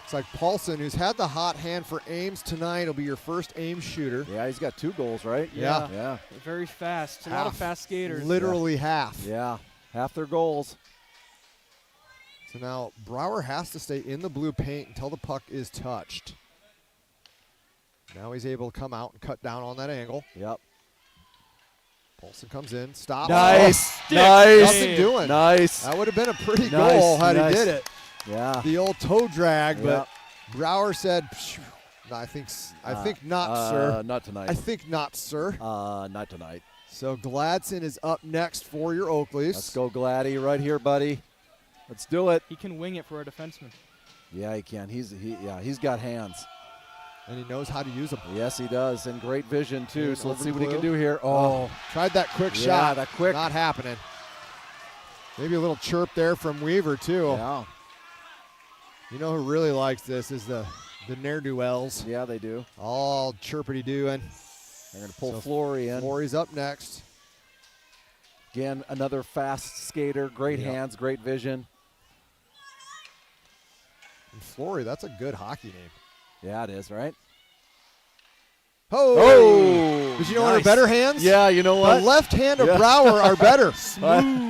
it's like Paulson, who's had the hot hand for Ames tonight, will be your first Ames shooter. Yeah, he's got 2 goals, right? Yeah. Very fast. A lot of fast skaters. Literally half. Yeah, half their goals. So now Brower has to stay in the blue paint until the puck is touched. Now he's able to come out and cut down on that angle. Yep. Paulson comes in. Stop. Nice. Oh, Nice. Nothing doing. Nice. That would have been a pretty goal had he did it. Yeah. The old toe drag, Yep. but Brower said, I think not, sir. Not tonight. I think not, sir. Not tonight. So Gladson is up next for your Oakleys. Let's go, Gladdy, right here, buddy. Let's do it. He can wing it for a defenseman. Yeah, he can. He's got hands. And he knows how to use them. Yes, he does, and great vision too. And so let's over see the what he can blue. do here. Tried that quick Yeah, shot. that quick. Not happening. Maybe a little chirp there from Weaver too. Yeah. You know who really likes this is the ne'er-do-wells. Yeah, they do. All chirpity doing. They're going to pull Flory in. Flory's up next. Again, another fast skater. Great hands, great vision. And Flory, that's a good hockey name. Yeah, it is, right? Oh! Did you know what are better hands? Yeah, you know what? The left hand of Brower are better. Smooth.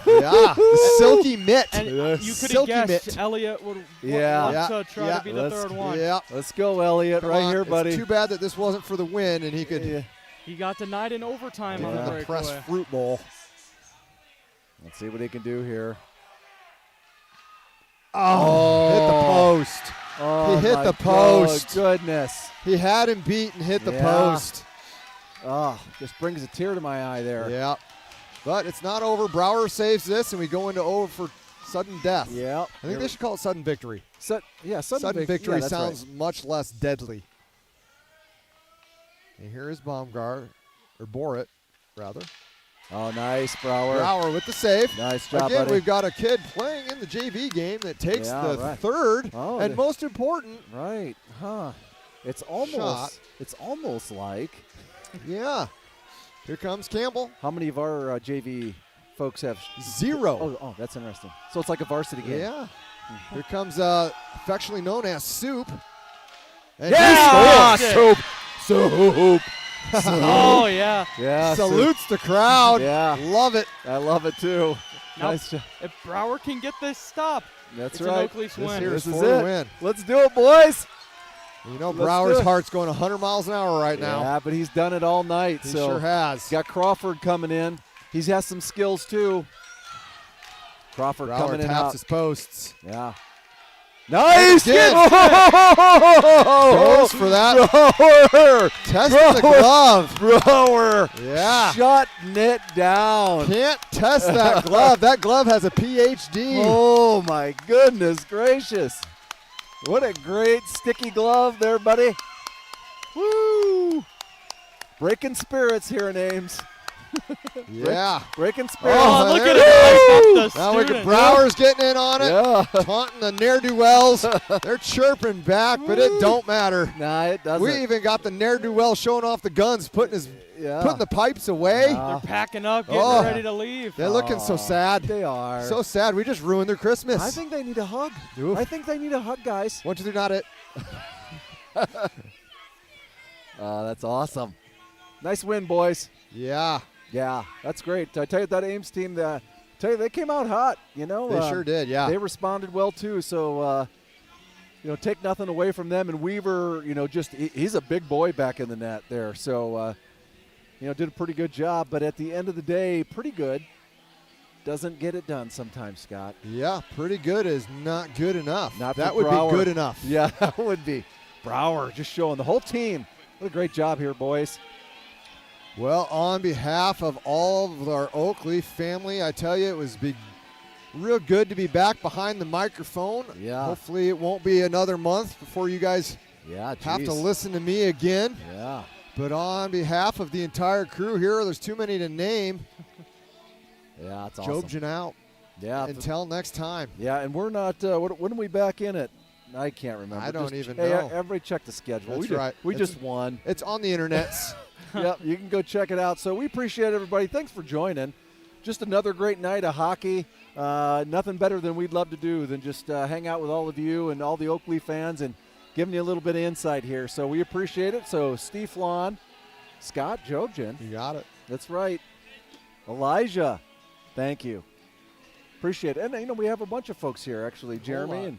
Yeah, the silky mitt. And you could have Silky guessed mitt. Elliott would want to try to be the third one. Yeah. Let's go, Elliott, Come right on. here, buddy. It's too bad that this wasn't for the win, and he could He got denied in overtime on the the breakaway. press fruit bowl. Let's see what he can do here. hit the post. Oh, He hit my the post. Goodness. He had him beat and hit the Yeah. post. Oh, just brings a tear to my eye there. Yeah. But it's not over. Brower saves this, and we go into over for sudden death. Yeah. I think they should call it sudden victory. Sudden victory that's sounds right. much less deadly. And here is Baumgart, or Borit, rather. Oh, nice, Brower. Brower with the save. Nice job, Again, buddy. we've got a kid playing in the JV game that takes Yeah, the right. third Oh, and most important. Right. Huh. It's Shot. almost like. Yeah. Here comes Campbell. How many of our JV folks have 0. Oh, that's interesting. So it's like a varsity game. Yeah. Here comes affectionately known as Soup. And Yeah! he scores. Soup. Oh, yeah. Yeah. Salutes the crowd. Yeah. Love it. I love it too. Now, Nice job. if Brower can get this stop, That's it's right. an Oak Leafs This win. here This is is for the it. win. Let's do it, boys. You know, Let's do Brower's it. heart's going 100 miles an hour right now. Yeah, but he's done it all night. He so sure has. got Crawford coming in. He has some skills too. Crawford Brower coming in taps out. his posts. Yeah. Nice Did. hit. Goes for that. Brower. Testing the glove. Brower. Yeah. Shutting it down. Can't test that glove. That glove has a PhD. Oh, my goodness gracious. What a great sticky glove there, buddy. Woo. Breaking spirits here in Ames. Yeah. Breaking spirits. Oh, Oh, look there at it him. Hype up the Now look at student. Brower's getting in on it. Yeah. Taunting the ne'er-do-wells. They're chirping back, but it don't matter. Nah, it doesn't. We even got the ne'er-do-well showing off the guns, putting the pipes away. Yeah. They're packing up, getting Oh. ready to leave. They're looking so sad. They are. So sad. We just ruined their Christmas. I think they need a hug. Oof. I think they need a hug, guys. 1, 2, 3, not it. That's awesome. Nice win, boys. Yeah, Yeah, that's great. I tell you, that Ames team, they came out hot. You know, they sure did. Yeah. They responded well too. So, take nothing away from them. And Weaver, he's a big boy back in the net there. So, did a pretty good job. But at the end of the day, pretty good. Doesn't get it done sometimes, Scott. Yeah, pretty good is not good enough. Not that for would Brower. be good enough. Yeah, that would be. Brower just showing the whole team. What a great job here, boys. Well, on behalf of all of our Oak Leaf family, I tell you, it was real good to be back behind the microphone. Yeah. Hopefully it won't be another month before you guys Yeah, have to listen to me again. Yeah. But on behalf of the entire crew here, there's too many to name. Yeah, it's awesome. Jobjan out. Yeah. Until next time. Yeah, and we're not. When are we back in it? I can't remember. I don't even hey, know. Everybody check the schedule. That's we right. We It's- just won. It's on the internets. Yep, you can go check it out. So we appreciate everybody. Thanks for joining. Just another great night of hockey. Nothing better than we'd love to do than just hang out with all of you and all the Oak Leaf fans and giving you a little bit of insight here. So we appreciate it. So Steve Flan, Scott Jobjan. You got it. That's right. Elijah, thank you. Appreciate it. And, we have a bunch of folks here, actually. Jeremy, and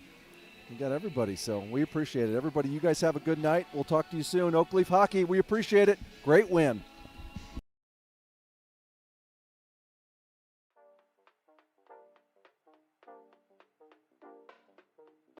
we got everybody. So we appreciate it. Everybody, you guys have a good night. We'll talk to you soon. Oak Leaf Hockey, we appreciate it. Great win.